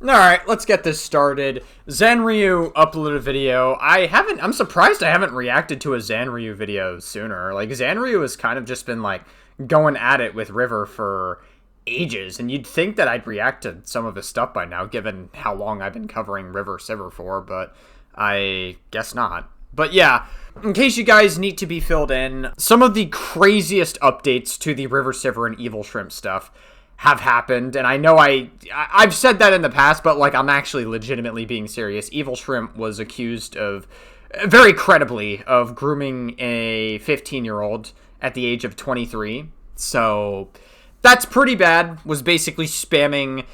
Alright, let's get this started. Zanryu uploaded a video. I'm surprised I haven't reacted to a Zanryu video sooner. Like, Zanryu has kind of just been, like, going at it with River for ages, and you'd think that I'd react to some of his stuff by now, given how long I've been covering RiverCiver for, but I guess not. But yeah, in case you guys need to be filled in, some of the craziest updates to the RiverCiver and Evil Shrimp stuff have happened, and I know I've said that in the past, but like I'm actually legitimately being serious. Evil Shrimp was accused of, very credibly, of grooming a 15-year-old at the age of 23, so that's pretty bad. Was basically spamming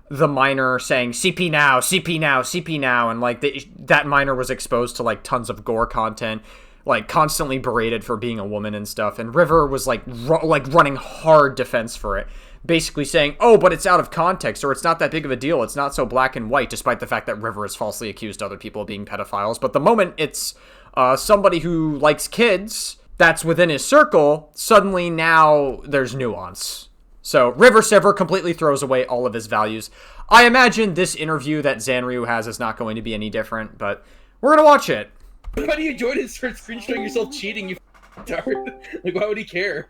the minor saying CP now, CP now, CP now, and like that minor was exposed to like tons of gore content, like constantly berated for being a woman and stuff, and River was like running hard defense for it, basically saying, oh, but it's out of context, or it's not that big of a deal, it's not so black and white, despite the fact that River has falsely accused other people of being pedophiles. But the moment it's somebody who likes kids that's within his circle, suddenly now there's nuance. So RiverCiver completely throws away all of his values. I imagine this interview that Zanryu has is not going to be any different, but we're gonna watch it. Why do you join it? Start screenshotting yourself cheating, you retard. Like, why would he care?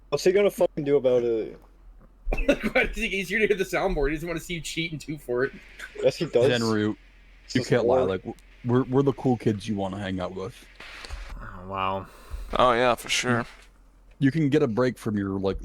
What's he gonna fucking do about it? Like, why does he think he's here to hear the soundboard? He doesn't want to see you cheat and do for it. Yes, he does. Zanryu, you can't lie. Like, we're the cool kids you want to hang out with. Oh, wow. Oh yeah, for sure. You can get a break from your like.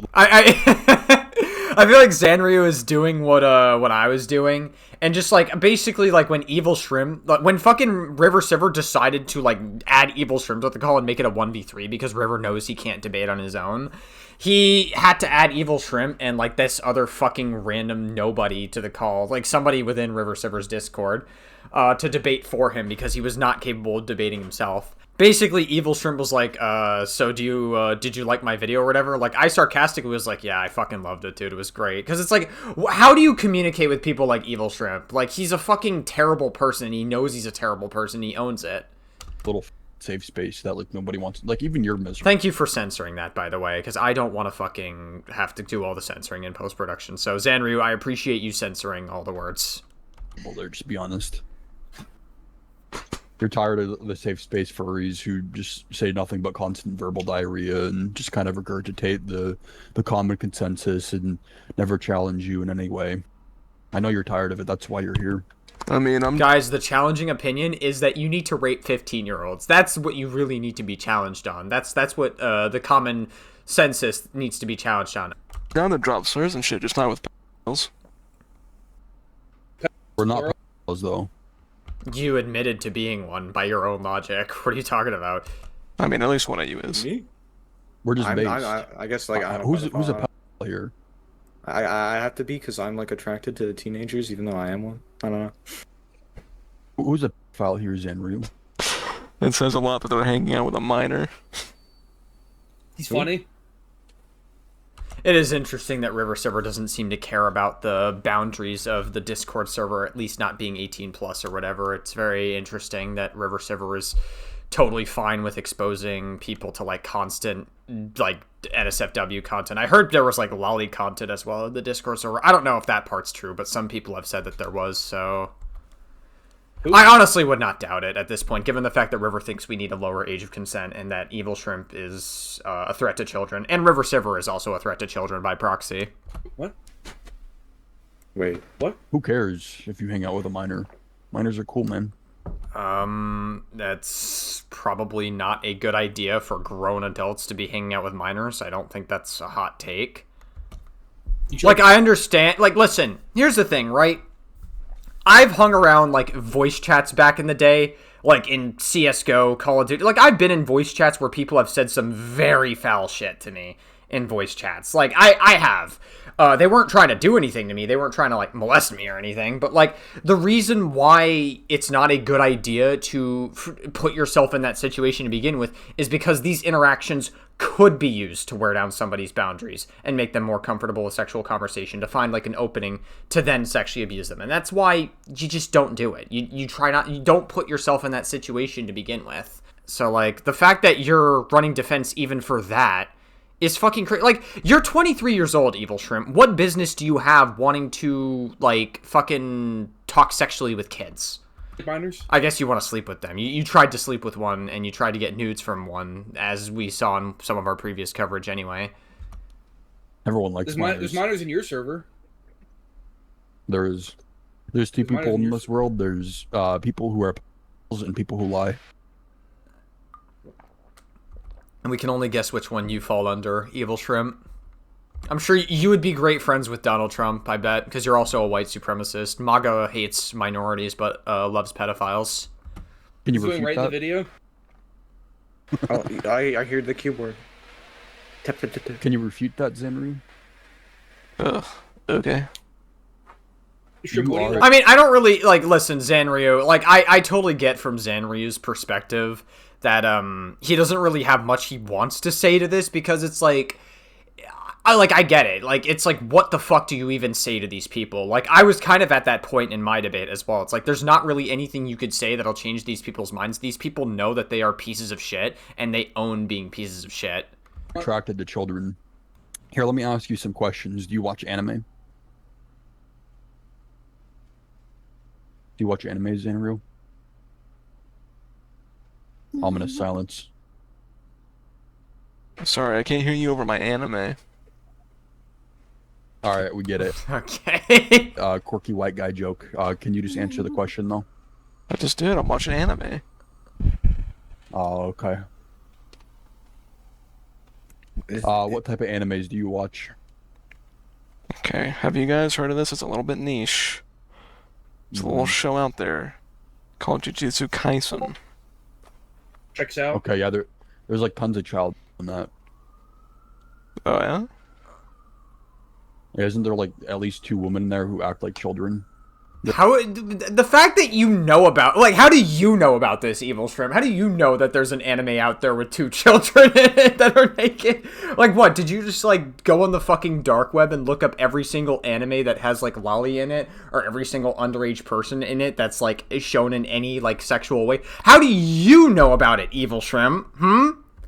I feel like Zanryu is doing what I was doing, and just like basically like when Evil Shrimp, like when fucking RiverCiver decided to like add Evil Shrimp to the call and make it a 1v3 because River knows he can't debate on his own. He had to add Evil Shrimp and like this other fucking random nobody to the call, like somebody within RiverCiver's Discord, to debate for him because he was not capable of debating himself. Basically, Evil Shrimp was like, so did you like my video or whatever? Like, I sarcastically was like, yeah, I fucking loved it, dude. It was great. Because it's like, how do you communicate with people like Evil Shrimp? Like, he's a fucking terrible person. He knows he's a terrible person. He owns it. Little safe space that, like, nobody wants. Like, even you're miserable. Thank you for censoring that, by the way, because I don't want to fucking have to do all the censoring in post-production. So, Zanryu, I appreciate you censoring all the words. Well, there, just be honest. You're tired of the safe space furries who just say nothing but constant verbal diarrhea and just kind of regurgitate the common consensus and never challenge you in any way. I know you're tired of it. That's why you're here. I mean, Guys, the challenging opinion is that you need to rape 15-year-olds. That's what you really need to be challenged on. That's what the common census needs to be challenged on. down to drop slurs and shit, just not with pedophiles. We're not pedophiles, though. You admitted to being one by your own logic. What are you talking about? I mean, at least one of you is. Me? We're just base. I guess like I don't who's a pedophile here? I have to be because I'm like attracted to the teenagers, even though I am one. I don't know. Who's a pedophile here, Zanryu? It says a lot that they're hanging out with a minor. He's funny. It is interesting that RiverCiver doesn't seem to care about the boundaries of the Discord server, at least not being 18 plus or whatever. It's very interesting that RiverCiver is totally fine with exposing people to like constant like NSFW content. I heard there was like lolly content as well in the Discord server. I don't know if that part's true, but some people have said that there was, so I honestly would not doubt it at this point, given the fact that River thinks we need a lower age of consent and that Evil Shrimp is a threat to children, and RiverCiver is also a threat to children by proxy. What? Wait, what? Who cares if you hang out with a minor? Minors are cool, man. That's probably not a good idea for grown adults to be hanging out with minors. I don't think that's a hot take. Like, I understand. Like, listen, here's the thing, right? I've hung around, like, voice chats back in the day, like, in CSGO, Call of Duty. Like, I've been in voice chats where people have said some very foul shit to me in voice chats. Like, I have. They weren't trying to do anything to me. They weren't trying to, like, molest me or anything. But, like, the reason why it's not a good idea to put yourself in that situation to begin with is because these interactions could be used to wear down somebody's boundaries and make them more comfortable with sexual conversation, to find, like, an opening to then sexually abuse them. And that's why you just don't do it. You don't put yourself in that situation to begin with. So, like, the fact that you're running defense even for that is fucking crazy. Like, you're 23 years old, Evil Shrimp. What business do you have wanting to, like, fucking talk sexually with kids? Minors? I guess you want to sleep with them. You tried to sleep with one, and you tried to get nudes from one, as we saw in some of our previous coverage anyway. Everyone likes minors. There's minors in your server. There's two people in this world. There's people who are pedophiles and people who lie. And we can only guess which one you fall under, Evil Shrimp. I'm sure you would be great friends with Donald Trump, I bet, because you're also a white supremacist. MAGA hates minorities, but loves pedophiles. Can you Going right refute in the video? Oh, I hear the keyboard. Tap, tap, tap, tap. Can you refute that, Zenry? Ugh. Okay. Shrimp, You what do you are- like? I mean, I don't really, like, listen, Zanryu, like, I totally get from Zanryu's perspective that, he doesn't really have much he wants to say to this, because it's like, I get it. Like, it's like, what the fuck do you even say to these people? Like, I was kind of at that point in my debate as well. It's like, there's not really anything you could say that'll change these people's minds. These people know that they are pieces of shit, and they own being pieces of shit. Attracted to children. Here, let me ask you some questions. Do you watch anime? Do you watch anime, Zanru? Ominous silence. Sorry, I can't hear you over my anime. Alright, we get it. Okay. Quirky white guy joke. Can you just answer the question, though? I just did. I'm watching anime. Oh, okay. What type of animes do you watch? Okay, have you guys heard of this? It's a little bit niche. It's a little show out there called Jujutsu Kaisen. Checks out. Okay, yeah, there's like tons of child in that. Oh yeah? Yeah, isn't there like at least 2 women there who act like children? How, the fact that you know about, like, how do you know about this, Evil Shrimp? How do you know that there's an anime out there with 2 children in it that are naked? Like, what, did you just, like, go on the fucking dark web and look up every single anime that has, like, lolly in it? Or every single underage person in it that's, like, shown in any, like, sexual way? How do you know about it, Evil Shrimp?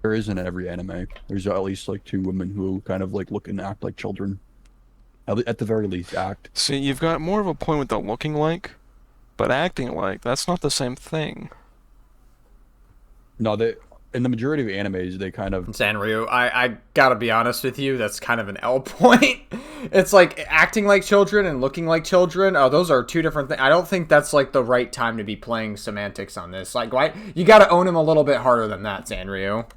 There isn't in every anime. There's at least like 2 women who kind of like look and act like children. At the very least, act. See, you've got more of a point with the looking like, but acting like, that's not the same thing. No, in the majority of animes, they kind of... Sanryu, I gotta be honest with you, that's kind of an L point. It's like acting like children and looking like children. Oh, those are 2 different things. I don't think that's like the right time to be playing semantics on this. Like, why? You gotta own him a little bit harder than that, Sanryu.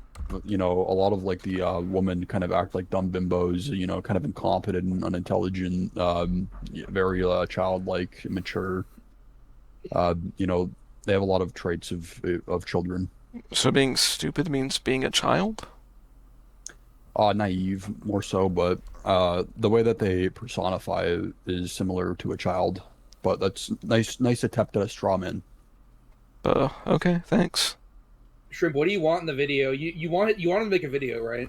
You know, a lot of like the women kind of act like dumb bimbos, you know, kind of incompetent and unintelligent, very childlike, immature. You know, they have a lot of traits of children. So being stupid means being a child? Naive, more so, but the way that they personify is similar to a child. But that's nice attempt at a straw man. Okay, thanks. Shrimp, what do you want in the video? You want to make a video, right?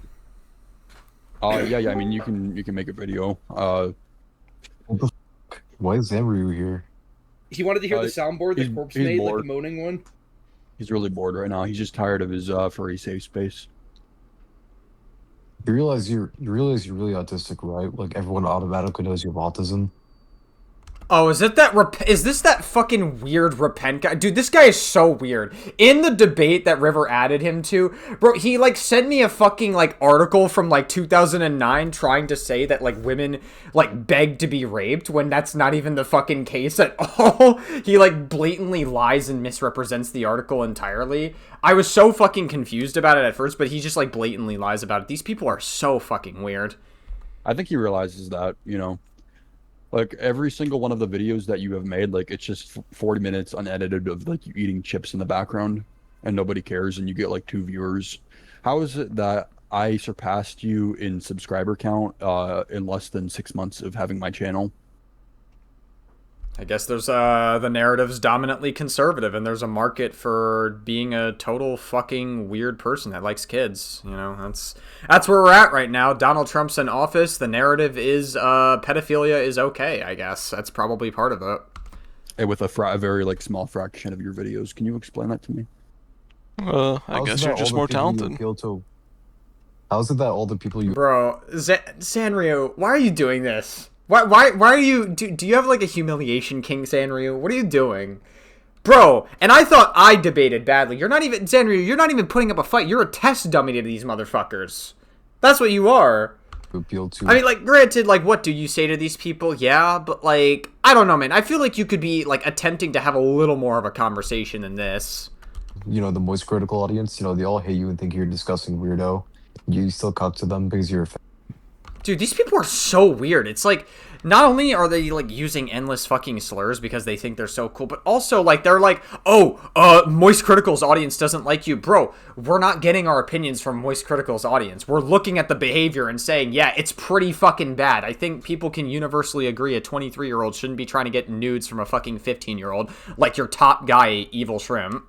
Yeah. I mean, you can make a video. Why is Zanryu here? He wanted to hear the soundboard the corpse he's made, like bored. the moaning one. He's really bored right now. He's just tired of his furry safe space. You realize you're really autistic, right? Like everyone automatically knows you have autism. Oh, is this that fucking weird repent guy? Dude, this guy is so weird. In the debate that River added him to, bro, he, like, sent me a fucking, like, article from, like, 2009 trying to say that, like, women, like, beg to be raped when that's not even the fucking case at all. He, like, blatantly lies and misrepresents the article entirely. I was so fucking confused about it at first, but he just, like, blatantly lies about it. These people are so fucking weird. I think he realizes that, you know. Like, every single one of the videos that you have made, like, it's just 40 minutes unedited of, like, you eating chips in the background, and nobody cares, and you get, like, 2 viewers. How is it that I surpassed you in subscriber count in less than 6 months of having my channel? I guess there's the narrative's dominantly conservative, and there's a market for being a total fucking weird person that likes kids. You know, that's where we're at right now. Donald Trump's in office. The narrative is pedophilia is okay. I guess that's probably part of it. And with a very like small fraction of your videos, can you explain that to me? I guess you're just more talented. How's it that all the people you Bro, Sanrio, why are you doing this? Why are you... Do you have, like, a humiliation king, Sanrio? What are you doing? Bro, and I thought I debated badly. You're not even... Sanrio, you're not even putting up a fight. You're a test dummy to these motherfuckers. That's what you are. appeal to? I mean, like, granted, like, what do you say to these people? Yeah, but, like, I don't know, man. I feel like you could be, like, attempting to have a little more of a conversation than this. You know, the moist critical audience. You know, they all hate you and think you're a disgusting weirdo. You still cuck to them because you're a fan. Dude, these people are so weird. It's like, not only are they, like, using endless fucking slurs because they think they're so cool, but also, like, they're like, oh, Moist Critical's audience doesn't like you. Bro, we're not getting our opinions from Moist Critical's audience. We're looking at the behavior and saying, yeah, it's pretty fucking bad. I think people can universally agree a 23-year-old shouldn't be trying to get nudes from a fucking 15-year-old, like your top guy, Evil Shrimp.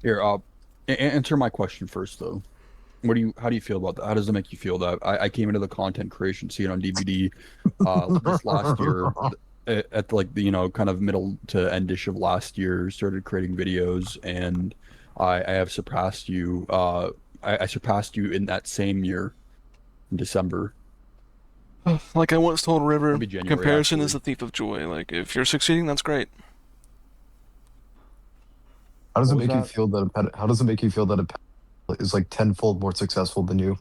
Here, answer my question first, though. How do you feel about that? How does it make you feel that I came into the content creation scene on DVD this last year at like the, you know, kind of middle to endish of last year, started creating videos, and I have surpassed you. I surpassed you in that same year, in December. Like I once told River, Maybe January, comparison is the actually. thief of joy. Like, if you're succeeding, that's great. How does it What was make you that? feel that how does it make you feel that a pedophile is like tenfold more successful than you?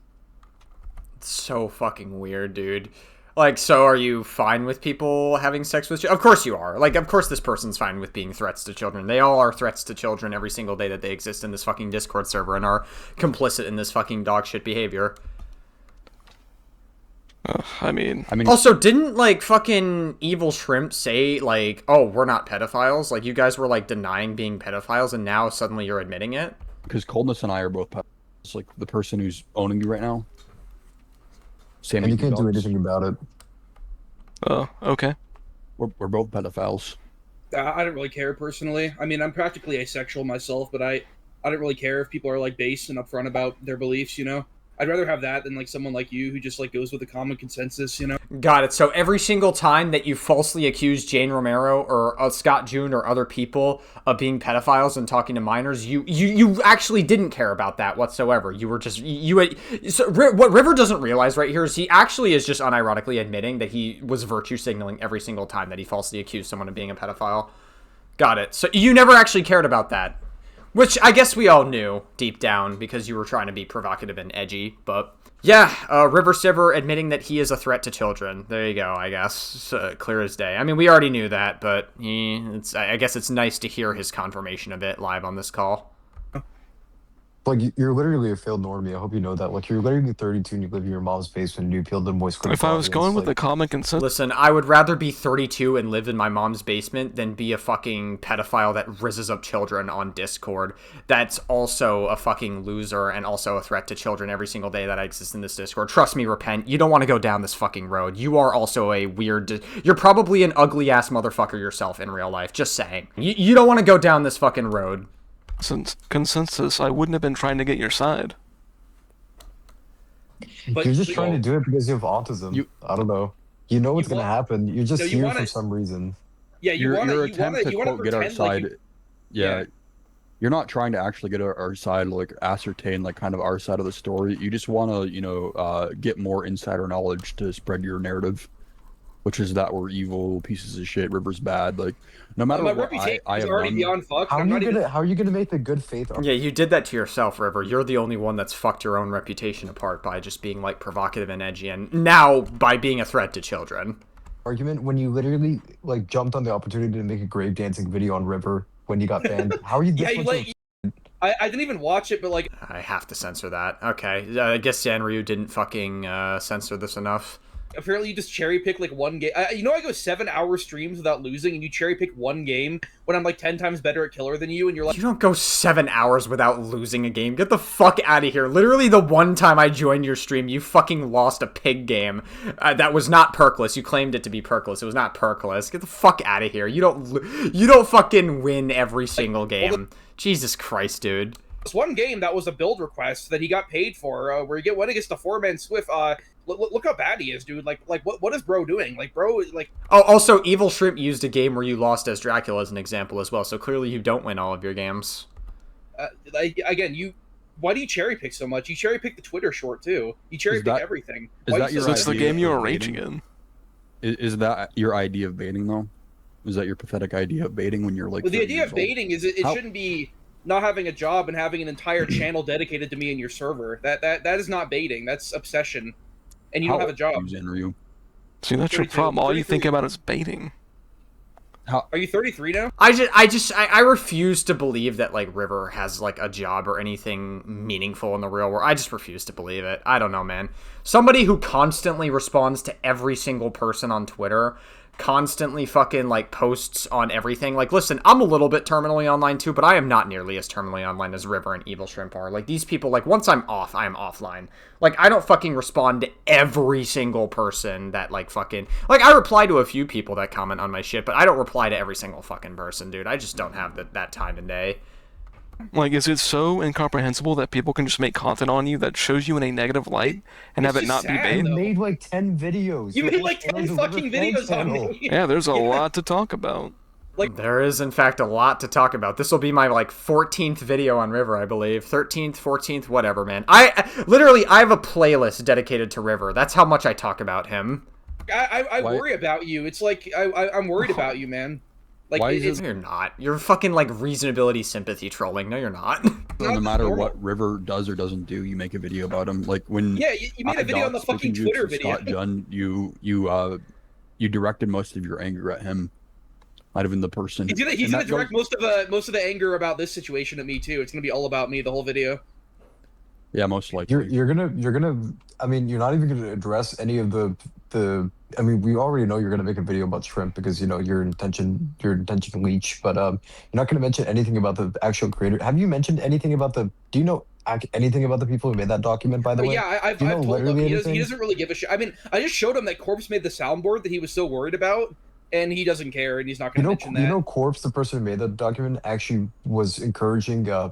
It's so fucking weird, dude. Like, so are you fine with people having sex with children? Of course you are. Like, of course this person's fine with being threats to children. They all are threats to children every single day that they exist in this fucking Discord server and are complicit in this fucking dog shit behavior. I mean, Also, didn't, like, fucking Evil Shrimp say, like, oh, we're not pedophiles? Like, you guys were, like, denying being pedophiles, and now suddenly you're admitting it? Because Coldness and I are both pedophiles. Like the person who's owning you right now. Sammy And you can't do Dogs. anything about it. okay. We're both pedophiles. I don't really care personally. I mean, I'm practically asexual myself, but I don't really care if people are like base and upfront about their beliefs. You know, I'd rather have that than like someone like you who just like goes with the common consensus. You know. Got it. So every single time that you falsely accuse Jane Romero or Scott June or other people of being pedophiles and talking to minors, you actually didn't care about that whatsoever. You were just so what River doesn't realize right here is he actually is just unironically admitting that he was virtue signaling every single time that he falsely accused someone of being a pedophile. Got it. So you never actually cared about that. Which I guess we all knew deep down because you were trying to be provocative and edgy, but yeah, RiverCiver admitting that he is a threat to children. There you go, I guess. It's, clear as day. I mean, we already knew that, but I guess it's nice to hear his confirmation of it live on this call. Like, you're literally a failed normie. I hope you know that. Like, you're literally 32 and you live in your mom's basement and you appeal to moist critical If I was audience, going with like, the common consensus, Listen, I would rather be 32 and live in my mom's basement than be a fucking pedophile that rizzes up children on Discord. That's also a fucking loser and also a threat to children every single day that I exist in this Discord. Trust me, Repent, you don't want to go down this fucking road. You are also a weird... You're probably an ugly-ass motherfucker yourself in real life. Just saying. You don't want to go down this fucking road. since consensus, I wouldn't have been trying to get your side. But you're just trying to do it because you have autism. I don't know. You know what's You gonna want- happen. You're just No, you here wanna- for some reason. Yeah, you want your to attempt to quote get our side. Like yeah, yeah. you're not trying to actually get our side, like ascertain like kind of our side of the story. You just want to, you know, get more insider knowledge to spread your narrative, which is that we're evil pieces of shit. River's bad. Like no matter my what reputation I is have already done. beyond fucked. How I'm are not even. you gonna make the good faith Yeah, you did that to yourself, River. You're the only one that's fucked your own reputation apart by just being, like, provocative and edgy, and now by being a threat to children. argument when you literally like jumped on the opportunity to make a grave dancing video on River when you got banned? How are you this Yeah, you much like. of I didn't even watch it, but like. I have to censor that. Okay, I guess Sanryu didn't fucking censor this enough. Apparently, you just cherry pick like one game. You know, I go 7-hour streams without losing, and you cherry pick one game when I'm like 10 times better at killer than you, and you're like, You don't go 7 hours without losing a game. Get the fuck out of here. Literally the one time I joined your stream, you fucking lost a pig game. That was not perkless. You claimed it to be perkless. It was not perkless. Get the fuck out of here. You don't fucking win every single game. Jesus Christ, dude. this one game that was a build request that he got paid for, where you get one against the 4-man Swift. Look how bad he is, dude. Like what is bro doing? Like, bro, like. Oh, also, Evil Shrimp used a game where you lost as Dracula as an example as well, so clearly you don't win all of your games. Like, again, you why do you cherry pick so much? You cherry pick the Twitter short too. You cherry pick everything. Is that your It's the idea game you of were raging baiting? in. Is that your idea of baiting though? Is that your pathetic idea of baiting when you're like? Well, the 30 idea years of old? baiting is it shouldn't be not having a job and having an entire channel dedicated to me and your server. That is not baiting. That's obsession. And you don't have a job. Zenryu? See, that's your 32, problem. All you think 33. about is baiting. Are you 33 now? I refuse to believe that like River has like a job or anything meaningful in the real world. I just refuse to believe it. I don't know, man. Somebody who constantly responds to every single person on Twitter, constantly fucking like posts on everything. Like, listen, I'm a little bit terminally online too, but I am not nearly as terminally online as River and Evil Shrimp are. Like, these people, like, once I'm off, I am offline. Like, I don't fucking respond to every single person that, like, fucking... Like, I reply to a few people that comment on my shit, but I don't reply to every single fucking person, dude. I just don't have that time and day. Like, is it so incomprehensible that people can just make content on you that shows you in a negative light and have It's it not just be sad, bait? though. You made like 10 videos. You Your made whole like 10 channel's a fucking River fan videos on channel. me. Yeah, there's a lot to talk about. There is, in fact, a lot to talk about. This will be my, like, 14th video on River, I believe. 13th, 14th, whatever, man. I have a playlist dedicated to River. That's how much I talk about him. I worry about you. It's like I'm worried about you, man. Like Why is it's No, you're not. You're fucking, like, reasonability sympathy trolling. No, you're not. So no matter what River does or doesn't do, you make a video about him. Like when yeah. You made a video on the fucking Twitter video. Scott Junn, you directed most of your anger at him. Not even the person. He's gonna direct most of the anger about this situation at me too. It's gonna be all about me the whole video. Yeah, most likely. You're gonna. I mean, you're not even gonna address any of the. I mean, we already know you're gonna make a video about shrimp because you know your intention leech. But you're not gonna mention anything about the actual creator. Have you mentioned anything about the? Do you know anything about the people who made that document? By the way, Yeah, I've Do you know told him literally he anything? doesn't really give a shit. I mean, I just showed him that Corpse made the soundboard that he was so worried about, and he doesn't care, and he's not gonna mention that. You know, Corpse, the person who made the document, actually was encouraging. It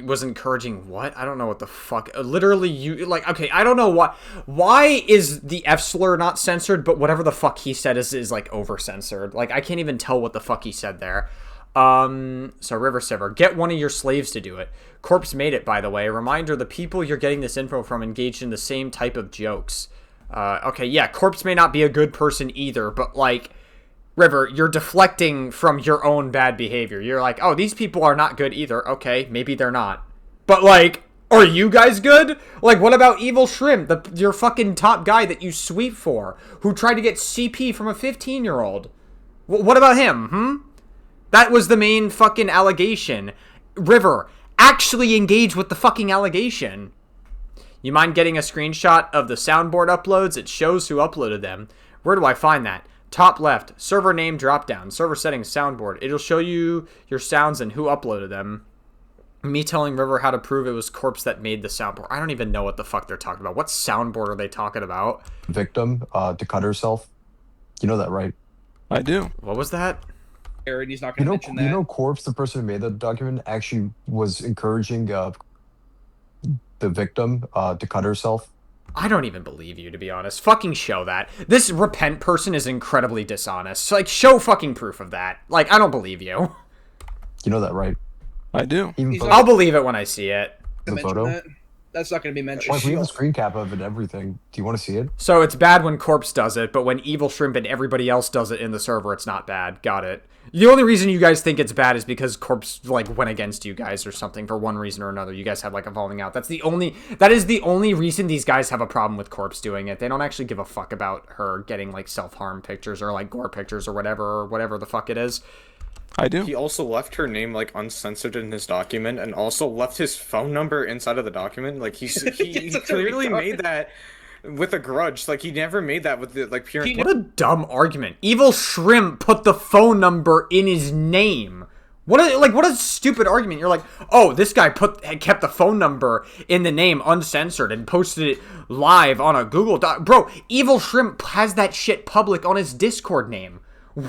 was encouraging what? I don't know what the fuck. Literally, you like, okay, I don't know why is the F slur not censored, but whatever the fuck he said is like over censored. Like, I can't even tell what the fuck he said there. So RiverCiver, get one of your slaves to do it. Corpse made it, by the way. Reminder, the people you're getting this info from engaged in the same type of jokes. Okay, yeah, Corpse may not be a good person either, but like, River, you're deflecting from your own bad behavior. You're like, oh, these people are not good either. Okay, maybe they're not. But, like, are you guys good? Like, what about Evil Shrimp, your fucking top guy that you sweep for, who tried to get CP from a 15-year-old? What about him, That was the main fucking allegation. River, actually engage with the fucking allegation. You mind getting a screenshot of the soundboard uploads? It shows who uploaded them. Where do I find that? Top left, server name dropdown, server settings, soundboard. It'll show you your sounds and who uploaded them. Me telling River how to prove it was Corpse that made the soundboard. I don't even know what the fuck they're talking about. What soundboard are they talking about? Victim to cut herself. You know that, right? I do. What was that? And he's not gonna mention that. You know, Corpse, the person who made the document, actually was encouraging the victim to cut herself. I don't even believe you, to be honest. Fucking show that. This repent person is incredibly dishonest. So, like, show fucking proof of that. Like, I don't believe you. You know that, right? I do. I'll believe it when I see it. The photo. That's not going to be mentioned. Like, we have a screen cap of it and everything. Do you want to see it? So it's bad when Corpse does it, but when Evil Shrimp and everybody else does it in the server, it's not bad. Got it. The only reason you guys think it's bad is because Corpse, like, went against you guys or something for one reason or another. You guys had, like, a falling out. That is the only reason these guys have a problem with Corpse doing it. They don't actually give a fuck about her getting, like, self-harm pictures or, like, gore pictures or whatever the fuck it is. I do. He also left her name like uncensored in his document, and also left his phone number inside of the document. Like he clearly made that with a grudge. Like he never made that with the like pure. What a dumb argument! Evil Shrimp put the phone number in his name. What a stupid argument. You're like, oh, this guy kept the phone number in the name uncensored and posted it live on a Google Doc. Bro, Evil Shrimp has that shit public on his Discord name.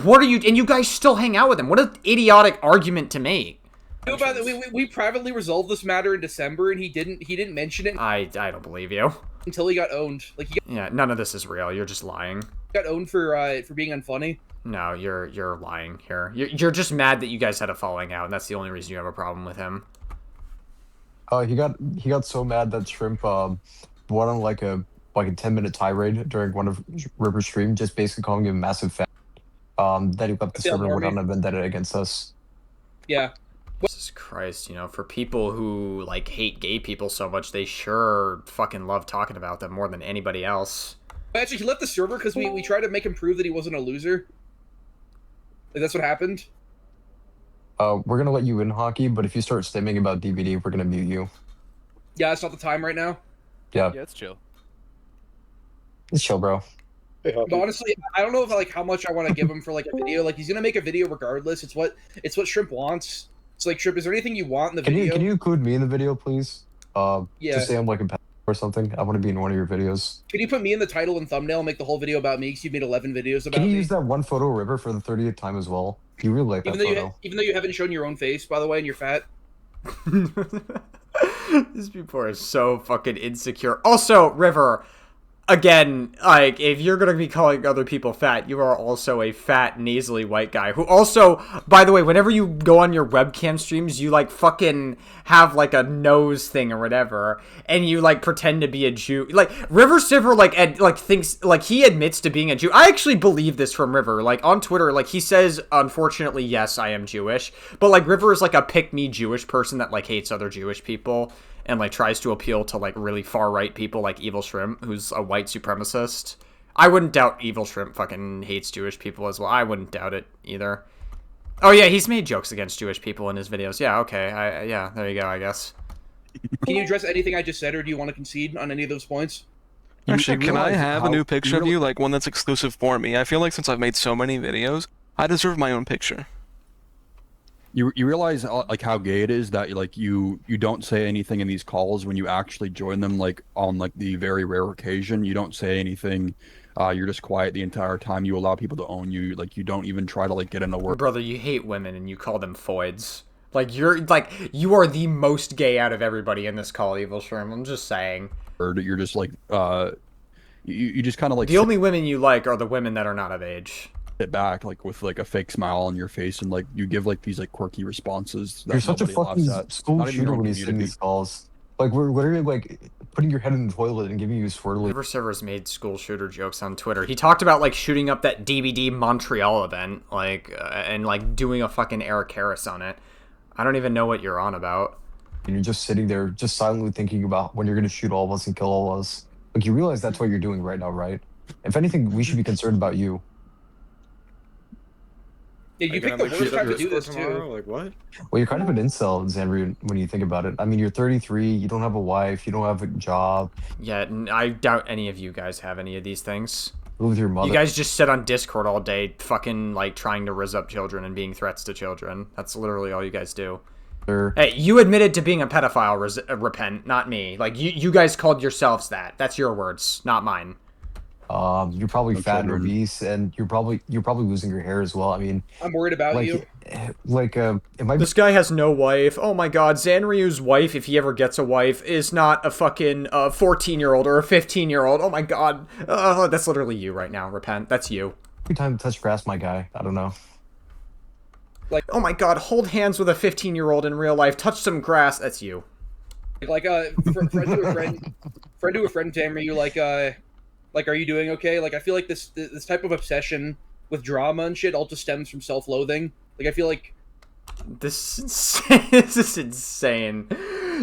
What are you... And you guys still hang out with him. What an idiotic argument to make. We privately resolved this matter in December, and he didn't mention it I don't believe you. until he got owned. Like, Yeah, none of this is real. You're just lying. got owned for being unfunny. No, you're lying here. You're just mad that you guys had a falling out, and that's the only reason you have a problem with him. He got so mad that Shrimp went on like a 10-minute tirade during one of River's stream, just basically calling him a massive fat. That he left the server and went on a vendetta against us. Yeah. Jesus Christ, you know, for people who like hate gay people so much, they sure fucking love talking about them more than anybody else. Actually, he left the server because we tried to make him prove that he wasn't a loser. Like, that's what happened. We're gonna let you in, Hockey, but if you start stimming about DVD, we're gonna mute you. Yeah, it's not the time right now. Yeah. Yeah, it's chill. It's chill, bro. Hey, Hockey. But honestly, I don't know if like how much I want to give him for like a video. Like, he's gonna make a video regardless. It's what Shrimp wants. It's like, Shrimp, is there anything you want in the video? Can you include me in the video, please? Yeah. Just say I'm like a pet or something. I want to be in one of your videos. Can you put me in the title and thumbnail and make the whole video about me? Because you've made 11 videos about Can you me. use that one photo, River, for the 30th time as well? You really like that photo. Even though you haven't shown your own face, by the way, and you're fat. These people are so fucking insecure. Also, River, again, like, if you're gonna be calling other people fat, you are also a fat, nasally white guy who also, by the way, whenever you go on your webcam streams, you, like, fucking have, like, a nose thing or whatever, and you, like, pretend to be a Jew. Like, RiverCiver, like, thinks, like, he admits to being a Jew. I actually believe this from River. Like, on Twitter, like, he says, unfortunately, yes, I am Jewish, but, like, River is, like, a pick-me Jewish person that, like, hates other Jewish people and, like, tries to appeal to, like, really far-right people like Evil Shrimp, who's a white supremacist. I wouldn't doubt Evil Shrimp fucking hates Jewish people as well. I wouldn't doubt it either. Oh, yeah, he's made jokes against Jewish people in his videos. Yeah, okay. Yeah, there you go, I guess. Can you address anything I just said, or do you want to concede on any of those points? Actually, can I have a new picture of you you, like one that's exclusive for me? I feel like since I've made so many videos, I deserve my own picture. You realize like how gay it is that like you don't say anything in these calls when you actually join them, like on like the very rare occasion you don't say anything. You're just quiet the entire time. You allow people to own you. Like you don't even try to like get in a word. Brother, you hate women and you call them foids. Like you are the most gay out of everybody in this call, Evil Shrimp. I'm just saying. You're just like you just kind of like the only women you like are the women that are not of age. Sit back like with like a fake smile on your face and like you give like these like quirky responses that You're such a nobody laughs fucking at. school Not even shooter your own when you send community. these calls. Like we're literally like putting your head in the toilet and giving you swirly. RiverCiver's made school shooter jokes on Twitter. He talked about like shooting up that DVD Montreal event, like and like doing a fucking Eric Harris on it. I don't even know what you're on about. And you're just sitting there, just silently thinking about when you're gonna shoot all of us and kill all of us. Like you realize that's what you're doing right now, right? If anything, we should be concerned about you. Yeah, you picked the worst time to do this too. Like what? Well, you're kind of an incel, Xanri, when you think about it. I mean, you're 33, you don't have a wife, you don't have a job. Yeah, I doubt any of you guys have any of these things. You live with your mother. You guys just sit on Discord all day, fucking like trying to rizz up children and being threats to children. That's literally all you guys do. Hey, you admitted to being a pedophile, repent, not me. Like, you guys called yourselves that. That's your words, not mine. You're probably No fat children. and obese, and you're probably losing your hair as well. I mean, I'm worried about like, you. it might be This guy has no wife. Oh my god, Zanryu's wife, if he ever gets a wife, is not a fucking 14-year-old or a 15-year-old. Oh my god. That's literally you right now, repent. That's you. every time to touch grass, my guy. I don't know. Oh my god, hold hands with a 15-year-old in real life. Touch some grass. That's you. Like friend to a friend, friend to a friend, Tamara. You like, are you doing okay? Like, I feel like this type of obsession with drama and shit all just stems from self-loathing. Like, I feel like This is insane. This is insane.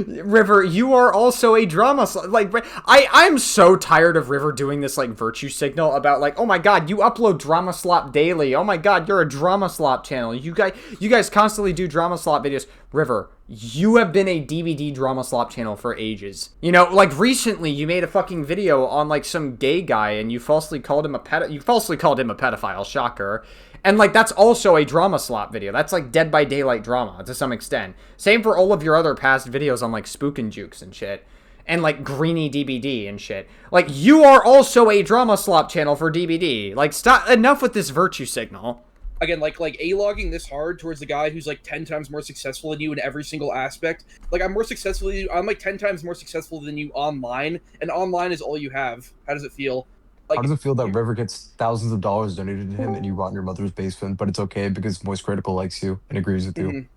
River, you are also a drama like I'm so tired of River doing this like virtue signal about like, oh my god, you upload drama slop daily. Oh my god, you're a drama slop channel. You guys constantly do drama slop videos. River, you have been a DVD drama slop channel for ages. You know, like recently you made a fucking video on like some gay guy and you falsely called him a pedophile, shocker. And, like, that's also a drama slop video. That's, like, Dead by Daylight drama, to some extent. Same for all of your other past videos on, like, Spook and Jukes and shit. And, like, Greeny DBD and shit. Like, you are also a drama slop channel for DBD. Like, stop. Enough with this virtue signal. again, like A-logging this hard towards the guy who's like 10 times more successful than you in every single aspect. Like, I'm more successful than you. I'm like 10 times more successful than you online, and online is all you have. How does it feel? How does it feel that River gets thousands of dollars donated to him and you rot in your mother's basement, but it's okay because Moist Critical likes you and agrees with you? Mhm.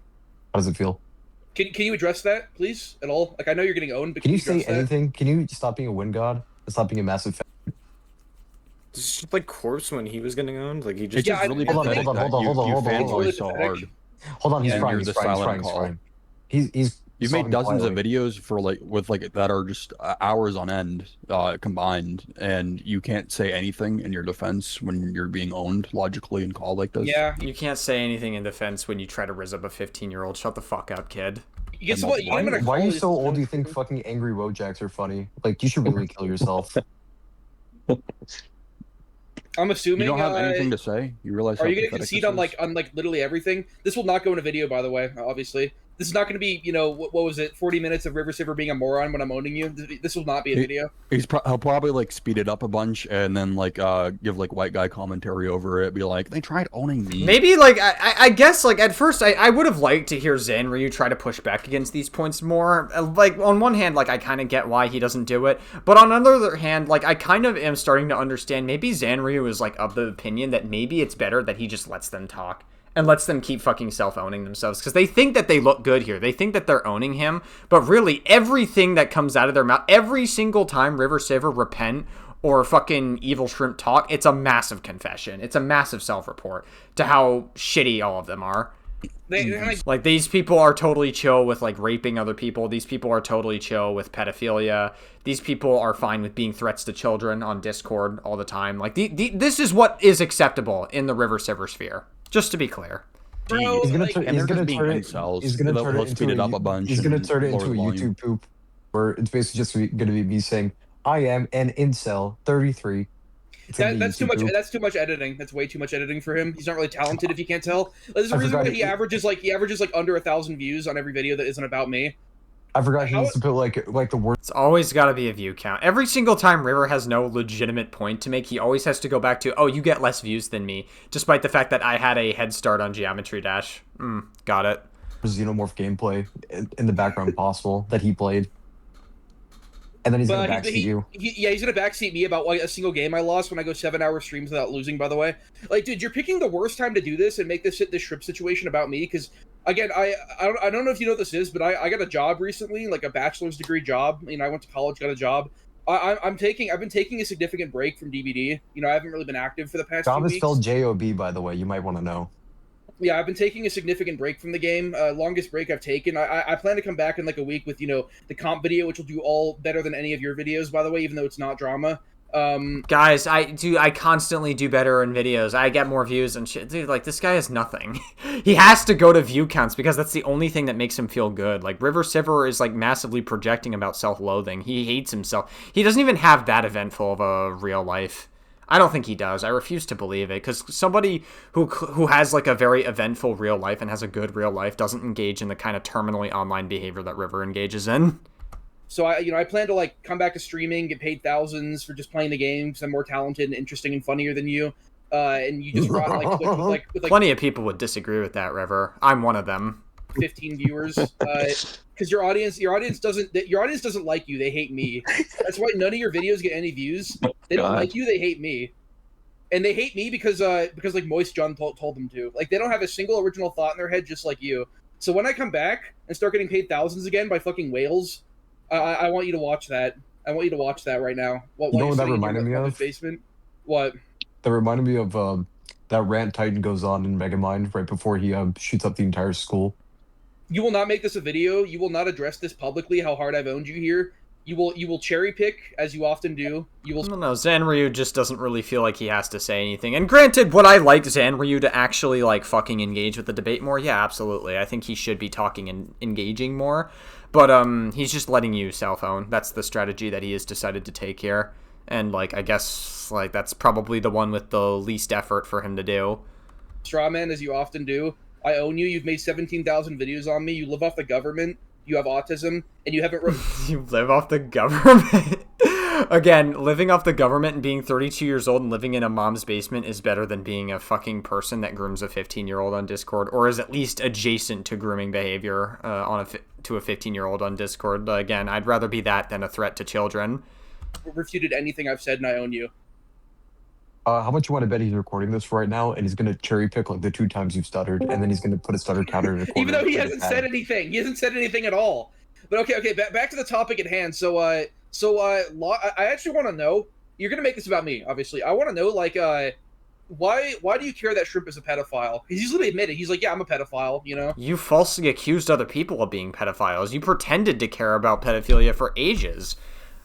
How does it feel? Can you address that, please, at all? Like, I know you're getting owned, but Can you say address that? anything? Can you stop being a wind god and stop being a massive fan? This is just like Corpse when he was getting owned. Like he It's just Yeah, just really hold on, pathetic hold on, that hold on, hold on, you hold on, hold on. fanboy It's so really hard. pathetic. Hold on, he's Yeah, crying, you're he's the crying, he's silent crying, he's call. crying. He's You've made sobbing dozens of quietly. videos for with that are just hours on end combined, and you can't say anything in your defense when you're being owned logically and called like this. Yeah, You can't say anything in defense when you try to rizz up a 15-year-old. Shut the fuck up, kid. you get someone. You Why, get him in a why are call you is- so old you think fucking angry Wojaks are funny? Like, you should really kill yourself. I'm assuming. You don't have anything to say. You realize Are how you going to pathetic concede this on is? like literally everything? This will not go in a video, by the way. Obviously, this is not going to be what was it? 40 minutes of RiverCiver being a moron when I'm owning you. This will not be a video. He'll probably like speed it up a bunch and then like give like white guy commentary over it. Be like, they tried owning me. Maybe, like, I guess, like, at first, I would have liked to hear Zanryu try to push back against these points more. Like, on one hand, like, I kind of get why he doesn't do it. But on another hand, like, I kind of am starting to understand maybe Zanryu is, like, of the opinion that maybe it's better that he just lets them talk. And lets them keep fucking self-owning themselves. Because they think that they look good here. They think that they're owning him. But really, everything that comes out of their mouth, every single time RiverCiver repent or fucking Evil Shrimp talk, it's a massive confession. It's a massive self-report to how shitty all of them are. Like, these people are totally chill with, like, raping other people. These people are totally chill with pedophilia. These people are fine with being threats to children on Discord all the time. Like, this is what is acceptable in the RiverCiver sphere. Just to be clear. Bro, He's gonna like, turn and he's they're gonna just turn being it. incels. He's gonna turn He'll it speed into it up a bunch. He's gonna and turn it lower into a the volume. YouTube poop, where it's basically just gonna be me saying, "I am an incel, 33." It's gonna be that's too YouTube much. poop. That's too much editing. That's way too much editing for him. He's not really talented, if you can't tell. There's a I reason forgot why he- he averages like under 1,000 views on every video that isn't about me. I forgot he How- needs to put like the word. It's always got to be a view count. Every single time River has no legitimate point to make, he always has to go back to, oh, you get less views than me, despite the fact that I had a head start on Geometry Dash. Got it. Xenomorph gameplay in the background possible that he played, and then he's gonna But backseat you. he's gonna backseat me about like a single game I lost when I go 7-hour streams without losing. By the way, like, dude, you're picking the worst time to do this and make this shrimp situation about me. Because again, I don't know if you know what this is, but I got a job recently, like a bachelor's degree job. You know, I went to college, got a job. I've been taking a significant break from DBD. You know, I haven't really been active for the past Job few is weeks. spelled JOB, by the way. You might want to know. Yeah, I've been taking a significant break from the game. Longest break I've taken. I plan to come back in like a week with, the comp video, which will do all better than any of your videos, by the way, even though it's not drama. Guys, I constantly do better in videos. I get more views and shit. Dude, like, this guy has nothing. He has to go to view counts because that's the only thing that makes him feel good. Like, RiverCiver is, like, massively projecting about self-loathing. He hates himself. He doesn't even have that eventful of a real life. I don't think he does. I refuse to believe it, because somebody who has, like, a very eventful real life and has a good real life doesn't engage in the kind of terminally online behavior that River engages in. So I plan to like come back to streaming, get paid thousands for just playing the game because I'm more talented and interesting and funnier than you. And you just rot like Twitch with Plenty of people would disagree with that, River. I'm one of them. 15 viewers. Because your audience doesn't like you. They hate me. That's why none of your videos get any views. They don't like you. They hate me. And they hate me because like Moist John told them to. Like, they don't have a single original thought in their head, just like you. So when I come back and start getting paid thousands again by fucking whales, I want you to watch that. I want you to watch that right now. You know what that reminded me of? Basement. What? That reminded me of that rant Titan goes on in Megamind right before he shoots up the entire school. You will not make this a video. You will not address this publicly, how hard I've owned you here. You will cherry pick, as you often do. You will. I don't know, Zanryu just doesn't really feel like he has to say anything. And granted, would I like Zanryu to actually, like, fucking engage with the debate more? Yeah, absolutely. I think he should be talking and engaging more. But, he's just letting you self-own. That's the strategy that he has decided to take here. And, like, I guess, like, that's probably the one with the least effort for him to do. Strawman, as you often do. I own you. You've made 17,000 videos on me. You live off the government. You have autism, and you haven't... You live off the government? Again, living off the government and being 32 years old and living in a mom's basement is better than being a fucking person that grooms a 15-year-old on Discord, or is at least adjacent to grooming behavior to a 15-year-old on Discord. Again, I'd rather be that than a threat to children. refuted anything I've said, and I own you. How much you want to bet he's recording this right now, and he's gonna cherry pick like the 2 times you've stuttered, and then he's gonna put a stutter counter in the corner. Even though he hasn't said anything. He hasn't said anything at all. But okay, back to the topic at hand. I actually want to know. You're gonna make this about me, obviously. I want to know, like, why do you care that Shrimp is a pedophile? He's usually admitted. He's like, yeah, I'm a pedophile. You know. You falsely accused other people of being pedophiles. You pretended to care about pedophilia for ages.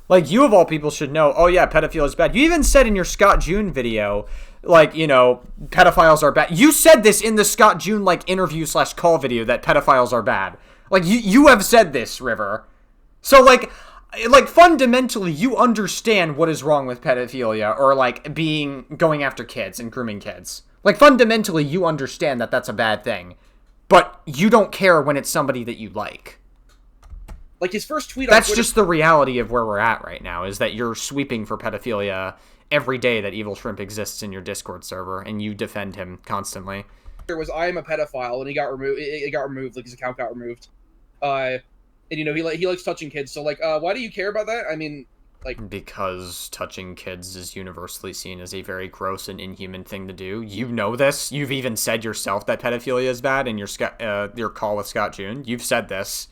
Like, you of all people should know, oh yeah, pedophilia is bad. You even said in your Scott June video, like, you know, pedophiles are bad. You said this in the Scott June, like, interview/call video that pedophiles are bad. Like, you have said this, River. So, like, fundamentally, you understand what is wrong with pedophilia or, like, going after kids and grooming kids. Like, fundamentally, you understand that that's a bad thing. But you don't care when it's somebody that you like. Like, his first tweet on Twitter... That's just the reality of where we're at right now, is that you're sweeping for pedophilia every day that Evil Shrimp exists in your Discord server, and you defend him constantly. There was, I am a pedophile, and he got removed. It got removed, like, his account got removed. And, you know, he likes touching kids, so, like, why do you care about that? I mean, like... Because touching kids is universally seen as a very gross and inhuman thing to do. You know this. You've even said yourself that pedophilia is bad in your call with Scott June. You've said this.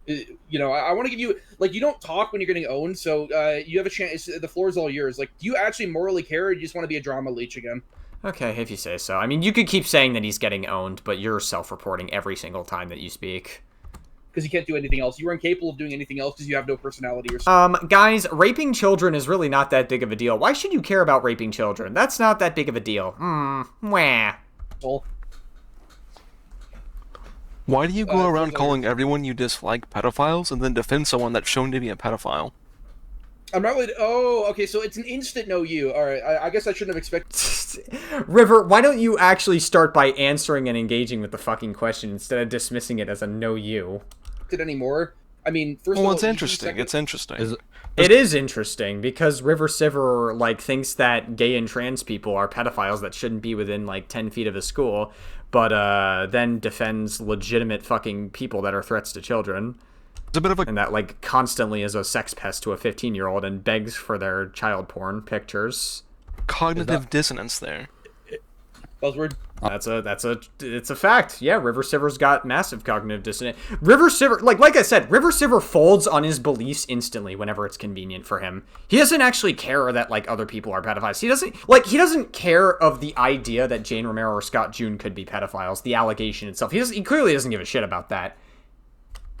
You know, I want to give you, like, you don't talk when you're getting owned, so you have a chance. The floor is all yours. Like, do you actually morally care, or do you just want to be a drama leech again? Okay, if you say so. I mean, you could keep saying that he's getting owned, but you're self-reporting every single time that you speak. Because you can't do anything else. You are incapable of doing anything else because you have no personality or something. Guys, raping children is really not that big of a deal. Why should you care about raping children? That's not that big of a deal. Mwah. Well, why do you go around calling everyone you dislike pedophiles and then defend someone that's shown to be a pedophile? I'm not really... Oh, okay, so it's an instant no you. All right, I guess I shouldn't have expected... River, why don't you actually start by answering and engaging with the fucking question instead of dismissing it as a no you? Anymore. I mean, first of all... it's interesting. It's interesting. It is interesting because RiverCiver, like, thinks that gay and trans people are pedophiles that shouldn't be within, like, 10 feet of a school, but then defends legitimate fucking people that are threats to children. It's a bit of a... And that, like, constantly is a sex pest to a 15-year-old and begs for their child porn pictures. Cognitive dissonance there. Buzzword. It's a fact. Yeah, RiverCiver's got massive cognitive dissonance. RiverCiver, like I said, RiverCiver folds on his beliefs instantly whenever it's convenient for him. He doesn't actually care that, like, other people are pedophiles. He doesn't care of the idea that Jane Romero or Scott June could be pedophiles, the allegation itself. He clearly doesn't give a shit about that.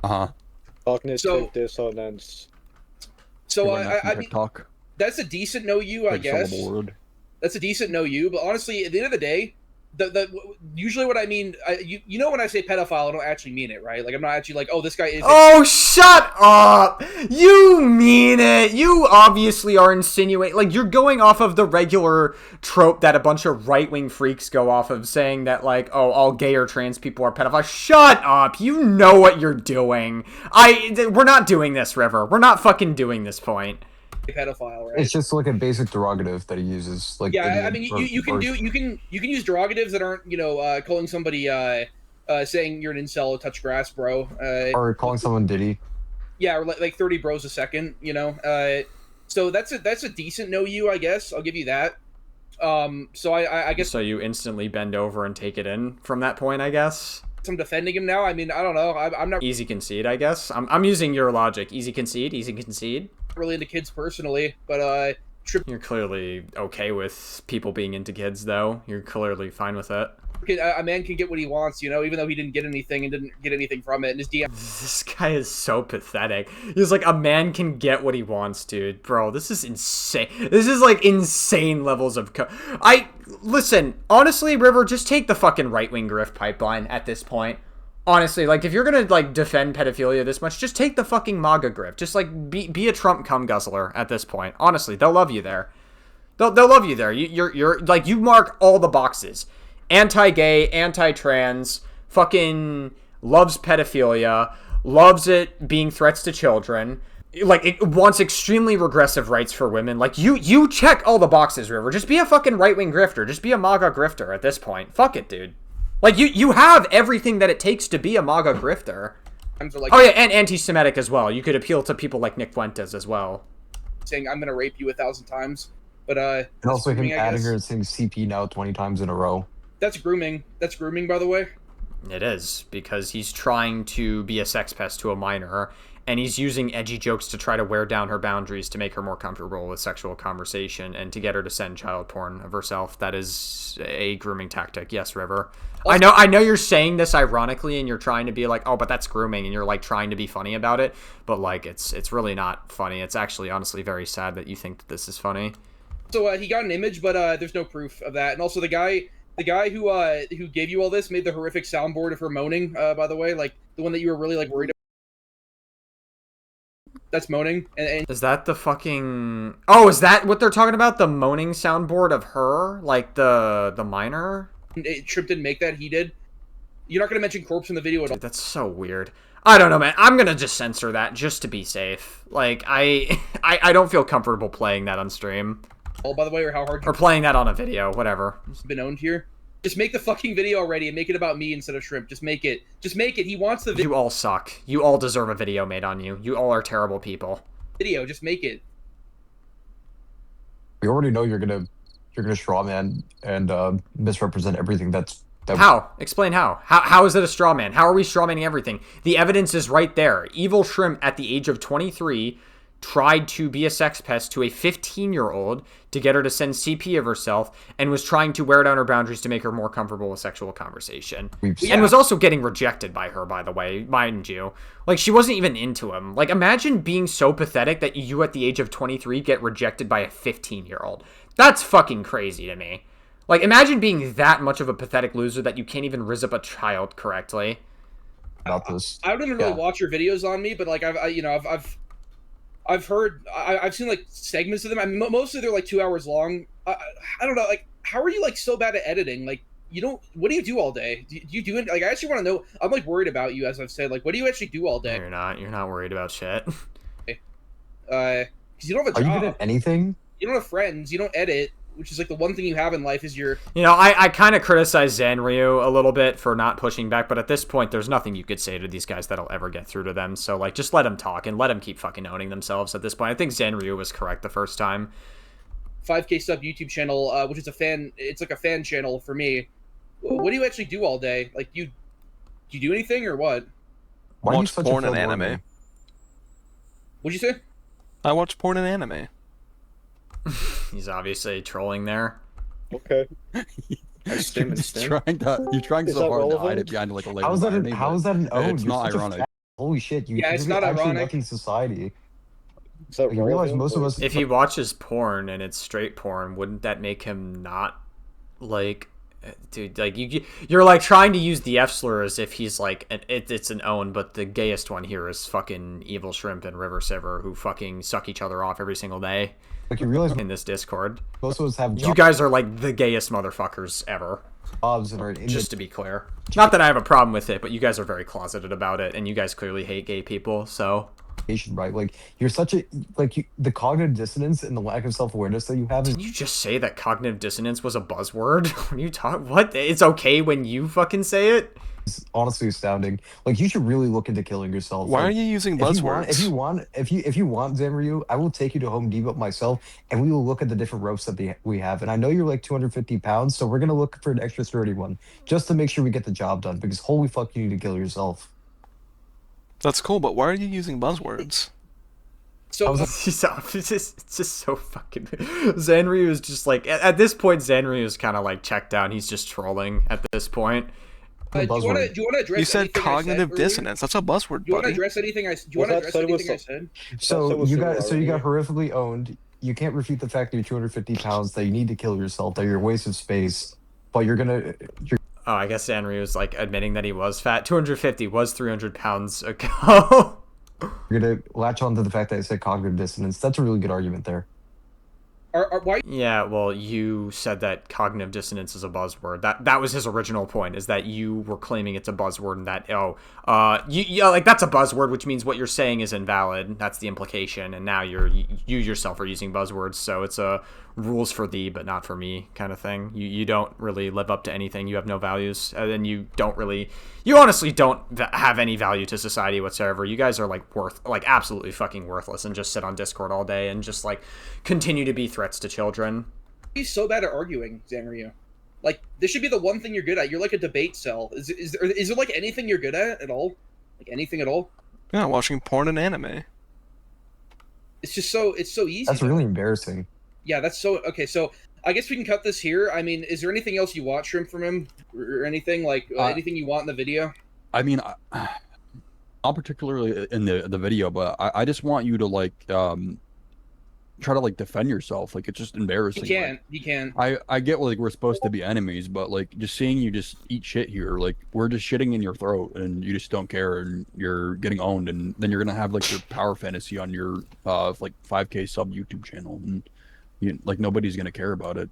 Cognitive dissonance. So I mean, that's a decent no you, I guess. That's a decent no you, but honestly, at the end of the day, usually what I mean, you know, when I say pedophile, I don't actually mean it, right? Like, I'm not actually like, oh, this guy is... Oh, shut up! You mean it! You obviously are insinuating... Like, you're going off of the regular trope that a bunch of right-wing freaks go off of, saying that, like, oh, all gay or trans people are pedophiles. Shut up! You know what you're doing. We're not doing this, River. We're not fucking doing this point. Pedophile, right? It's just like a basic derogative that he uses. Like, yeah, I mean, you can use derogatives that aren't, you know, calling somebody saying you're an incel, touch grass, bro, or calling someone Diddy. Yeah, or like 30 bros a second, you know. So that's a decent no you, I guess. I'll give you that. So I guess. So you instantly bend over and take it in from that point, I guess. I'm defending him now. I mean, I don't know. I'm not easy concede, I guess. I'm using your logic. Easy concede. Easy concede. Really into kids personally, but you're clearly okay with people being into kids, though. You're clearly fine with it. A man can get what he wants, you know, even though he didn't get anything and didn't get anything from it. And his DM. This guy is so pathetic. He's like, a man can get what he wants, dude. Bro, this is insane. This is like insane levels of. Listen, honestly, River, just take the fucking right-wing grift pipeline at this point. Honestly, like, if you're gonna, like, defend pedophilia this much, just take the fucking MAGA grift. Just, like, be a Trump cum guzzler at this point. Honestly, they'll love you there. They'll love you there. You're like, you mark all the boxes. Anti-gay, anti-trans, fucking loves pedophilia, loves it being threats to children, like, it wants extremely regressive rights for women. Like, you check all the boxes, River. Just be a fucking right-wing grifter. Just be a MAGA grifter at this point. Fuck it, dude. Like, you have everything that it takes to be a MAGA grifter. Like, oh, yeah, and anti-Semitic as well. You could appeal to people like Nick Fuentes as well. Saying, I'm going to rape you 1,000 times. But And also him grooming, I adding guess. her saying CP now 20 times in a row. That's grooming. That's grooming, by the way. It is, because he's trying to be a sex pest to a minor, and he's using edgy jokes to try to wear down her boundaries to make her more comfortable with sexual conversation and to get her to send child porn of herself. That is a grooming tactic. Yes, River. I know you're saying this ironically and you're trying to be like, oh, but that's grooming, and you're like trying to be funny about it, but like it's really not funny. It's actually honestly very sad that you think that this is funny. So he got an image, but there's no proof of that. And also the guy who gave you all this made the horrific soundboard of her moaning, by the way, like the one that you were really like worried about. That's moaning. And Is that the fucking... Oh, is that what they're talking about? The moaning soundboard of her? Like the minor? Trip didn't make that, he did. You're not going to mention corpse in the video at all. Dude, that's so weird. I don't know, man. I'm gonna just censor that just to be safe. Like, I don't feel comfortable playing that on stream. Oh, by the way, or how hard Or playing that on a video, whatever. you've been owned here. Just make the fucking video already and make it about me instead of Shrimp. Just make it. Just make it. He wants the You all suck. You all deserve a video made on you. You all are terrible people. video. Just make it. We already know you're gonna straw man and misrepresent everything that How? Explain how. How is it a straw man? How are we straw manning everything? The evidence is right there. Evil Shrimp, at the age of 23, tried to be a sex pest to a 15-year-old to get her to send CP of herself and was trying to wear down her boundaries to make her more comfortable with sexual conversation. we've And was also getting rejected by her, by the way, mind you. Like, she wasn't even into him. Like, imagine being so pathetic that you, at the age of 23, get rejected by a 15-year-old. That's fucking crazy to me. Like, imagine being that much of a pathetic loser that you can't even rizz up a child correctly. about this. I didn't really Yeah. watch your videos on me, but like I've heard, I've seen like segments of them. I mean, mostly they're like 2 hours long. I don't know, like how are you like so bad at editing? Like you don't. What do you do all day? Do you do it? Like I actually want to know. I'm like worried about you, as I've said. Like what do you actually do all No, day? you're not. You're not worried about shit. Because you don't have a Are you job. good at anything? You don't have friends. You don't edit, which is like the one thing you have in life is your. You know, I kind of criticize Zanryu a little bit for not pushing back, but at this point, there's nothing you could say to these guys that'll ever get through to them. So, like, just let them talk and let them keep fucking owning themselves at this point. I think Zanryu was correct the first time. 5K sub YouTube channel, which is a fan. It's like a fan channel for me. What do you actually do all day? Like do you do anything or what? Why are you Watch such a porn and pro anime. woman? What'd you say? I watch porn and anime. He's obviously trolling there. Okay. I stim and You're stim. you're trying Is so that hard to hide relevant? it behind like a label. How is that? irony, How but is that an own? It's You're not such a ironic. fat- Holy shit! Yeah, it's you're not actually ironic. wrecking society. Is that Like, you realize relevant, most of or- us. If he watches porn and it's straight porn, wouldn't that make him not, like, dude, like, you're, like, trying to use the F slur as if he's, like, it's an own, but the gayest one here is fucking Evil Shrimp and RiverCiver, who fucking suck each other off every single day Like you realize in this Discord. most of us have You guys are, like, the gayest motherfuckers ever, jobs and are in just to be clear. Not that I have a problem with it, but you guys are very closeted about it, and you guys clearly hate gay people, so... education, right? Like you're such a the cognitive dissonance and the lack of self-awareness that you have is Did you just say that cognitive dissonance was a buzzword? When you talk, what? It's okay when you fucking say it? honestly astounding. Like you should really look into killing yourself. Why Like, are you using if you want, buzzwords? if you want Zanryu, I will take you to Home Depot myself, and we will look at the different ropes that we have. And I know you're like 250 pounds, so we're gonna look for an extra sturdy one just to make sure we get the job done. Because holy fuck, you need to kill yourself. That's cool, but why are you using buzzwords? So It's just so fucking... Zanryu is just like... At this point, Zanryu is kind of like checked out. He's just trolling at this point. do you want to address? You said anything I cognitive earlier? dissonance. That's a buzzword, Do you want to buddy. address anything I? Do you Was want to that address said with anything I some- said? So was you super got irony. horrifically owned. You can't refute the fact that you're 250 pounds, that you need to kill yourself, that you're a waste of space, but you're Oh, I guess Zanryu is like admitting that he was fat. 250 was 300 pounds ago. gonna latch on to the fact that I said cognitive dissonance. That's a really good argument there. Why? Yeah, well, you said that cognitive dissonance is a buzzword. That was his original point, is that you were claiming it's a buzzword and that, like, that's a buzzword, which means what you're saying is invalid. That's the implication, and now you yourself are using buzzwords, so it's a rules for thee, but not for me kind of thing. You don't really live up to anything. You have no values, and then you honestly don't have any value to society whatsoever. You guys are, like, absolutely fucking worthless and just sit on Discord all day and just, like, continue to be threatened threats to children. He's so bad at arguing, Zanryu. Like, this should be the one thing you're good at. You're like a debate cell. Is there like anything you're good at all? Like anything at all? Yeah, watching porn and anime. It's just so easy. That's really embarrassing. Yeah, that's so okay. So I guess we can cut this here. I mean, is there anything else you want, Shrimp, from him, or anything like anything you want in the video? I mean, not particularly in the video, but I just want you to like try to like defend yourself. Like, it's just embarrassing. You can. I get like we're supposed to be enemies, but like just seeing you just eat shit here, like we're just shitting in your throat and you just don't care and you're getting owned, and then you're gonna have like your power fantasy on your like 5K sub YouTube channel, and like nobody's gonna care about it.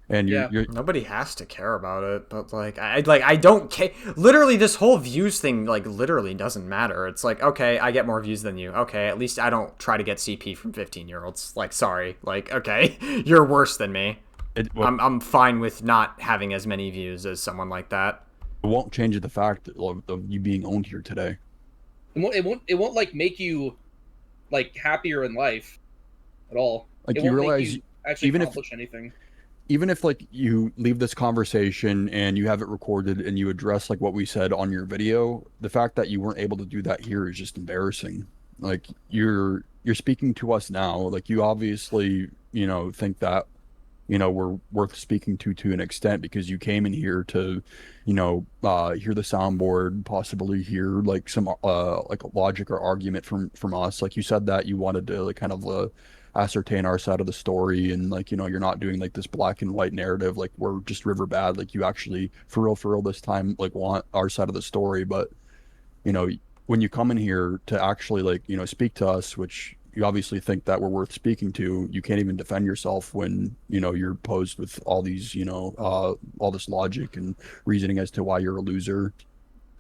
And you're nobody has to care about it, but like I don't care. Literally, this whole views thing like literally doesn't matter. It's like, okay, I get more views than you. Okay, at least I don't try to get CP from 15-year-olds. Like, sorry, like, okay, you're worse than me. I'm fine with not having as many views as someone like that. It won't change the fact of you being owned here today. It won't like make you like happier in life at all. Like, it you won't realize make you actually even accomplish anything. Even if like you leave this conversation and you have it recorded and you address like what we said on your video, the fact that you weren't able to do that here is just embarrassing. Like, you're speaking to us now, like you obviously, think that, we're worth speaking to an extent because you came in here to, hear the soundboard, possibly hear like some like logic or argument from us. Like, you said that you wanted to like kind of ascertain our side of the story, and like, you're not doing like this black and white narrative like we're just river bad. Like, you actually for real this time like want our side of the story. But when you come in here to actually like speak to us, which you obviously think that we're worth speaking to, you can't even defend yourself when you're posed with all these all this logic and reasoning as to why you're a loser,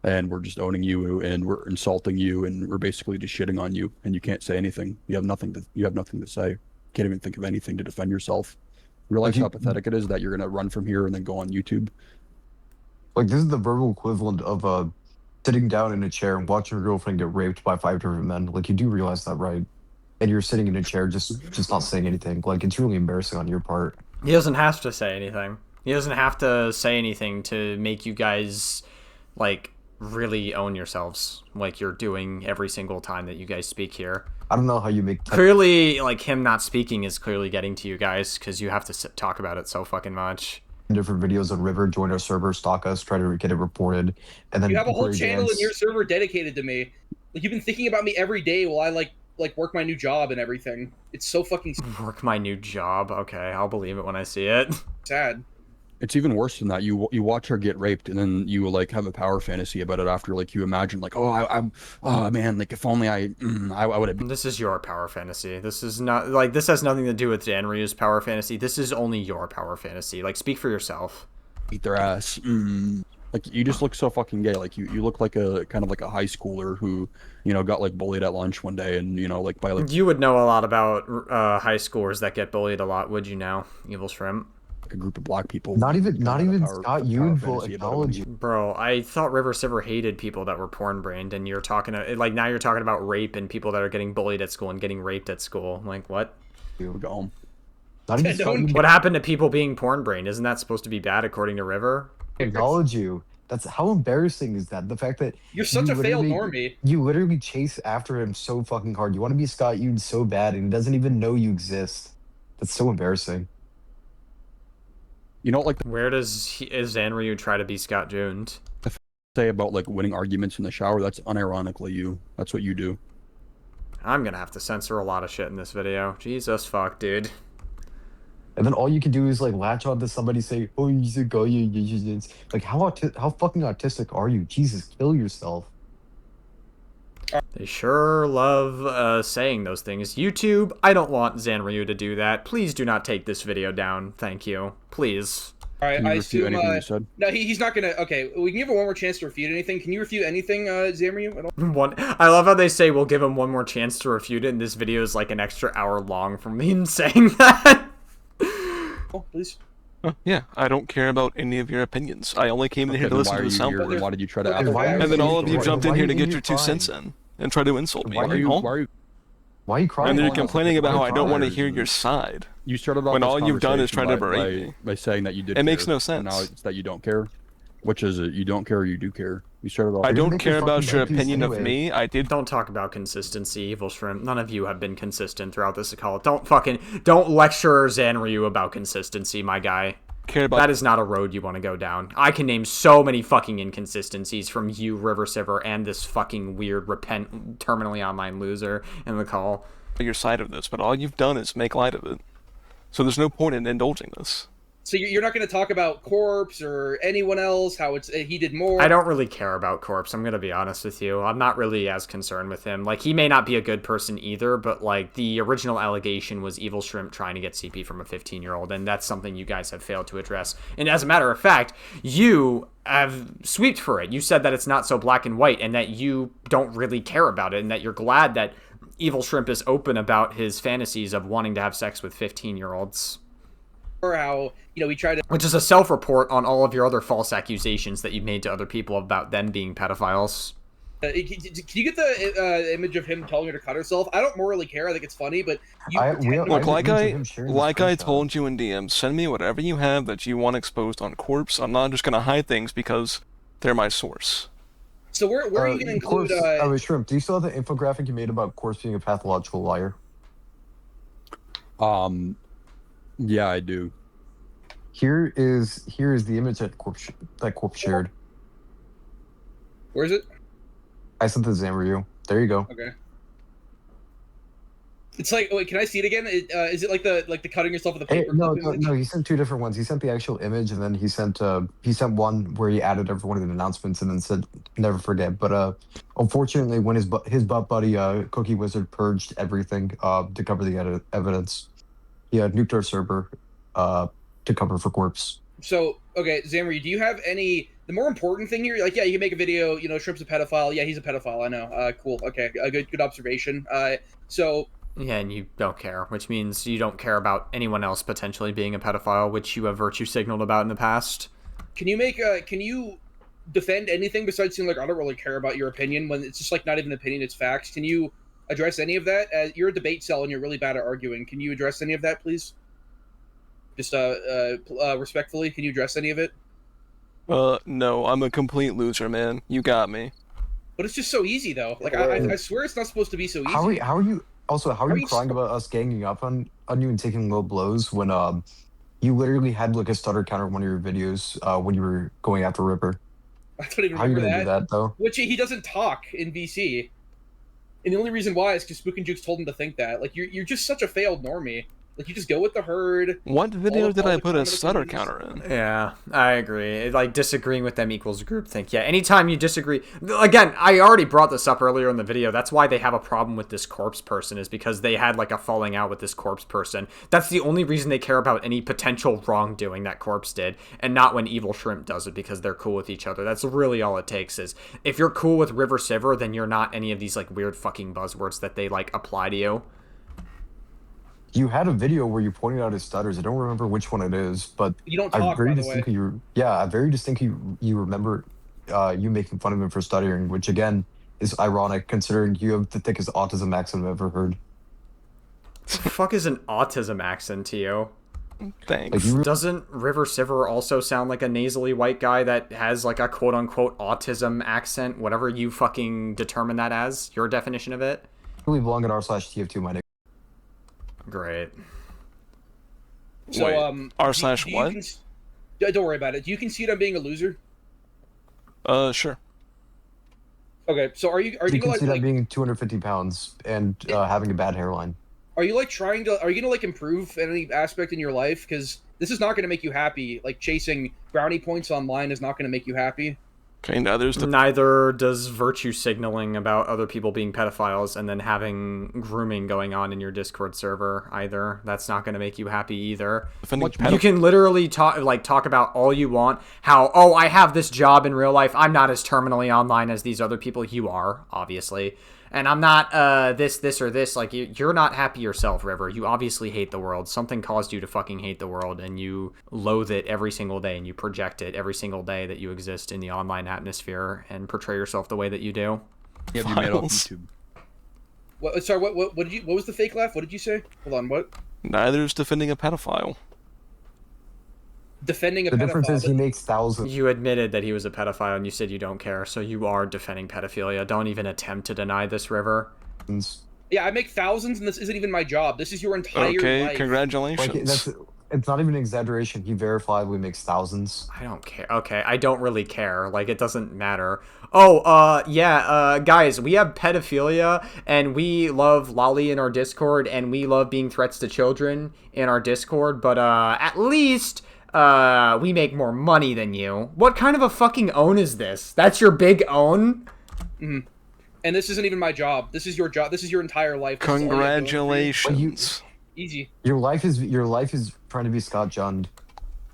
and we're just owning you and we're insulting you and we're basically just shitting on you, and you can't say anything. You have nothing to say. Can't even think of anything to defend yourself. Realize how pathetic it is that you're gonna run from here and then go on YouTube. Like, this is the verbal equivalent of sitting down in a chair and watching your girlfriend get raped by 5 different men. Like, you do realize that, right? And you're sitting in a chair just not saying anything. Like, it's really embarrassing on your part. He doesn't have to say anything. He doesn't have to say anything to make you guys like really own yourselves like you're doing every single time that you guys speak here. I don't know how you make... Clearly, like, him not speaking is clearly getting to you guys because you have to talk about it so fucking much. Different videos on River, join our server, stalk us, try to get it reported, and then you have a whole channel in your server dedicated to me. Like, you've been thinking about me every day while I like work my new job and everything. It's so fucking work my new job. Okay, I'll believe it when I see it. Sad. It's even worse than that. You watch her get raped, and then you like have a power fantasy about it after. Like, you imagine like, oh man, like if only I would have. This is your power fantasy. This is not like, this has nothing to do with Zanryu's power fantasy. This is only your power fantasy. Like, speak for yourself. Eat their ass. Like, you just look so fucking gay. Like, you look like a kind of like a high schooler who, got like bullied at lunch one day, and like by like. You would know a lot about high schoolers that get bullied a lot, would you now, Evil Shrimp? A group of black people. Not even Scott Yoon will acknowledge you. Bro, I thought RiverCiver hated people that were porn brained, and you're talking like now you're talking about rape and people that are getting bullied at school and getting raped at school. Like, what? Go home. Not even Scott Yoon. What happened to people being porn brained? Isn't that supposed to be bad according to River? Acknowledge you. That's how embarrassing is that? The fact that you're such a failed normie. You literally chase after him so fucking hard. You want to be Scott Yoon so bad, and he doesn't even know you exist. That's so embarrassing. Like, where does Zanryu try to be Scott Jones? Say about like winning arguments in the shower, that's unironically you. That's what you do. I'm gonna have to censor a lot of shit in this video. Jesus fuck, dude. And then all you can do is like latch on to somebody, say, "Oh, he's a guy." Like, how fucking autistic are you? Jesus, kill yourself. They sure love saying those things. YouTube, I don't want Zanryu to do that. Please do not take this video down. Thank you. Please. All right, I assume... No, he's not going to... Okay, we can give him one more chance to refute anything. Can you refute anything, Zanryu, at all? I love how they say we'll give him one more chance to refute it, and this video is like an extra hour long from him saying that. Oh, please. Yeah, I don't care about any of your opinions. I only came in here to listen to the soundboard. Why did you try to? And then all of you jumped in here to get your 2 cents in and try to insult me. Why are you? Why are you crying? And then you're all the time? complaining about how I don't want to cars hear and- your side. You started off When this all you've done is try to conversation berate me. by saying that you did. It makes care, no and sense. now it's that you don't care. Which is it? You don't care or you do care? You started off. I don't make care your about fucking your piece opinion of anyway. me. I did. Don't talk about consistency, Evil Shrimp. None of you have been consistent throughout this call. Don't lecture Zanryu about consistency, my guy. Care about That is not a road you want to go down. I can name so many fucking inconsistencies from you, RiverCiver, and this fucking weird terminally online loser in the call. your side of this, but all you've done is make light of it. So there's no point in indulging this. So you're not going to talk about Corpse or anyone else, how it's he did more? I don't really care about Corpse, I'm gonna be honest with you. I'm not really as concerned with him. Like, he may not be a good person either, but, like, the original allegation was Evil Shrimp trying to get CP from a 15-year-old, and that's something you guys have failed to address. And as a matter of fact, you have sweeped for it. You said that it's not so black and white, and that you don't really care about it, and that you're glad that Evil Shrimp is open about his fantasies of wanting to have sex with 15-year-olds. Or how, we tried to... Which is a self-report on all of your other false accusations that you've made to other people about them being pedophiles. Can you get the image of him telling her to cut herself? I don't morally care. I think it's funny, but you Look, like I I told you in DM, send me whatever you have that you want exposed on Corpse. I'm not just gonna hide things because they're my source. So where are you going to include... Shrimp, do you still have the infographic you made about Corpse being a pathological liar? Yeah, I do. Here is the image that Corpse shared. Where is it? I sent the Zanryu. There you go. Okay. It's like, wait, can I see it again? Is it like the cutting yourself with a paper? No. He sent two different ones. He sent the actual image, and then he sent one where he added every one of the announcements, and then said never forget. But unfortunately, when his butt buddy Cookie Wizard purged everything to cover the evidence, he had nuked our server to cover for Corpse. So okay, Zanryu, do you have any? The more important thing here, like, yeah, you can make a video. Shrimp's a pedophile. Yeah, he's a pedophile. I know. Cool. Okay, good observation. So. Yeah, and you don't care, which means you don't care about anyone else potentially being a pedophile, which you have virtue signaled about in the past. Can you can you defend anything besides saying, like, I don't really care about your opinion, when it's just, like, not even an opinion, it's facts? Can you address any of that? You're a debate cell and you're really bad at arguing. Can you address any of that, please? Just respectfully, can you address any of it? No, I'm a complete loser, man. You got me. But it's just so easy, though. Like, I swear it's not supposed to be so easy. How are you? Also, how are you crying about us ganging up on you and taking low blows when you literally had like a stutter counter in one of your videos when you were going after Ripper? I don't even How are you remember gonna do that though? Which he doesn't talk in VC, and the only reason why is because Spook and Jukes told him to think that. Like, you're just such a failed normie. Like, you just go with the herd. What video did I put a stutter counter in? Yeah, I agree. Like, disagreeing with them equals groupthink. Yeah, anytime you disagree... Again, I already brought this up earlier in the video. That's why they have a problem with this Corpse person, is because they had, like, a falling out with this Corpse person. That's the only reason they care about any potential wrongdoing that Corpse did, and not when Evil Shrimp does it, because they're cool with each other. That's really all it takes, is if you're cool with RiverCiver, then you're not any of these, like, weird fucking buzzwords that they, like, apply to you. You had a video where you pointed out his stutters. I don't remember which one it is, but You don't talk, by the way. I very distinctly you remember you making fun of him for stuttering, which again is ironic considering you have the thickest autism accent I've ever heard. What the fuck is an autism accent to you? Thanks. Doesn't RiverCiver also sound like a nasally white guy that has like a quote-unquote autism accent, whatever you fucking determine that as, your definition of it? Really belong at r/tf2, my nigga. Great. So, Wait, r/ what? Don't worry about it. Do you concede on being a loser? Sure. Okay, so are you You can gonna see that like being 250 pounds and having a bad hairline. are you like are you gonna like improve any aspect in your life? Because this is not gonna make you happy. Like, chasing brownie points online is not gonna make you happy. Okay, now there's the... Neither does virtue signaling about other people being pedophiles and then having grooming going on in your Discord server either. That's not going to make you happy either. You can literally talk about all you want. How, oh, I have this job in real life. I'm not as terminally online as these other people. You are, obviously. And I'm not this, or this. Like, you're not happy yourself, River. You obviously hate the world. Something caused you to fucking hate the world, and you loathe it every single day, and you project it every single day that you exist in the online atmosphere and portray yourself the way that you do. Yeah, you made it on YouTube. Sorry, what did you? What was the fake laugh? What did you say? Hold on, what? Neither is defending a pedophile. Defending a The pedophile. difference is he makes thousands. You admitted that he was a pedophile, and you said you don't care, so you are defending pedophilia. Don't even attempt to deny this, River. Yeah, I make thousands, and this isn't even my job. This is your entire Okay, life. congratulations. It's not even an exaggeration. He verifiably makes thousands. I don't care. Okay, I don't really care. Like, it doesn't matter. Oh, yeah, guys, we have pedophilia, and we love Lolly in our Discord, and we love being threats to children in our Discord, but, at least, we make more money than you. What kind of a fucking own is this? That's your big own? Mm-hmm. And this isn't even my job. This is your job. This is your entire life. Congratulations. Easy. Your life is trying to be Scott Jund.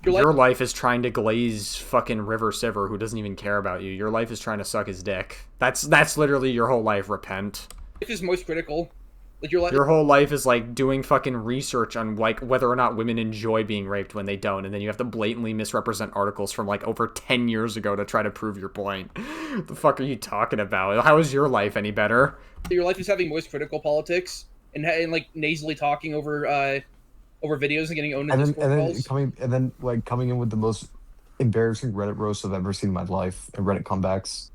Your life is trying to glaze fucking RiverCiver, who doesn't even care about you. Your life is trying to suck his dick. That's literally your whole life. Repent. Life is most critical. Like your whole life is like doing fucking research on like whether or not women enjoy being raped when they don't, and then you have to blatantly misrepresent articles from like over 10 years ago to try to prove your point. What the fuck are you talking about? How is your life any better? Your life is having most critical politics and like nasally talking over videos and getting owned in Discord calls. Coming in with the most embarrassing Reddit roast I've ever seen in my life and Reddit comebacks.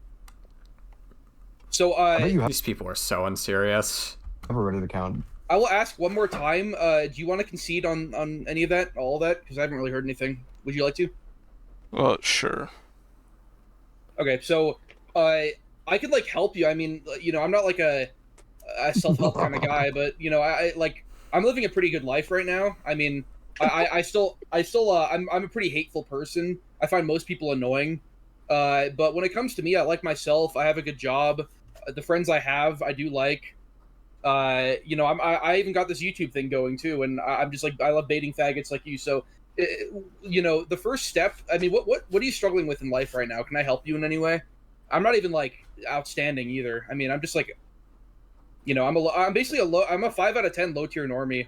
So these people are so unserious. I have a Reddit account. I will ask one more time. Do you want to concede on any of that, all of that? Because I haven't really heard anything. Would you like to? Sure. Okay, so I could like help you. I mean, you know, I'm not like a self-help kind of guy, but you know, I'm living a pretty good life right now. I mean, I'm a pretty hateful person. I find most people annoying. But when it comes to me, I like myself. I have a good job. The friends I have, I do like. You know, I even got this YouTube thing going too, and I'm just like, I love baiting faggots like you. So, you know, the first step. I mean, what are you struggling with in life right now? Can I help you in any way? I'm not even like outstanding either. I mean, I'm just like, you know, I'm basically I'm a 5 out of 10 low tier normie,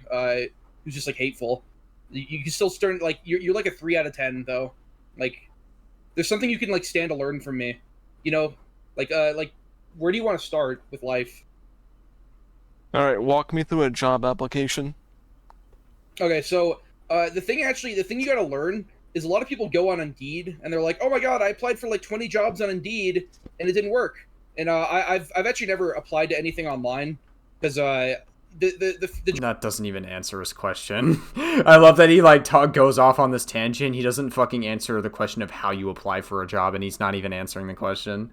who's just like hateful. You can still start like you're like a 3 out of 10 though. Like, there's something you can like stand to learn from me. You know, like where do you want to start with life? All right, walk me through a job application. Okay, so the thing you gotta learn is a lot of people go on Indeed and they're like, oh my god, I applied for like 20 jobs on Indeed and it didn't work. And I've actually never applied to anything online because that doesn't even answer his question. I love that he like goes off on this tangent. He doesn't fucking answer the question of how you apply for a job, and he's not even answering the question.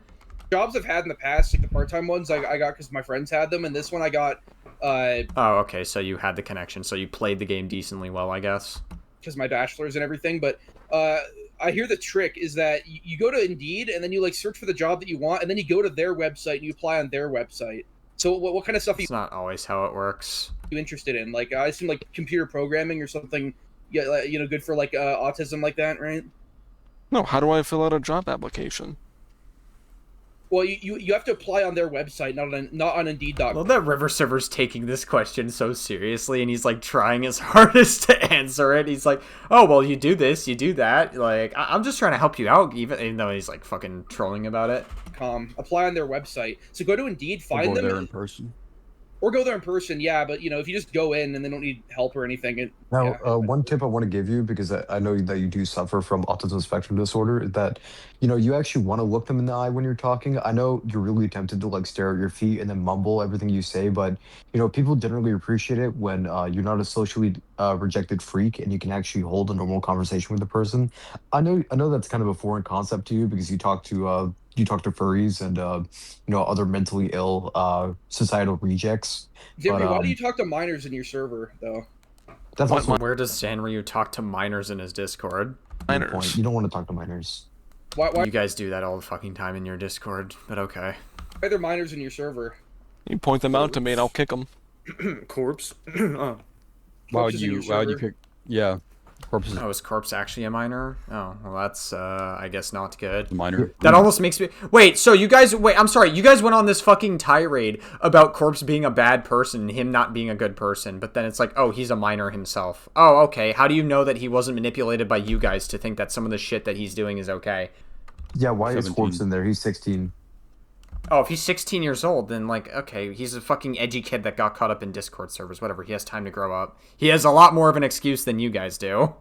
Jobs I've had in the past, like the part-time ones, I got because my friends had them, and this one I got. Oh, okay. So you had the connection. So you played the game decently well, I guess. Because my bachelor's and everything, but I hear the trick is that you go to Indeed and then you like search for the job that you want, and then you go to their website and you apply on their website. So what kind of stuff? It's not always how it works. You interested in? Like I assume like computer programming or something. Yeah, you know, good for like autism like that, right? No, how do I fill out a job application? Well, you have to apply on their website, not on Indeed.com. Well, that RiverCiver's taking this question so seriously, and he's like trying his hardest to answer it. He's like, "Oh, well, you do this, you do that." Like, I'm just trying to help you out, even though he's like fucking trolling about it. Apply on their website. So go to Indeed, find them. Go there in person. Or go there in person, yeah. But you know, if you just go in and they don't need help or anything. One tip I want to give you, because I know that you do suffer from autism spectrum disorder, is that, you know, you actually want to look them in the eye when you're talking. I know you're really tempted to like stare at your feet and then mumble everything you say, but you know, people generally appreciate it when you're not a socially rejected freak and you can actually hold a normal conversation with the person. I know that's kind of a foreign concept to you because you talk to furries and you know, other mentally ill societal rejects. Jimmy, why do you talk to minors in your server though? That's where does Sanryu talk to minors in his Discord? Minors. Point. You don't want to talk to minors. Why? You guys do that all the fucking time in your Discord, but okay. Why are there minors in your server? You point them out to me and I'll kick them. Corpse. Wow, you kick? Yeah. Corpses. Oh, is Corpse actually a minor? Oh, well, that's, I guess not good. Minor. That almost makes me... Wait, so you guys... Wait, I'm sorry. You guys went on this fucking tirade about Corpse being a bad person and him not being a good person, but then it's like, oh, he's a minor himself. Oh, okay. How do you know that he wasn't manipulated by you guys to think that some of the shit that he's doing is okay? Yeah, why 17. Is Corpse in there? He's 16. Oh, if he's 16 years old, then, like, okay, he's a fucking edgy kid that got caught up in Discord servers, whatever. He has time to grow up. He has a lot more of an excuse than you guys do.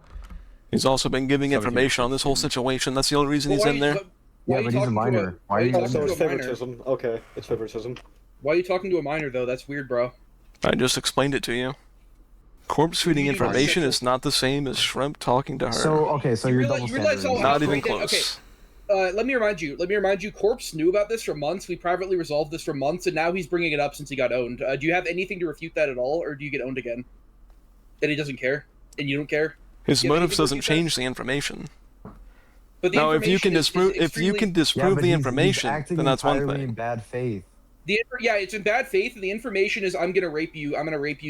He's also been giving information on this whole situation. That's the only reason he's in there. Yeah, but he's a minor. Why are you So it's to a minor? favoritism. Okay, it's favoritism. Why are you talking to a minor, though? That's weird, bro. I just explained it to you. Corpse feeding information is not the same as Shrimp talking to her. So okay, so you're double realize standard. Not even Okay. close. Let me remind you, Corpse knew about this for months. We privately resolved this for months, and now he's bringing it up since he got owned. Do you have anything to refute that at all, or do you get owned again? That he doesn't care, and you don't care? His You have motives anything to doesn't refute that? change the information. But the Now, if you can information is disprove, if you extremely- can Yeah, disprove but the he's information, acting then that's one entirely in thing. bad faith. it's in bad faith, and the information is I'm gonna rape you.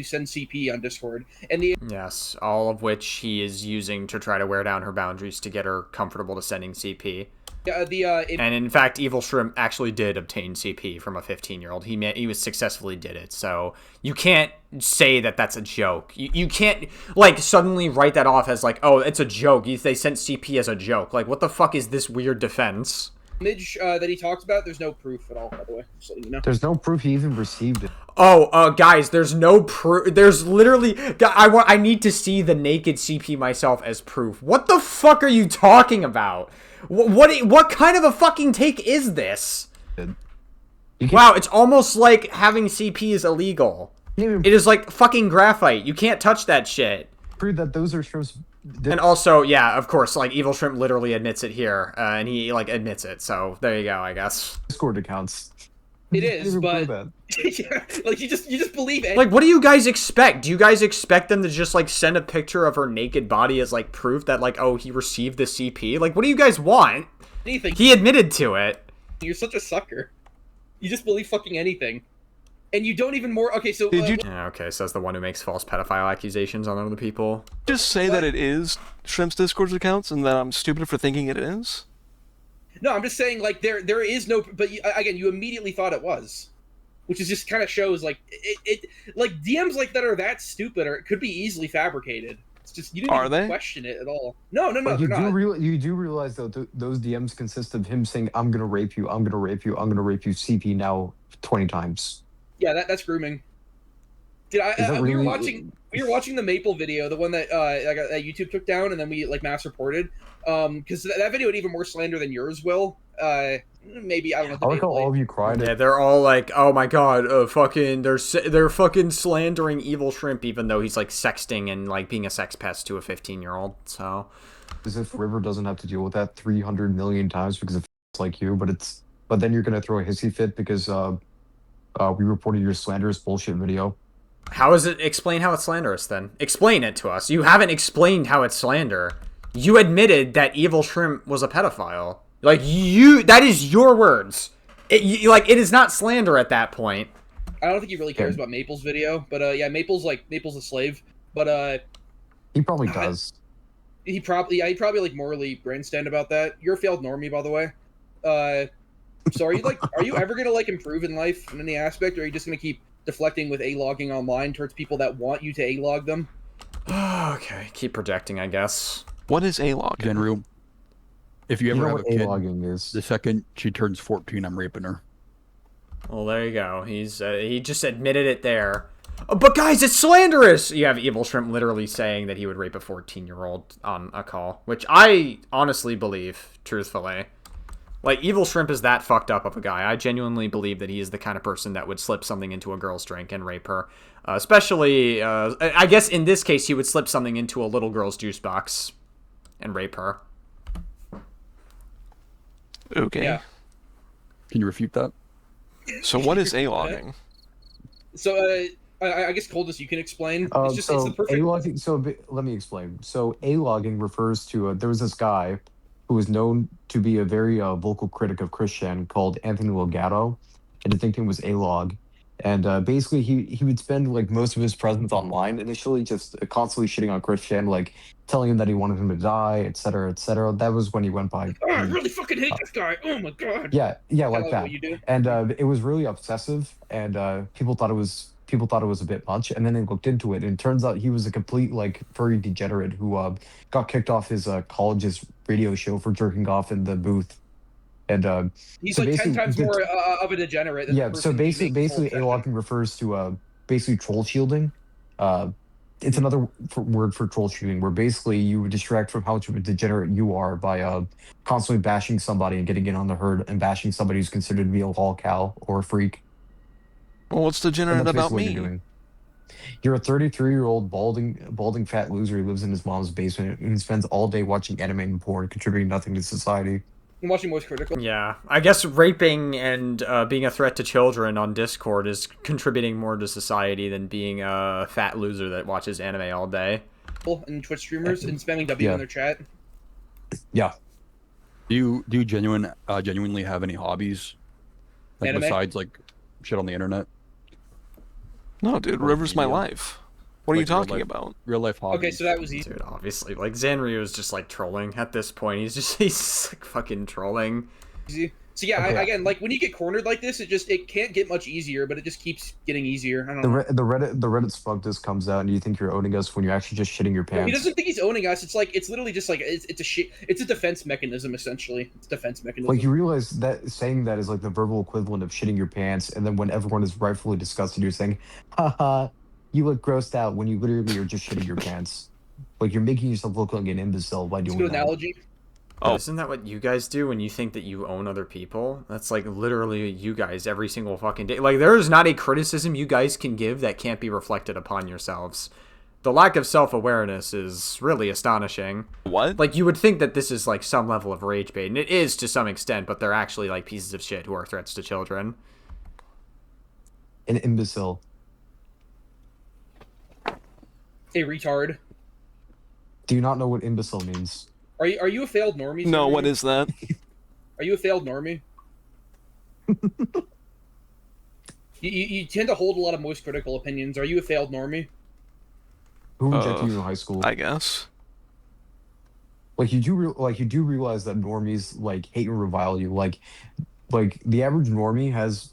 Send CP on Discord, and the Yes, all of which he is using to try to wear down her boundaries to get her comfortable to sending CP. And in fact, Evil Shrimp actually did obtain CP from a 15-year-old. He was successfully did it. So you can't say that that's a joke. You can't like suddenly write that off as like, oh, it's a joke. They sent CP as a joke. Like, what the fuck is this weird defense? image that he talks about, there's no proof at all. By the way, just so you know. There's no proof he even received it. Oh, guys, there's no proof. There's literally. I need to see the naked CP myself as proof. What the fuck are you talking about? What kind of a fucking take is this? Wow, it's almost like having CP is illegal. It is like fucking graphite. You can't touch that shit. Prove that those are shrimps. And also, yeah, of course, like Evil Shrimp literally admits it here, and he like admits it. So there you go, I guess. Discord accounts. It You is, can't even but prove yeah, like you just believe it. Like, what do you guys expect? Do you guys expect them to just like send a picture of her naked body as like proof that like, oh, he received the CP? Like, what do you guys want? Anything. He admitted to it. You're such a sucker. You just believe fucking anything, and you don't even more. Okay, so Did you Yeah, okay, says the one who makes false pedophile accusations on other people. just say that it is Shrimp's Discord accounts and that I'm stupid for thinking it is? No, I'm just saying, like, there is no, but again, you immediately thought it was, which is just kind of shows, like, it like, DMs like that are that stupid, or it could be easily fabricated. It's just, you didn't Are even they? question it at all. No, But they're not. you do realize though those DMs consist of him saying, "I'm gonna rape you, I'm gonna rape you, I'm gonna rape you." CP now 20 times. Yeah, that's grooming. Did Is that we were really- watching the Maple video, the one that that YouTube took down, and then we like mass reported, because that video had even more slander than yours will. Maybe I don't know. I like how all of you cried. Yeah, they're all like, "Oh my god, fucking, they're fucking slandering Evil Shrimp," even though he's like sexting and like being a sex pest to a 15-year-old. So, As if River doesn't have to deal with that 300 million times because of like you, but then you're gonna throw a hissy fit because we reported your slanderous bullshit video. how is it? Explain how it's slanderous. Then explain it to us. You haven't explained how it's slander. You admitted that Evil Shrimp was a pedophile. Like that is your words. It is not slander at that point. I don't think he really cares about Maple's video, but yeah, Maple's a slave, but He probably does. he probably like morally grandstand about that. You're a failed normie, by the way. So are you ever gonna like improve in life in any aspect, or are you just gonna keep deflecting with a-logging online towards people that want you to a-log them? Okay, keep projecting, I guess. What is A-log? Genru, if you You ever know have what a kid, a-logging is. the second she turns 14, I'm raping her. Well, there you go. He just admitted it there. But guys, it's slanderous. You have Evil Shrimp literally saying that he would rape a 14-year-old on a call, which I honestly believe, truthfully. Like, Evil Shrimp is that fucked up of a guy. I genuinely believe that he is the kind of person that would slip something into a girl's drink and rape her. Especially, I guess in this case, he would slip something into a little girl's juice box and rape her. Okay. Yeah. Can you refute that? So what is A-logging? So I guess Coldest, you can explain. It's So the perfect. a-logging. Let me explain. So a-logging refers to there was this guy who was known to be a very vocal critic of Christian called Anthony Logato, and his nickname was A-log. And basically, he would spend like most of his presence online initially, just constantly shitting on Christian, like telling him that he wanted him to die, etc., etc. That was when he went by. Oh, I really fucking hate this guy. Oh my god. Yeah, like What that. you do. And it was really obsessive, and people thought it was a bit much. And then they looked into it, and it turns out he was a complete like furry degenerate who got kicked off his college's radio show for jerking off in the booth. And He's so like 10 basically, times more of a degenerate than the yeah. So person who makes this whole basically, obsession. AWOLing refers to basically troll shielding. It's another word for troll shooting, where basically you distract from how much of a degenerate you are by constantly bashing somebody and getting in on the herd and bashing somebody who's considered to be a lol cow or a freak. Well, what's And degenerate that's about basically what you're me? doing. You're a 33-year-old balding fat loser who lives in his mom's basement and spends all day watching anime and porn, contributing nothing to society. I'm watching Most Critical. Yeah, I guess raping and being a threat to children on Discord is contributing more to society than being a fat loser that watches anime all day. And Twitch streamers and spamming W Yeah. in their chat. Yeah. Do you genuinely have any hobbies? Like Anime? besides like shit on the internet? No, dude, Or River's my media. life. What are you Like real talking life- about? Real life hobbies. Okay, so that was easy. Dude, obviously, like Zanryu is just like trolling at this point. He's just like fucking trolling. So yeah, Okay. again, like when you get cornered like this, it can't get much easier, but it just keeps getting easier. I don't The know. the Reddit spunk disc comes out and you think you're owning us when you're actually just shitting your No, he pants. doesn't think he's owning us. It's literally just like it's a shit. It's a defense mechanism essentially. It's a defense mechanism. Like you realize that saying that is like the verbal equivalent of shitting your pants, and then when everyone is rightfully disgusted, you're saying, haha, you look grossed out when you literally are just shitting your pants. Like you're making yourself look like an imbecile by It's a doing good that. analogy. Oh. Isn't that what you guys do when you think that you own other people? That's like literally you guys every single fucking day. Like there is not a criticism you guys can give that can't be reflected upon yourselves. The lack of self-awareness is really astonishing. What? Like you would think that this is like some level of rage bait, and it is to some extent, but they're actually like pieces of shit who are threats to children. An imbecile. A retard. Do you not know what imbecile means? Are you a failed normie? No, Siri? what is that? Are you a failed normie? you tend to hold a lot of most critical opinions. Are you a failed normie? Who rejected you in high school? I guess. Like you do realize that normies like hate and revile you. Like the average normie has,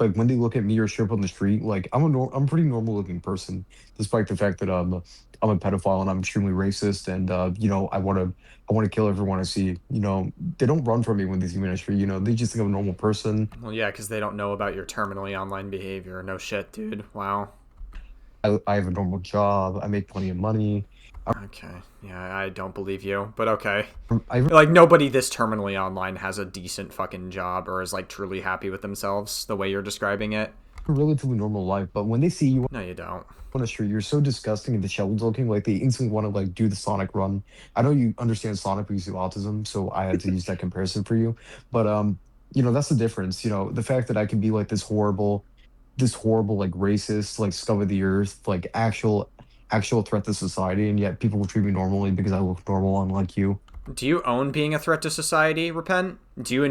like when they look at me or Shrimp on the street, like I'm a pretty normal looking person, despite the fact that I'm a pedophile and I'm extremely racist and you know I want to kill everyone I see. You know, they don't run from me when they see me on the street. You know, they just think I'm a normal person. Well, yeah, because they don't know about your terminally online behavior. No shit, dude. Wow. I have a normal job. I make plenty of money. Okay. Yeah, I don't believe you, but okay. I Like, nobody this terminally online has a decent fucking job or is, like, truly happy with themselves the way you're describing it. have a relatively normal life, but when they see you No, you don't. on the street, you're so disgusting and disheveled looking, like they instantly want to like do the Sonic run. I know you understand Sonic because you have autism, so I had to use that comparison for you. But you know, that's the difference. You know, the fact that I can be like this horrible like racist, like scum of the earth, like actual threat to society, and yet people will treat me normally because I look normal, unlike you. Do you own being a threat to society, Repent? Do you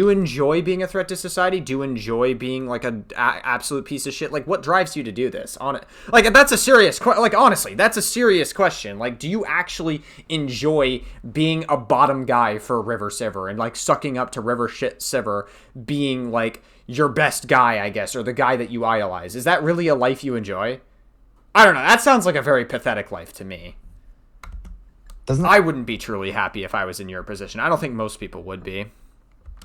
enjoy being a threat to society? Do you enjoy being like an absolute piece of shit? Like, what drives you to do this? Like, that's a serious like, honestly, that's a serious question. Like, do you actually enjoy being a bottom guy for RiverCiver and like sucking up to RiverCiver being like your best guy, I guess, or the guy that you idolize? Is that really a life you enjoy? I don't know. That sounds like a very pathetic life to me. Doesn't I wouldn't be truly happy if I was in your position. I don't think most people would be.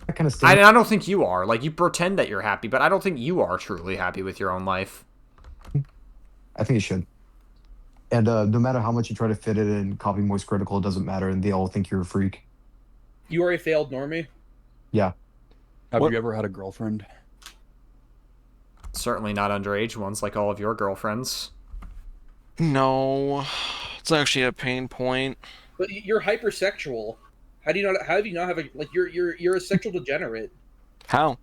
that kind of I don't think you are. Like, you pretend that you're happy, but I don't think you are truly happy with your own life. I think it should. And no matter how much you try to fit it in, copy Moist Critical, it doesn't matter, and they all think you're a freak. You are a failed normie. Yeah. Have What- you ever had a girlfriend? Certainly not underage ones like all of your girlfriends. No. It's actually a pain point. But you're hypersexual. How do you not? How do you not have a like? You're a sexual degenerate. How?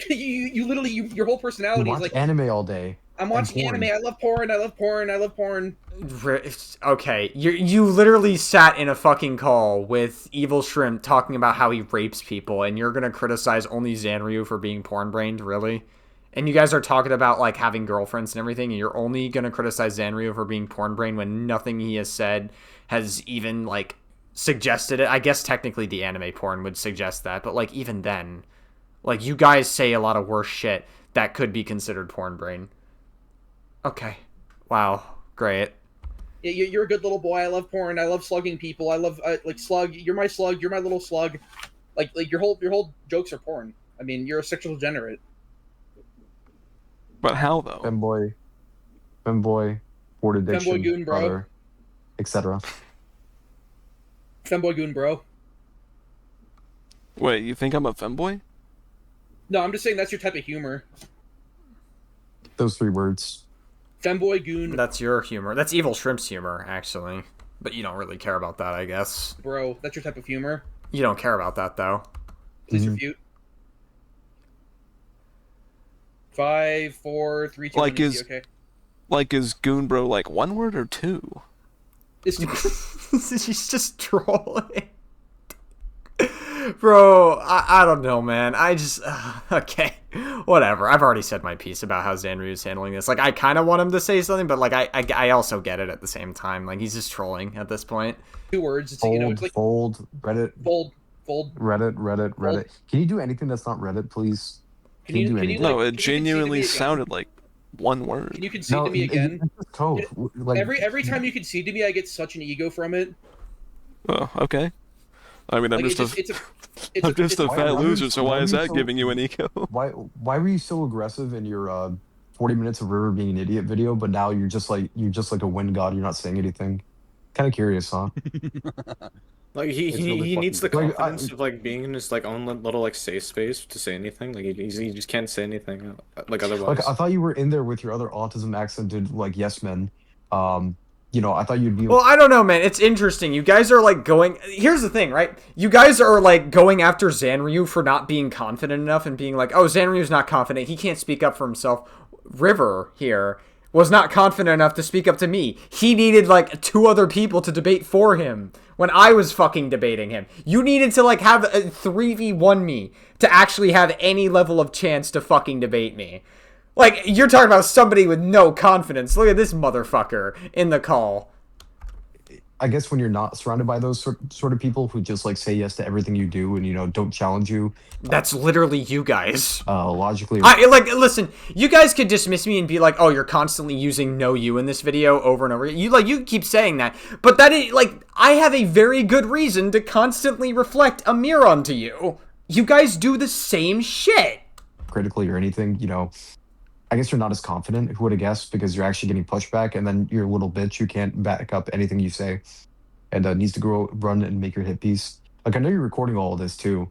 you literally your whole You personality is watch like anime all day. I'm watching porn. anime. I love porn. I love porn. I love porn. Okay, you literally sat in a fucking call with Evil Shrimp talking about how he rapes people, and you're gonna criticize only Zanryu for being porn-brained, really? And you guys are talking about, like, having girlfriends and everything, and you're only gonna criticize Zanryu for being porn-brained when nothing he has said has even, like, suggested it? I guess technically the anime porn would suggest that, but, like, even then, like, you guys say a lot of worse shit that could be considered porn-brain. Okay. Wow. Great. You're a good little boy. I love porn. I love slugging people. I love like slug. You're my slug. You're my little slug. Like your whole jokes are porn. I mean, you're a sexual degenerate. But how though? Femboy, board addiction, Femboy goon, bro. brother, etc. Femboy goon, bro. Wait, you think I'm a femboy? No, I'm just saying that's your type of humor. Those 3 words. Femboy goon, That's your humor. That's Evil Shrimp's humor, actually. But you don't really care about that, I guess. bro. That's your type of humor. You don't care about that, though. Please Mhm. refute. 5, 4, 3, 2, Like 1, is- okay. Like, is goon bro like 1 word or 2? It's too She's just trolling. Bro, I don't know, man. I just... okay. Whatever. I've already said my piece about how Zanryu's handling this. Like, I kind of want him to say something, but, like, I also get it at the same time. Like, he's just trolling at this point. 2 words. It's, you know, it's like Fold, Reddit, fold. Reddit. Can you do anything that's not Reddit, please? Can you do like, anything? No, can it you concede to me genuinely again? sounded like 1 word. Can you concede to me again? It's just code. Like, Every time you concede to me, I get such an ego from it. Oh, okay. I mean, I'm Like, just a it's fat why loser, so why is are you that so- giving you an ego? why were you so aggressive in your 40 minutes of River being an idiot video, but now you're just like a wind god, you're not saying anything? Kind of curious, huh? Like It's really he needs the fucking- confidence of like being in his like own little like safe space to say anything. Like he just can't say anything like otherwise. Like I thought you were in there with your other autism accented like yes men. You know, I thought you'd be Well, I don't know, man. It's interesting. You guys are, like, going... Here's the thing, right? You guys are, like, going after Zanryu for not being confident enough and being like, oh, Zanryu's not confident. He can't speak up for himself. River here was not confident enough to speak up to me. He needed, like, 2 other people to debate for him when I was fucking debating him. You needed to, like, have a 3v1 me to actually have any level of chance to fucking debate me. Like, you're talking about somebody with no confidence. Look at this motherfucker in the call. I guess when you're not surrounded by those sort of people who just like say yes to everything you do and, you know, don't challenge you That's literally you guys. logically. Like, listen, you guys could dismiss me and be like, oh, you're constantly using no you in this video over and over. You keep saying that. But that is, like, I have a very good reason to constantly reflect a mirror onto you. You guys do the same shit. Critically or anything, you know, I guess you're not as confident. Who would have guessed? Because you're actually getting pushback, and then you're a little bitch who can't back up anything you say, and needs to go run and make your hit piece. Like I know you're recording all of this too,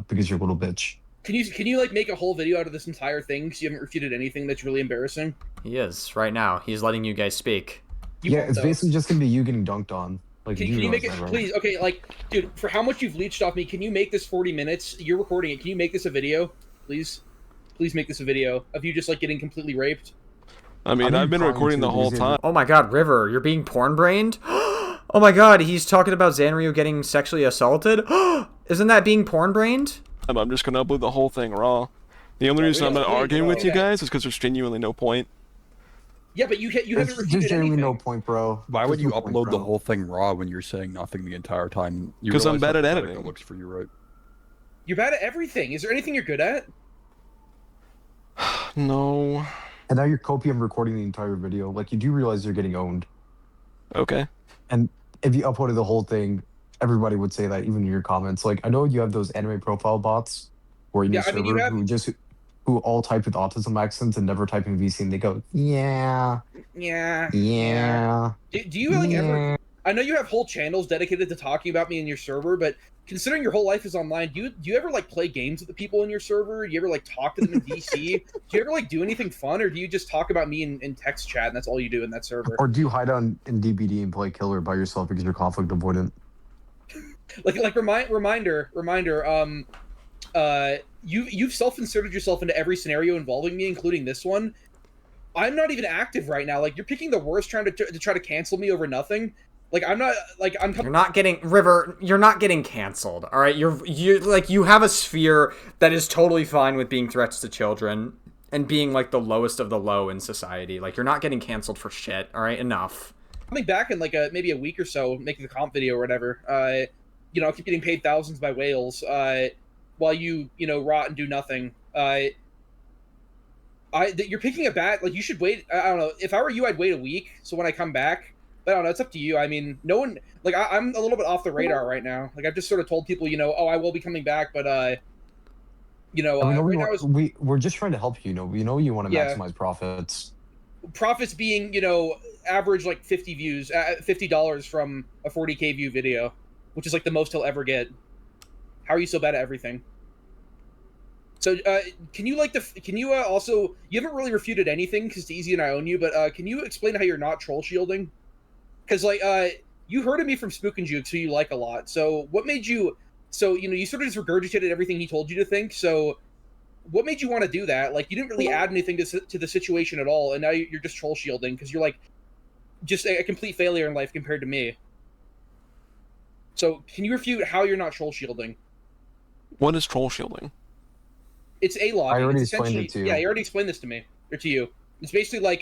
because you're a little bitch. Can you like make a whole video out of this entire thing because you haven't refuted anything that's really embarrassing? He is, right now. He's letting you guys speak. You Yeah, won't, it's though. basically just gonna be you getting dunked on. Like, Can you make it, please? Okay, like, dude, for how much you've leached off me, can you make this 40 minutes? You're recording it. Can you make this a video, please? Please make this a video of you just like getting completely raped. I mean, I've been trying recording to the whole because time. Oh my god, River, you're being porn-brained? Oh my god, he's talking about Zanryu getting sexually assaulted? Isn't that being porn-brained? I'm just gonna upload the whole thing raw. The only Yeah, reason I'm we not don't- we arguing don't with do you that. guys is because there's genuinely no point. Yeah, but you haven't There's refuted genuinely anything. no point, bro. Why would There's you no point, upload the bro. whole thing raw when you're saying nothing the entire time? You 'Cause I'm realize bad how at pathetic editing. That looks for you, right? You're bad at everything. Is there anything you're good at? No. And now you're copium recording the entire video. Like, you do realize you're getting owned. Okay. And if you uploaded the whole thing, everybody would say that, even in your comments. Like, I know you have those anime profile bots or in Yeah, your I mean, you server have- who all type with autism accents and never type in VC, and they go, yeah, Yeah. yeah, Do you like ever? yeah. I know you have whole channels dedicated to talking about me in your server, but considering your whole life is online, do you ever like play games with the people in your server? Do you ever like talk to them in VC? Do you ever like do anything fun, or do you just talk about me in text chat and that's all you do in that server? Or do you hide on in DBD and play killer by yourself because you're conflict avoidant? Reminder. You've self-inserted yourself into every scenario involving me, including this one. I'm not even active right now. Like, you're picking the worst trying to try to cancel me over nothing. Like, I'm not like I'm. You're not getting River. You're not getting canceled. All right. You're like, you have a sphere that is totally fine with being threats to children and being like the lowest of the low in society. Like, you're not getting canceled for shit. All right. Enough. Coming back in like maybe a week or so, making a comp video or whatever. I'll keep getting paid thousands by whales. While you rot and do nothing. You're picking a bad. Like, you should wait. I don't know. If I were you, I'd wait a week. So when I come back, But I don't know, it's up to you. I mean, no one, like, I'm a little bit off the radar right now. Like, I've just sort of told people, you know, oh, I will be coming back, but, you know, we know right now is, we're just trying to help you. You know, we know you want to Yeah. maximize profits. profits being, you know, average like 50 views, $50 from a 40K view video, which is like the most he'll ever get. How are you so bad at everything? So, can you also, you haven't really refuted anything because Easy and I own you, but can you explain how you're not troll shielding? Because like, you heard of me from Spook and Jukes, who you like a lot. So what made you, so, you know, you sort of just regurgitated everything he told you to think. So what made you want to do that? Like, you didn't really add anything to the situation at all, and now you're just troll shielding because you're like just a complete failure in life compared to me. So can you refute how you're not troll shielding? What is troll shielding? It's A-logging. I already It's explained it to you. Yeah, you already explained this to me, or to you. It's basically like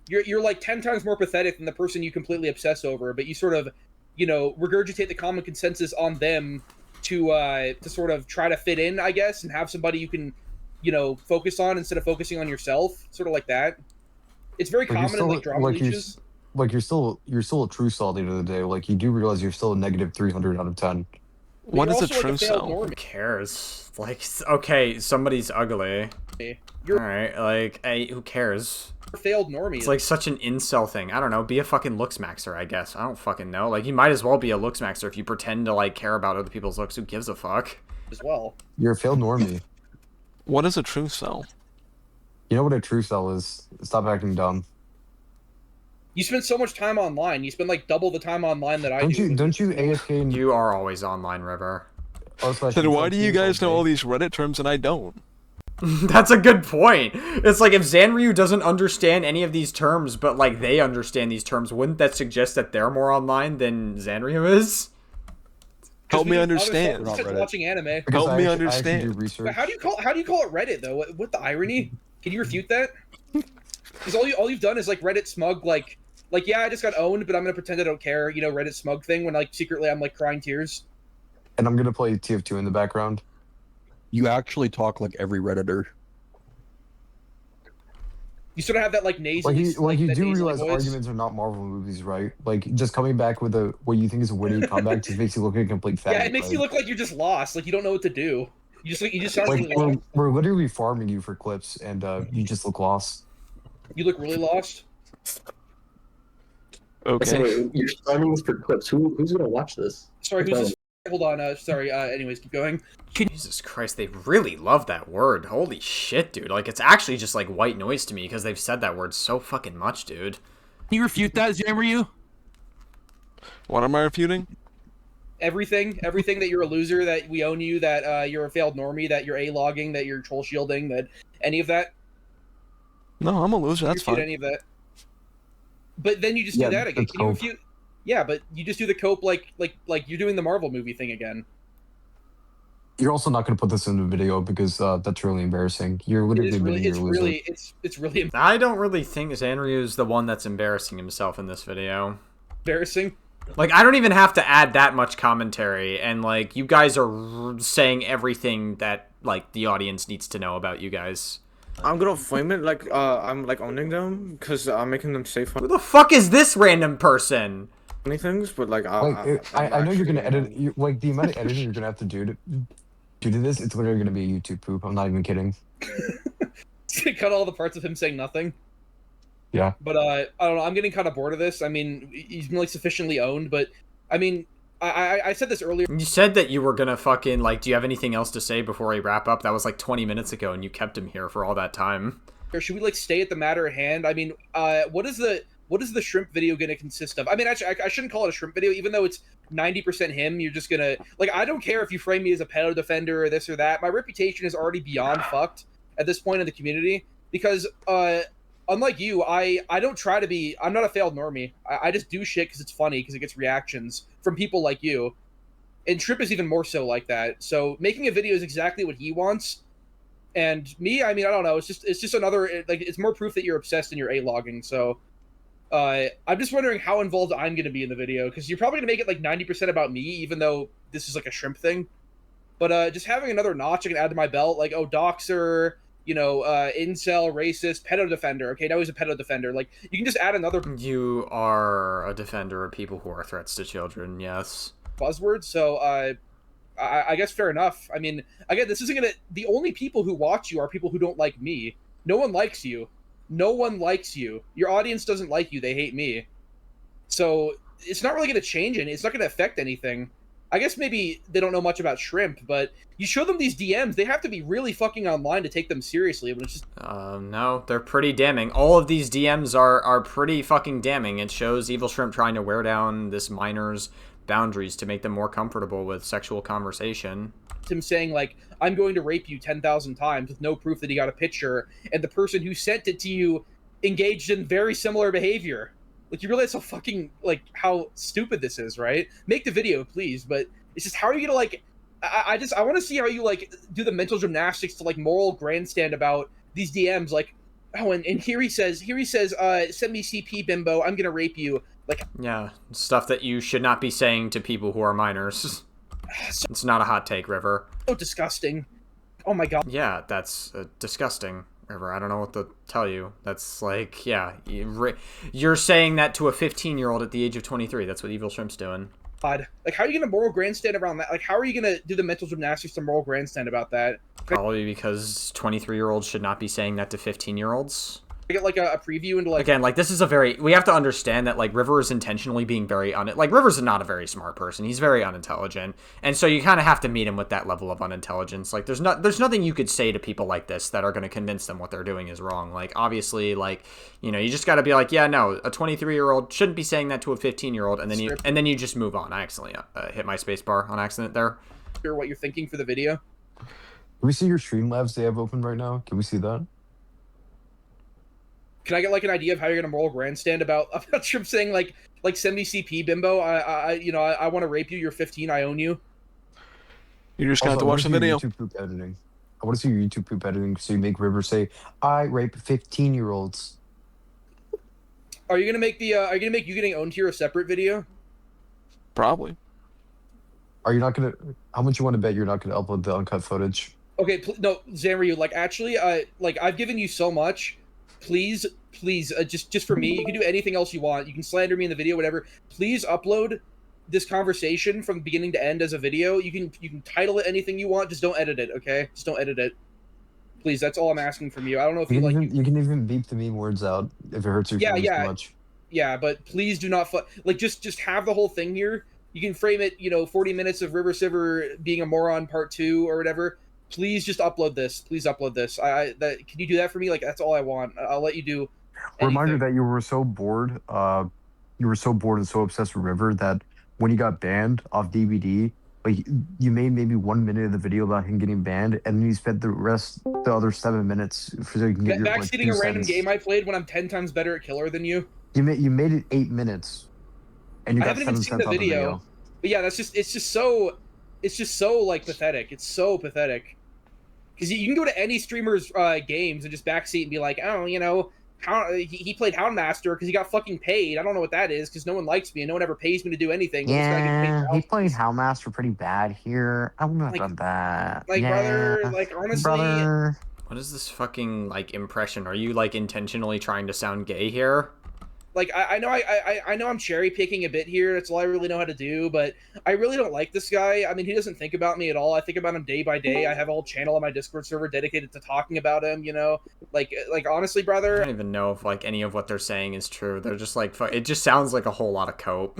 you're like 10 times more pathetic than the person you completely obsess over, but you sort of, you know, regurgitate the common consensus on them to sort of try to fit in, I guess, and have somebody you can, you know, focus on instead of focusing on yourself, sort of like that. It's very common in like drama leeches. You're still a true cell at the end of the day. Like, you do realize you're still a negative 300 out of 10. What is a You're also, true like, a failed cell? normie. Who cares? Like, okay, somebody's ugly. You're Alright, like, hey, who cares? a failed normie. It's like such an incel thing. I don't know, be a fucking looks maxer, I guess. I don't fucking know. Like, you might as well be a looks maxer if you pretend to, like, care about other people's looks. Who gives a fuck? as well. You're a failed normie. What is a true cell? You know what a true cell is? Stop acting dumb. You spend so much time online. You spend like double the time online that I do. Don't you AFK and You are always online, River. Then why do you guys know all these Reddit terms and I don't? That's a good point. It's like if Zanryu doesn't understand any of these terms, but like they understand these terms, wouldn't that suggest that they're more online than Zanryu is? Help me understand. Not Reddit. Watching anime. Help me I understand. actually do research. But how do you call it Reddit though? What the irony? Can you refute that? Because all you've done is like Reddit smug, like yeah, I just got owned, but I'm gonna pretend I don't care. You know, Reddit smug thing when like secretly I'm like crying tears. And I'm gonna play TF2 in the background. You actually talk like every Redditor. You sort of have that like nasally. You that do nasally realize voice. arguments are not Marvel movies, right? Like, just coming back with what you think is a witty comeback just makes you look like a complete faggot. Yeah, it makes right? you look like you're just lost. Like you don't know what to do. You just sound like really lost. we're literally farming you for clips, and you just look lost. You look really lost. Okay. Wait, you're farming this for clips. Who's gonna watch this? Sorry, who's this? Hold on. Sorry. Anyways, keep going. Jesus Christ, they really love that word. Holy shit, dude. Like, it's actually just like white noise to me because they've said that word so fucking much, dude. Can you refute that, Jamryu? What am I refuting? Everything that you're a loser, that we own you, that you're a failed normie, that you're A-logging, that you're troll shielding, that any of that. No, I'm a loser. That's refute fine. any of that. But then you just Yeah, do that again. that's Can you cope. refute? Yeah, but you just do the cope like you're doing the Marvel movie thing again. You're also not gonna put this in the video because that's really embarrassing. You're literally admitting you're a loser. It's really I don't really think Zanryu's the one that's embarrassing himself in this video. embarrassing. Like, I don't even have to add that much commentary, and, like, you guys are saying everything that, like, the audience needs to know about you guys. I'm gonna flame it like I'm like owning them because I'm making them say Who the fuck is this random person? funny things, but like I know you're gonna actually, edit. Like, the amount of editing you're gonna have to do to this, it's literally gonna be a YouTube poop. I'm not even kidding. Cut all the parts of him saying nothing. Yeah. But I don't know. I'm getting kind of bored of this. I mean, he's been like sufficiently owned, but I mean, I said this earlier. You said that you were gonna fucking, like, do you have anything else to say before I wrap up? That was like 20 minutes ago, and you kept him here for all that time. Or should we like stay at the matter at hand? I mean, what is the shrimp video gonna consist of? I mean, actually, I shouldn't call it a shrimp video, even though it's 90% him. You're just gonna like, I don't care if you frame me as a pedo defender or this or that. My reputation is already beyond fucked at this point in the community because unlike you, I don't try to be. I'm not a failed normie. I just do shit because it's funny because it gets reactions from people like you. And Trip is even more so like that. So making a video is exactly what he wants. And me, I mean, I don't know. It's just another, like, it's more proof that you're obsessed and you're A-logging. So I'm just wondering how involved I'm going to be in the video, because you're probably going to make it like 90% about me, even though this is like a shrimp thing. But just having another notch I can add to my belt, like, oh, Doxer, incel, racist, pedo defender. Okay, now he's a pedo defender. Like, you can just add another You are a defender of people who are threats to children, yes. buzzword. So, I guess fair enough. I mean, again, this isn't gonna. The only people who watch you are people who don't like me. No one likes you. No one likes you. Your audience doesn't like you. They hate me. So it's not really gonna change anything. It's not gonna affect anything. I guess maybe they don't know much about shrimp, but you show them these DMs, they have to be really fucking online to take them seriously. But it's just no, they're pretty damning. All of these DMs are pretty fucking damning. It shows Evil Shrimp trying to wear down this minor's boundaries to make them more comfortable with sexual conversation. him saying, like, I'm going to rape you 10,000 times with no proof that he got a picture, and the person who sent it to you engaged in very similar behavior. Like, you realize how fucking, like, how stupid this is, right? Make the video, please, but it's just, how are you gonna, like, I want to see how you, like, do the mental gymnastics to, like, moral grandstand about these DMs, like, oh, and here he says, send me CP, bimbo, I'm gonna rape you. Like, yeah, stuff that you should not be saying to people who are minors. It's not a hot take, River. So disgusting. Oh my god. Yeah, that's disgusting, River. I don't know what to tell you. That's like, yeah, you're saying that to a 15-year-old at the age of 23. That's what Evil Shrimp's doing. God. Like, how are you gonna moral grandstand around that? Like, how are you gonna do the mental gymnastics to moral grandstand about that? Probably because 23-year-olds should not be saying that to 15-year-olds. I get like a preview into like again, like this is a very we have to understand that like River is intentionally being very like River's not a very smart person. He's very unintelligent, and so you kind of have to meet him with that level of unintelligence. Like there's nothing you could say to people like this that are going to convince them what they're doing is wrong. Like obviously, like you just got to be like, yeah, no, a 23-year-old shouldn't be saying that to a 15-year-old, and then you just move on. I accidentally hit my space bar on accident there. Sure, what you're thinking for the video. Can we see your Streamlabs they have open right now? Can we see that? Can I get like an idea of how you're gonna moral grandstand about Shrimp saying like send me CP, bimbo? I want to rape you. You're 15. I own you. You're just gonna have to watch the video. YouTube poop editing. I want to see your YouTube poop editing so you make River say, "I rape 15-year-olds." Are you gonna make you getting owned here a separate video? Probably. Are you not gonna? How much you want to bet you're not gonna upload the uncut footage? Okay, no, Zanryu. Like actually, I've given you so much. Please, just for me, you can do anything else you want. You can slander me in the video, whatever. Please upload this conversation from beginning to end as a video. You can title it anything you want. Just don't edit it, okay? Just don't edit it. Please, that's all I'm asking from you. I don't know if you can even beep the meme words out if it hurts your feelings too much. Yeah, but please do not just have the whole thing here. You can frame it, 40 minutes of RiverCiver being a moron part 2 or whatever. Please just upload this. Please upload this. Can you do that for me? Like that's all I want. I'll let you do. Reminder that you were so bored. You were so bored and so obsessed with River that when he got banned off DVD, like you made maybe 1 minute of the video about him getting banned, and then you spent the other 7 minutes so you can get your backseating a random game I played when I'm 10 times better at killer than you. You made it 8 minutes, and you got 7 cents on the video. But yeah, it's just so like pathetic. It's so pathetic. Because you can go to any streamer's games and just backseat and be like, oh, he played Houndmaster because he got fucking paid. I don't know what that is because no one likes me and no one ever pays me to do anything. Yeah, he played Houndmaster pretty bad here. I wouldn't have done that. Like, yeah, brother, like, honestly. Brother. What is this fucking, like, impression? Are you, like, intentionally trying to sound gay here? Like, I know I'm cherry picking a bit here. That's all I really know how to do, but I really don't like this guy. I mean, he doesn't think about me at all. I think about him day by day. I have a whole channel on my Discord server dedicated to talking about him, Like honestly, brother. I don't even know if, like, any of what they're saying is true. They're just, like, it just sounds like a whole lot of cope.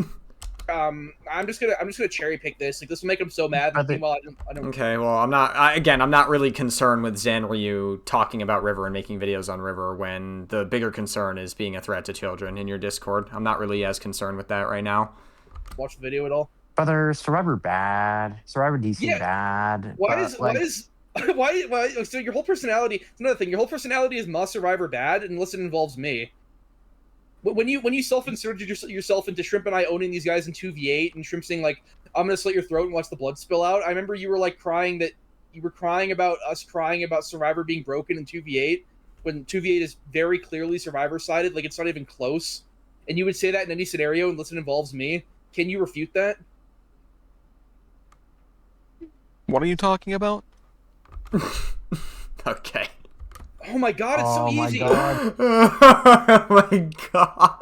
I'm just gonna cherry pick this. Like, this will make him so mad. Meanwhile, I don't. Okay, well, I'm not really concerned with Zanryu talking about River and making videos on River when the bigger concern is being a threat to children in your Discord. I'm not really as concerned with that right now. Watch the video at all. Brother, Survivor bad. Survivor DC bad. Why? So your whole personality. It's another thing. Your whole personality is must Survivor bad unless it involves me. When you self-inserted yourself into Shrimp and I owning these guys in 2v8 and Shrimp saying like, I'm gonna slit your throat and watch the blood spill out, I remember you were like crying about us crying about Survivor being broken in 2v8 when 2v8 is very clearly Survivor sided, like it's not even close. And you would say that in any scenario unless it involves me. Can you refute that? What are you talking about? Okay. Oh my god, it's so easy. Oh my god.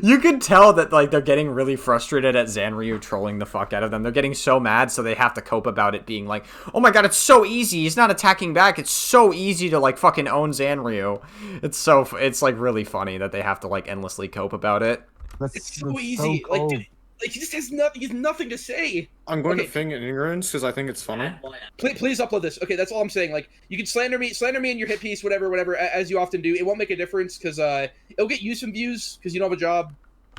You could tell that like they're getting really frustrated at Zanryu trolling the fuck out of them. They're getting so mad, so they have to cope about it being like, oh my god, it's so easy. He's not attacking back. It's so easy to like fucking own Zanryu. It's like really funny that they have to like endlessly cope about it. It's so easy. So cool. Like, dude, like he just has nothing. He has nothing to say. I'm going to feign ignorance because I think it's funny. Please upload this. Okay, that's all I'm saying. Like, you can slander me in your hit piece, whatever, as you often do. It won't make a difference because it'll get you some views because you don't have a job.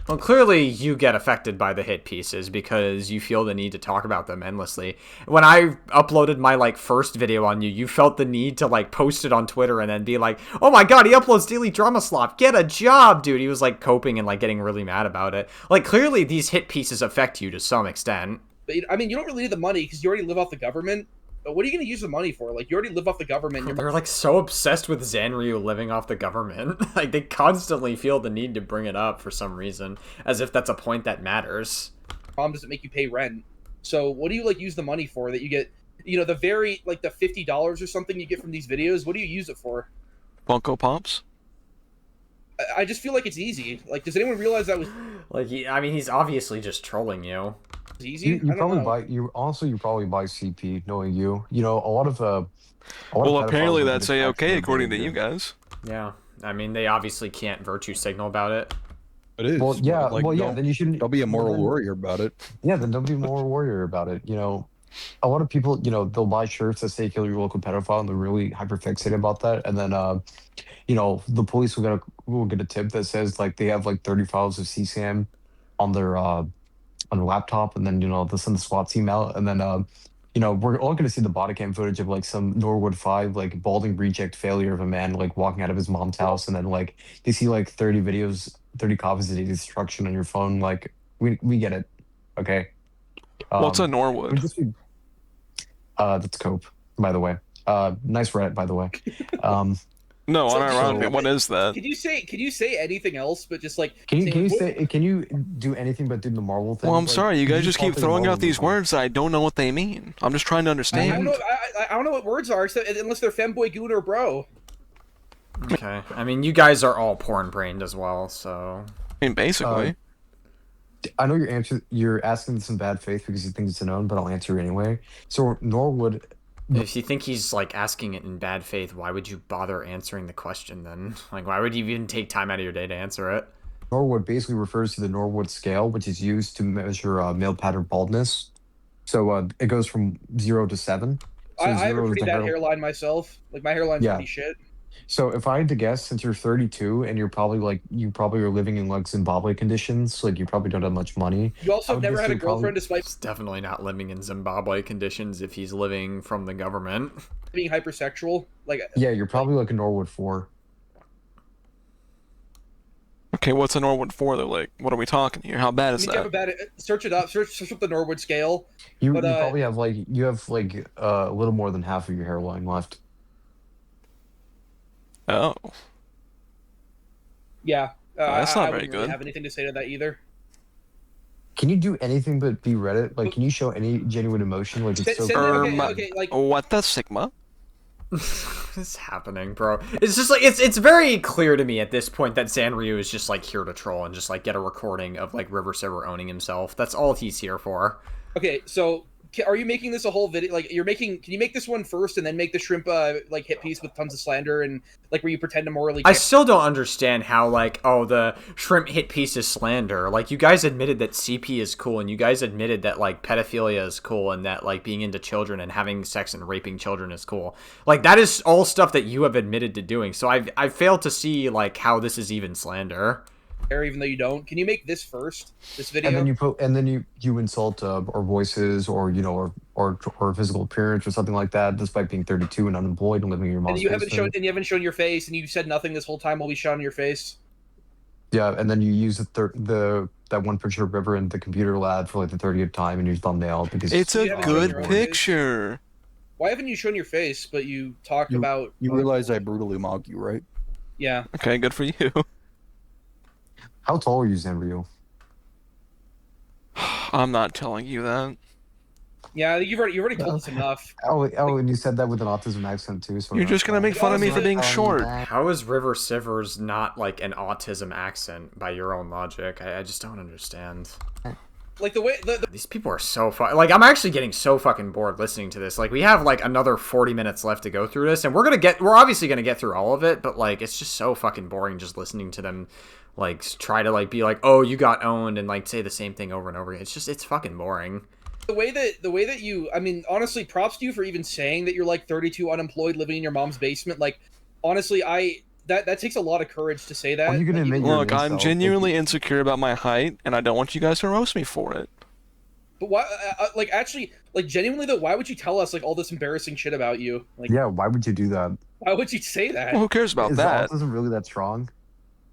Well, clearly you get affected by the hit pieces because you feel the need to talk about them endlessly. When I uploaded my, like, first video on you, you felt the need to, like, post it on Twitter and then be like, oh my god, he uploads daily drama slop. Get a job, dude. He was, like, coping and, like, getting really mad about it. Like, clearly these hit pieces affect you to some extent. But, I mean, you don't really need the money because you already live off the government. But what are you going to use the money for? Like, you already live off the government. They're, like, so obsessed with Zanryu living off the government. Like, they constantly feel the need to bring it up for some reason, as if that's a point that matters. Mom doesn't make you pay rent. So what do you, like, use the money for that you get, you know, the very, like, the $50 or something you get from these videos? What do you use it for? Funko Pops? I just feel like it's easy. Like, does anyone realize that was... Like, I mean, he's obviously just trolling you. Easy? You probably buy CP, knowing you. You know, a lot of Well, apparently that's A-okay according to you guys. Yeah, I mean, they obviously can't virtue signal about it. It is. Well, yeah, Like, then you shouldn't. Don't be a moral warrior about it. Yeah, then don't be a moral warrior about it. You know, a lot of people, you know, they'll buy shirts that say "kill your local pedophile" and they're really hyperfixated about that. And then, you know, the police will get a tip that says like they have like 30 files of CSAM on their laptop, and then you know they'll send the SWAT team out, and then you know we're all going to see the body cam footage of like some Norwood 5 like balding reject failure of a man like walking out of his mom's house, and then like they see like 30 copies of destruction on your phone. Like we get it, okay. What's a Norwood? That's Cope, by the way. Nice Reddit, by the way. No, So- unironically, what is that? Could you say anything else but just like... Can you do anything but do the Marvel thing? Well, I'm Like, sorry, you can guys just keep call throwing things out these Marvel? words that I don't know what they mean. I'm just trying to I understand. don't know what words are, except, unless they're femboy, goon, or bro. Okay, I mean, you guys are all porn-brained as well, so... I mean, basically. I know you're asking this in bad faith because you think it's a known, but I'll answer anyway. So Norwood, If you think he's, like, asking it in bad faith, why would you bother answering the question, then? Like, why would you even take time out of your day to answer it? Norwood basically refers to the Norwood scale, which is used to measure male pattern baldness. So it goes from 0 to 7. So I have a 0 is pretty the bad hairline myself. Like, my hairline's Yeah. pretty shit. So if I had to guess, since you're 32 and you probably are living in like Zimbabwe conditions, like you probably don't have much money. You I also would never guess had a you're probably- girlfriend despite He's definitely not living in Zimbabwe conditions if he's living from the government. being hypersexual. Like, Yeah, you're probably like a Norwood 4. Okay, what's a Norwood 4 though? Like, what are we talking here? How bad I is mean, you have a that? bad... Search it up. Search up the Norwood scale. You But, probably have a little more than half of your hairline left. Oh. Yeah. That's not I very wouldn't really good. have anything to say to that either. Can you do anything but be Reddit? Like, can you show any genuine emotion? Like, it's so. Okay, like... What the Sigma? What's happening, bro? It's just like it's very clear to me at this point that Zanryu is just like here to troll and just like get a recording of like RiverCiver owning himself. That's all he's here for. Okay, so are you making this a whole video? Like, can you make this one first and then make the shrimp like hit piece with tons of slander and like where you pretend to morally? I still don't understand how like, oh, the shrimp hit piece is slander. Like, you guys admitted that CP is cool, and you guys admitted that like pedophilia is cool, and that like being into children and having sex and raping children is cool. Like, that is all stuff that you have admitted to doing. So I failed to see like how this is even slander. even though you don't. Can you make this first? This video. And then you insult our voices, or you know, or physical appearance or something like that, despite being 32 and unemployed and living in your mom's and you haven't basement. shown your face, and you said nothing this whole time while we shot on your face. Yeah, and then you use that one picture of River in the computer lab for like the 30th time in your thumbnail because It's You a haven't good shown your picture. Why haven't you shown your face, but you talk about? You realize I brutally mock you, right? Yeah. Okay, good for you. How tall are you, Zanryu? I'm not telling you that. Yeah, you've already told us enough. Oh, and you said that with an autism accent too. So You're just gonna make fun of me for being short. How is RiverCiver's not like an autism accent by your own logic? I just don't understand. Like the way These people are so like I'm actually getting so fucking bored listening to this. Like we have like another 40 minutes left to go through this, and we're obviously gonna get through all of it, but like it's just so fucking boring just listening to them like try to like be like, oh, you got owned, and like say the same thing over and over again. It's fucking boring. the way that you, I mean, honestly, props to you for even saying that you're like 32 unemployed living in your mom's basement. Like, honestly, that takes a lot of courage to say that. Are you gonna admit Look, I'm genuinely insecure about my height, and I don't want you guys to roast me for it. But why, like, actually, like, genuinely though, why would you tell us like all this embarrassing shit about you? Like, Yeah, why would you do that? why would you say that? Well, who cares about Is that? autism really that strong?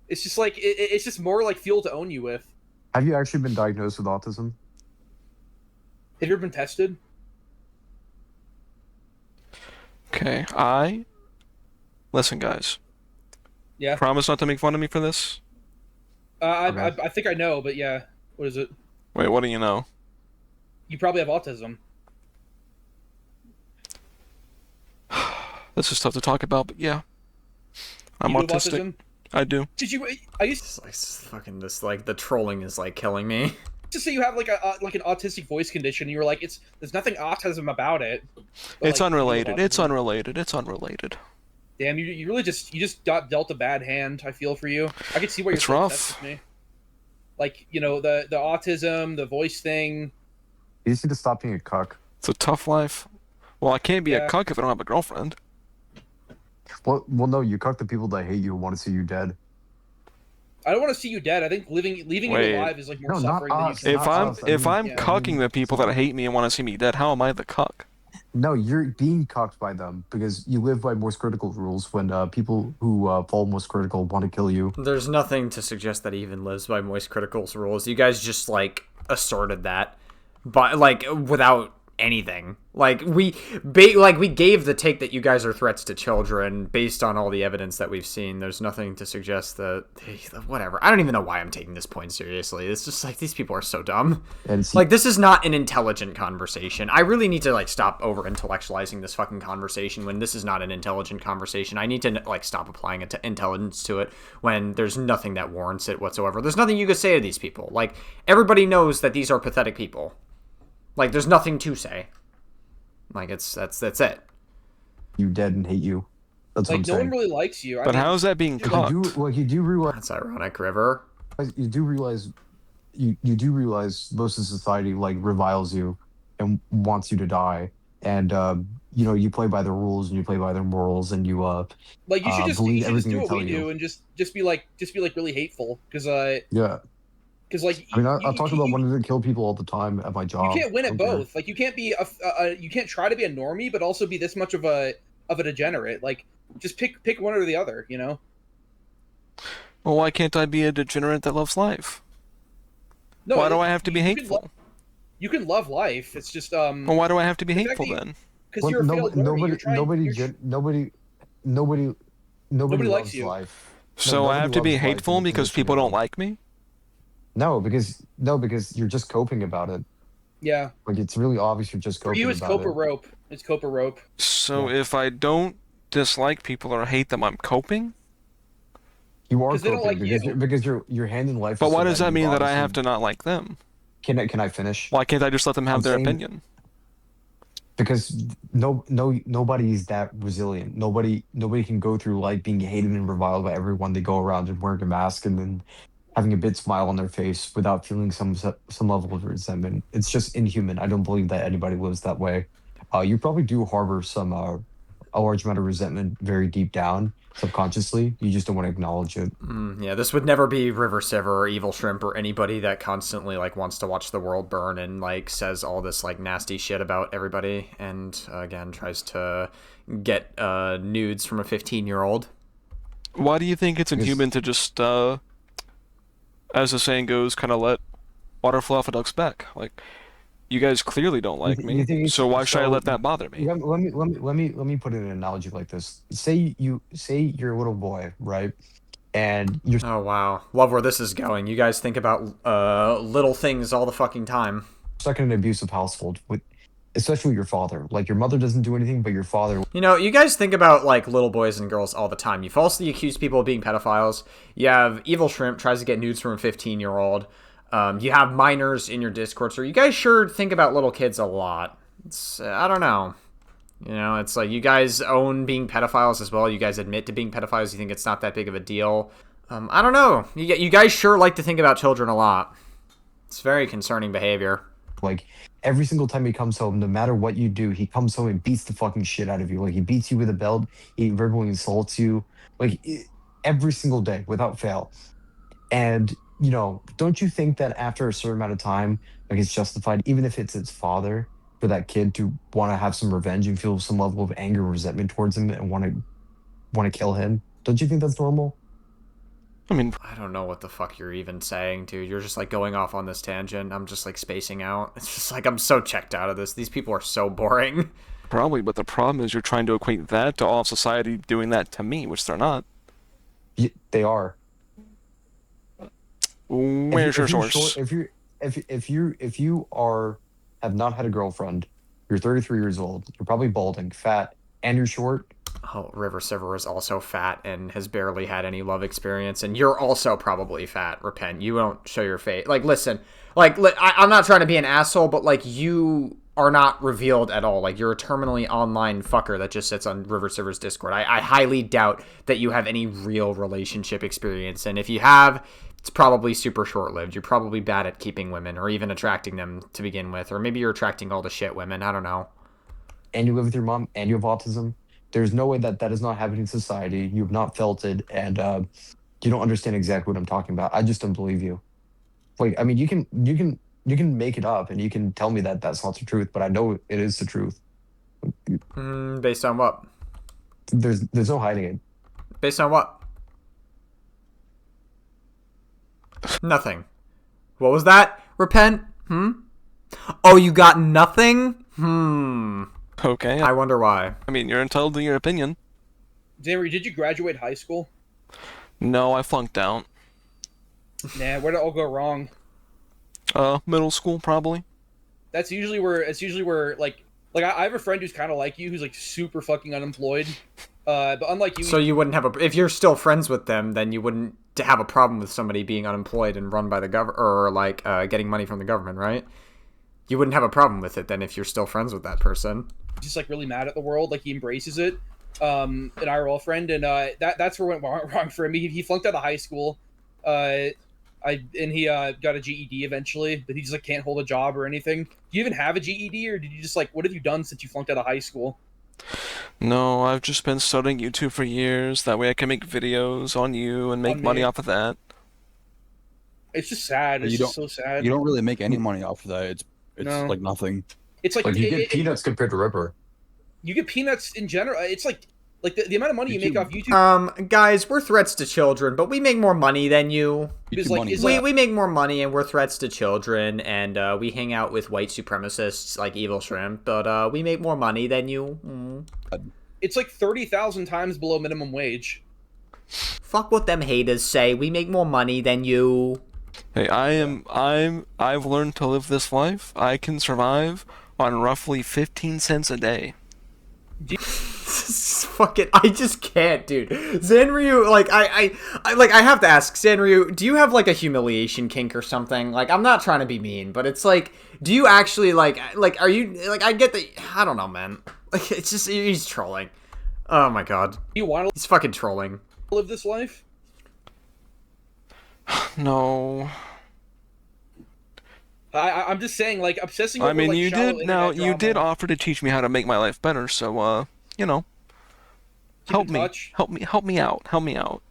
It's just like it's just more like fuel to own you with. Have you actually been diagnosed with autism? Have you ever been tested? Okay, listen, guys. Yeah. Promise not to make fun of me for this? I think I know, but yeah. What is it? Wait, what do you know? You probably have autism. This is tough to talk about, but yeah. I'm You do have autistic. autism? I do. Did you? I used It's fucking this like the trolling is like killing me. to say you have like an autistic voice condition. You were like, there's nothing autism about it. But, It's like, you have unrelated. It's autism. unrelated. It's unrelated. Damn, you really just got dealt a bad hand. I feel for you. I can see why you're It's so rough. upset with me. Like, you know, the autism, the voice thing. You just need to stop being a cuck. It's a tough life. Well, I can't be Yeah. a cuck if I don't have a girlfriend. Well, no, you cuck the people that hate you and want to see you dead. I don't want to see you dead. I think leaving Wait. you alive is like more No, not suffering than you us. can. If I'm us, I if mean, I'm yeah. cucking the people that hate me and want to see me dead, how am I the cuck? No, you're being cucked by them because you live by most critical rules. When people who fall most critical want to kill you. There's nothing to suggest that he even lives by Moist Critical's rules. You guys just like asserted that, but like without anything. Like we gave the take that you guys are threats to children based on all the evidence that we've seen. There's nothing to suggest that whatever. I don't even know why I'm taking this point seriously. It's just like these people are so dumb. And see, Like this is not an intelligent conversation. I really need to like stop over intellectualizing this fucking conversation when this is not an intelligent conversation. I need to like stop applying intelligence to it when there's nothing that warrants it whatsoever. There's nothing you could say to these people. Like everybody knows that these are pathetic people. Like there's nothing to say. Like that's it. you dead and hate you. That's what I'm Like no saying. one really likes you. I But mean, how is that being you cucked? You do realize That's ironic, River. you do realize most of society like reviles you and wants you to die, and you know, you play by the rules and you play by their morals, and you like you should just believe you should just everything do they what tell we you. do and just be like really hateful because Yeah. like I mean, I you- talk you- about you- wanting to kill people all the time at my You job. can't win I at don't care. both. Like you can't be you can't try to be a normie, but also be this much of a degenerate. Like just pick one or the other. You know. Well, why can't I be a degenerate that loves life? No. Why do I have to be you can hateful? You can love life. It's just Well, why do I have to be the fact hateful that you- then? because Well, you're a failed normie. You're trying, nobody Nobody likes loves you. life. So I nobody have to be loves life in hateful the because traditional people don't world. like me? No, because you're just coping about it. yeah. Like it's really obvious you're just For coping you, it's about cope or it. rope. It's cope or rope. So if I don't dislike people or hate them, I'm coping? You are 'Cause they don't coping like you. because you're handing life. But is why so does bad, that mean you that I have obviously- to not like them? Can I finish? Why can't I just let them have I'm their saying- opinion? Because nobody's that resilient. Nobody can go through life being hated and reviled by everyone. They go around and wearing a mask and then having a bit smile on their face without feeling some level of resentment. It's just inhuman. I don't believe that anybody lives that way. You probably do harbor some a large amount of resentment very deep down subconsciously. You just don't want to acknowledge it. Yeah, this would never be RiverCiver or Evil Shrimp or anybody that constantly like wants to watch the world burn and like says all this like nasty shit about everybody and again tries to get nudes from a 15-year-old. Why do you think it's inhuman to just, as the saying goes, kind of let water flow off a duck's back? Like, you guys clearly don't like you me, think it's- so why should I so- let that bother me? Let me put in an analogy like this. Say you're a little boy, right? And you're Oh wow, love where this is going. You guys think about little things all the fucking time. stuck in an abusive household with especially your father. Like your mother doesn't do anything, but your father. You know, you guys think about like little boys and girls all the time. You falsely accuse people of being pedophiles. You have Evil Shrimp tries to get nudes from a 15-year-old. You have minors in your Discord, so you guys sure think about little kids a lot. It's, I don't know. You know, it's like you guys own being pedophiles as well. You guys admit to being pedophiles. You think it's not that big of a deal. I don't know. You guys sure like to think about children a lot. It's very concerning behavior. Like every single time he comes home, no matter what you do, he comes home and beats the fucking shit out of you. Like he beats you with a belt. He verbally insults you. Like every single day without fail. And don't you think that after a certain amount of time, like it's justified, even if it's its father, for that kid to want to have some revenge and feel some level of anger, resentment towards him, and want to kill him? Don't you think that's normal? I mean, I don't know what the fuck you're even saying, dude. You're just like going off on this tangent. I'm just like spacing out. It's just like I'm so checked out of this. These people are so boring. probably, but the problem is you're trying to equate that to all of society doing that to me, which they're not. They are. Where's your source? If you have not had a girlfriend, you're 33 years old, you're probably balding, fat, and you're short. Oh, RiverCiver is also fat and has barely had any love experience, and you're also probably fat. Repent. You don't show your face. Like, listen, I'm not trying to be an asshole, but like you are not revealed at all. Like you're a terminally online fucker that just sits on RiverCiver's Discord. I highly doubt that you have any real relationship experience, and if you have, it's probably super short-lived. You're probably bad at keeping women or even attracting them to begin with. Or maybe you're attracting all the shit women. I don't know. And you live with your mom and you have autism. There's no way that is not happening in society. You've not felt it, and you don't understand exactly what I'm talking about. I just don't believe you. Like, I mean, you can make it up and you can tell me that that's not the truth, but I know it is the truth. Based on what? There's no hiding it. Based on what? Nothing. What was that? Repent? Oh, you got nothing? Okay. I wonder why. I mean, you're entitled to your opinion. Xavier, did you graduate high school? No, I flunked out. Nah, where'd it all go wrong? Middle school, probably. That's usually where like I have a friend who's kind of like you, who's like super fucking unemployed. But unlike you, so you wouldn't have if you're still friends with them, then you wouldn't have a problem with somebody being unemployed and run by the government, or like getting money from the government, right? You wouldn't have a problem with it then if you're still friends with that person. He's just like really mad at the world, like he embraces it. An IRL friend, and that's where it went wrong for him. He flunked out of high school. He got a GED eventually, but he just like can't hold a job or anything. Do you even have a GED, or did you just like what have you done since you flunked out of high school? No, I've just been studying YouTube for years. That way I can make videos on you and make money off of that. It's just sad. It's just so sad. You don't really make any money off of that. It's No. like nothing. It's like you get peanuts compared to Ripper. You get peanuts in general. It's like the amount of money you make off YouTube. Guys, we're threats to children, but we make more money than you. We make more money and we're threats to children, and we hang out with white supremacists like Evil Shrimp, but we make more money than you. It's like 30,000 times below minimum wage. Fuck what them haters say. We make more money than you. Hey, I've learned to live this life. I can survive on roughly 15 cents a day. Fucking, I just can't, dude. Zanryu, like, I have to ask, Zanryu, do you have, like, a humiliation kink or something? Like, I'm not trying to be mean, but it's like, do you actually, like, are you, like, I get that, I don't know, man. Like, it's just, he's trolling. Oh my god. You want to He's fucking trolling. live this life? No. I'm just saying, like, obsessing over, I mean, like, you shallow did, now, internet you did drama. offer to teach me how to make my life better, so, you know. Keep in touch. Help me out.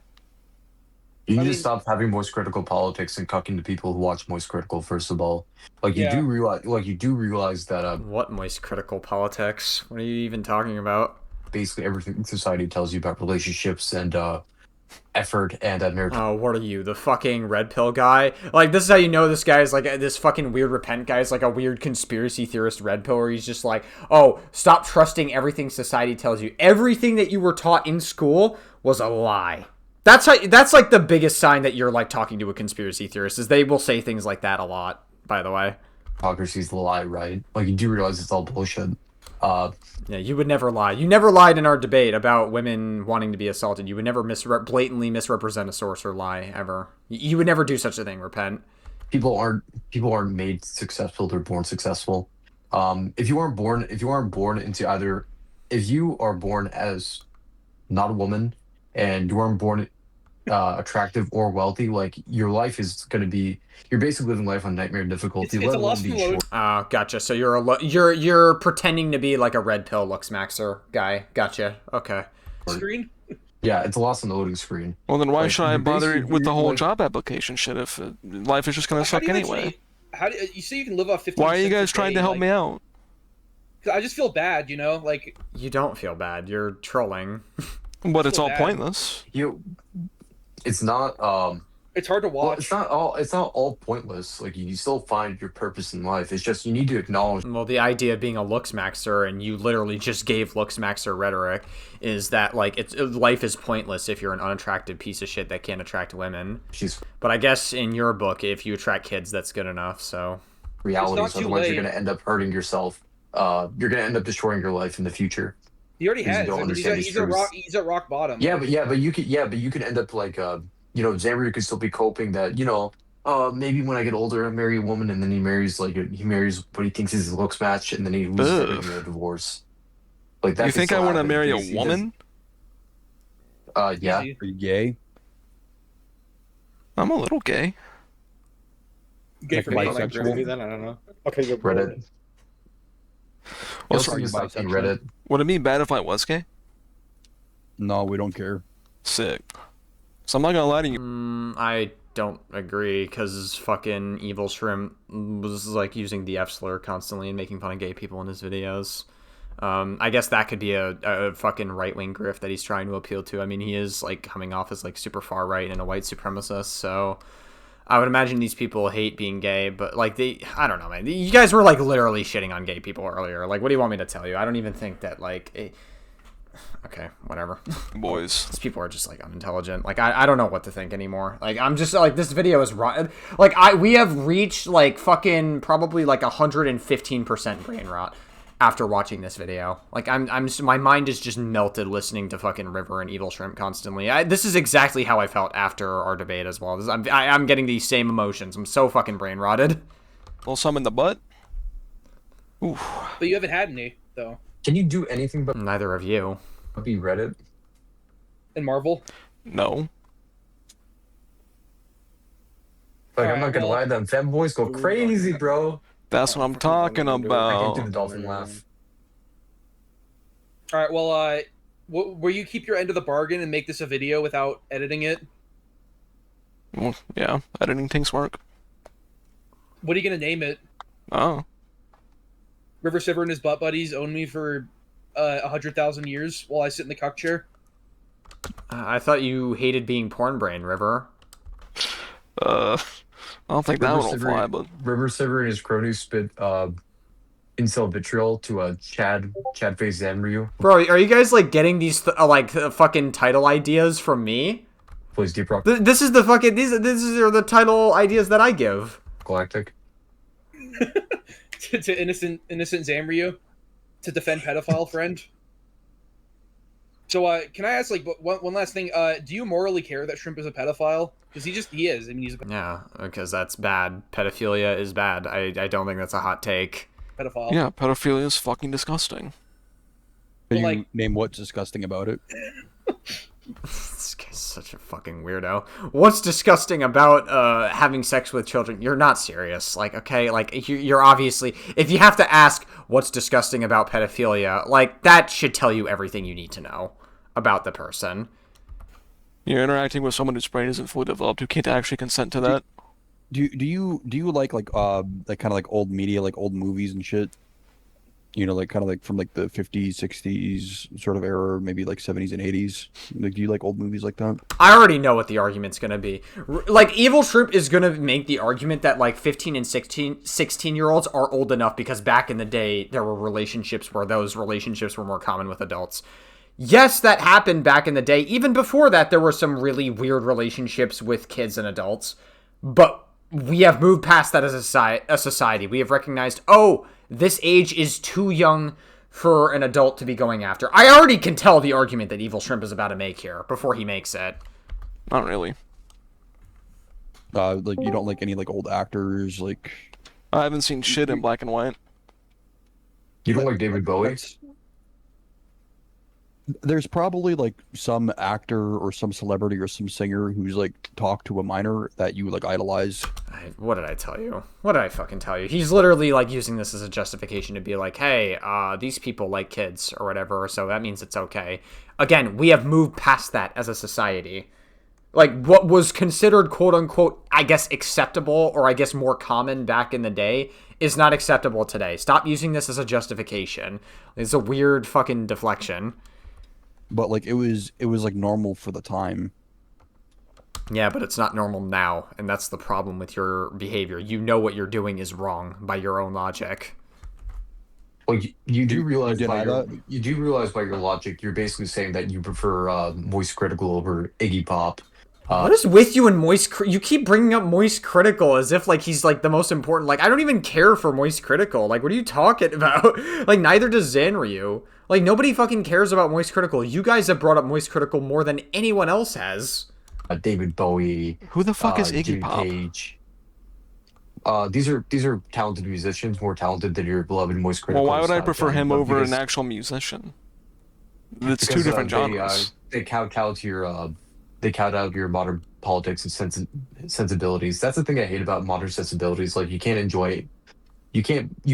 You need to stop having Moist Critical politics and cucking to people who watch Moist Critical, first of all. Like, you do realize that, What Moist Critical politics? What are you even talking about? basically everything society tells you about relationships and, effort and merit. Oh, what are you, the fucking red pill guy? Like, this is how you know this guy is like this fucking weird repent guy is like a weird conspiracy theorist red pill, where he's just like, oh, stop trusting everything society tells you. Everything that you were taught in school was a lie. That's like the biggest sign that you're like talking to a conspiracy theorist, is they will say things like that a lot, by the way. hypocrisy's the lie, right? Like, you do realize it's all bullshit. Yeah, you would never lie. You never lied in our debate about women wanting to be assaulted. You would never blatantly misrepresent a source or lie ever. You would never do such a thing. Repent. People aren't made successful; they're born successful. If you aren't born into either, if you are born as not a woman and you aren't born attractive or wealthy, like your life is going to be, you're basically living life on nightmare difficulty. It's let a alone lost be and loaded. Oh, gotcha. So you're pretending to be like a red pill looks maxer guy. Gotcha. Okay. Screen. Yeah, it's a lost on the loading screen. Well, then why Like, should I you're bother basically- with the whole like- job application shit if life is just gonna suck anyway? How do you say you can live off 15? Why are you cents a guys trying day, to help like- me out? 'Cause I just feel bad, you know, like You don't feel bad. You're trolling. But it's feel all bad. pointless. It's not it's hard to well, watch. it's not all pointless. Like, you still find your purpose in life. It's just you need to acknowledge. Well, the idea of being a looks maxer, and you literally just gave looks maxer rhetoric, is that like life is pointless if you're an unattractive piece of shit that can't attract women. But I guess in your book, if you attract kids, that's good enough. So Realities, too otherwise late. you're going to end up hurting yourself. You're going to end up destroying your life in the future. He already because you has. don't I mean, understand these truths. he's at rock bottom. Yeah, but you could end up like Xamaru could still be coping that maybe when I get older I marry a woman, and then he marries what he thinks is his looks match, and then he loses everything in a divorce. Like that. You think I want to marry a He woman? Yeah. Easy. Are you gay? I'm a little gay. Gay Like for me. bisexual? Maybe then I don't know. Okay, you're Reddit. Well, Also, sorry, just like in bisexual. Reddit. Would it be bad if I was gay? No, we don't care. Sick. So I'm not gonna lie to you. I don't agree, because fucking Evil Shrimp was like using the F slur constantly and making fun of gay people in his videos. I guess that could be a fucking right-wing grift that he's trying to appeal to. I mean, he is like coming off as like super far right and a white supremacist, so I would imagine these people hate being gay, but like I don't know, man. You guys were like literally shitting on gay people earlier. Like, what do you want me to tell you? I don't even think that like okay, whatever. Boys. These people are just like unintelligent. Like I don't know what to think anymore. Like I'm just like, this video is rot. Like we have reached like fucking probably like 115% brain rot after watching this video. Like I'm just, my mind is just melted listening to fucking River and Evil Shrimp constantly. This is exactly how I felt after our debate as well. I'm getting these same emotions. I'm so fucking brain rotted. Well, some in the butt. Oof. But you haven't had any though. Can you do anything but Neither of you. be Reddit? In Marvel. No. Like, I'm Alright, not gonna well- lie, them femboys go crazy, bro. That's what I'm talking I can do about. the dolphin laugh. All right. Well, will you keep your end of the bargain and make this a video without editing it? Well, yeah, editing things work. What are you gonna name it? Oh. RiverCiver and his butt buddies own me for 100,000 years while I sit in the cuck chair. I thought you hated being porn brain, River. I don't think that one will fly, but RiverCiver and his cronies spit incel vitriol to Chad face Zanryu. Bro, are you guys like getting these fucking title ideas from me? Plays Deep Rock This is the fucking these are the title ideas that I give. Galactic. to innocent Zamryu to defend pedophile friend. So can I ask like one last thing? Do you morally care that Shrimp is a pedophile? Because he is. I mean, he's a Yeah, because that's bad. Pedophilia is bad. I don't think that's a hot take. pedophile. yeah, pedophilia is fucking disgusting. Can you like- name what's disgusting about it? This guy's such a fucking weirdo. What's disgusting about having sex with children? You're not serious. Like, okay, like you're obviously, if you have to ask what's disgusting about pedophilia, like that should tell you everything you need to know about the person. You're interacting with someone whose brain isn't fully developed who can't actually consent to that. Do you like kind of like old media, like old movies and shit? You know, like kind of like from like the 50s, 60s sort of era, maybe like 70s and 80s. Like, do you like old movies like that? I already know what the argument's gonna be. Like, Evil Shrimp is gonna make the argument that, like, 15 and 16-year-olds are old enough because back in the day, there were relationships where those relationships were more common with adults. Yes, that happened back in the day. Even before that, there were some really weird relationships with kids and adults. But we have moved past that as a society. We have recognized, oh, this age is too young for an adult to be going after. I already can tell the argument that Evil Shrimp is about to make here before he makes it. Not really. Like you don't like any like old actors, like I haven't seen shit in black and white. You don't like David Bowie? There's probably like some actor or some celebrity or some singer who's like talked to a minor that you like idolize. What did I tell you? What did I fucking tell you? He's literally like using this as a justification to be like, hey, these people like kids or whatever, so that means it's okay. Again, we have moved past that as a society. Like, what was considered quote-unquote, I guess, acceptable or I guess more common back in the day is not acceptable today. Stop using this as a justification. It's a weird fucking deflection. But like it was like normal for the time. Yeah, but it's not normal now, and that's the problem with your behavior. You know what you're doing is wrong by your own logic. Well, you do realize deny by that? you do realize by your logic, you're basically saying that you prefer Moist Critical over Iggy Pop. What is with you and Moist? You keep bringing up Moist Critical as if like he's like the most important. Like I don't even care for Moist Critical. Like what are you talking about? Like neither does Zanryu. Like nobody fucking cares about Moist Critical. You guys have brought up Moist Critical more than anyone else has. David Bowie. Who the fuck is Iggy Jimmy Pop? Page. These are talented musicians, more talented than your beloved Moist Critical. Well, why would I Scott prefer Johnson, him but over because- an actual musician? It's two because, different genres. They kowtow to your they kowtow to your modern politics and sensibilities. That's the thing I hate about modern sensibilities. Like you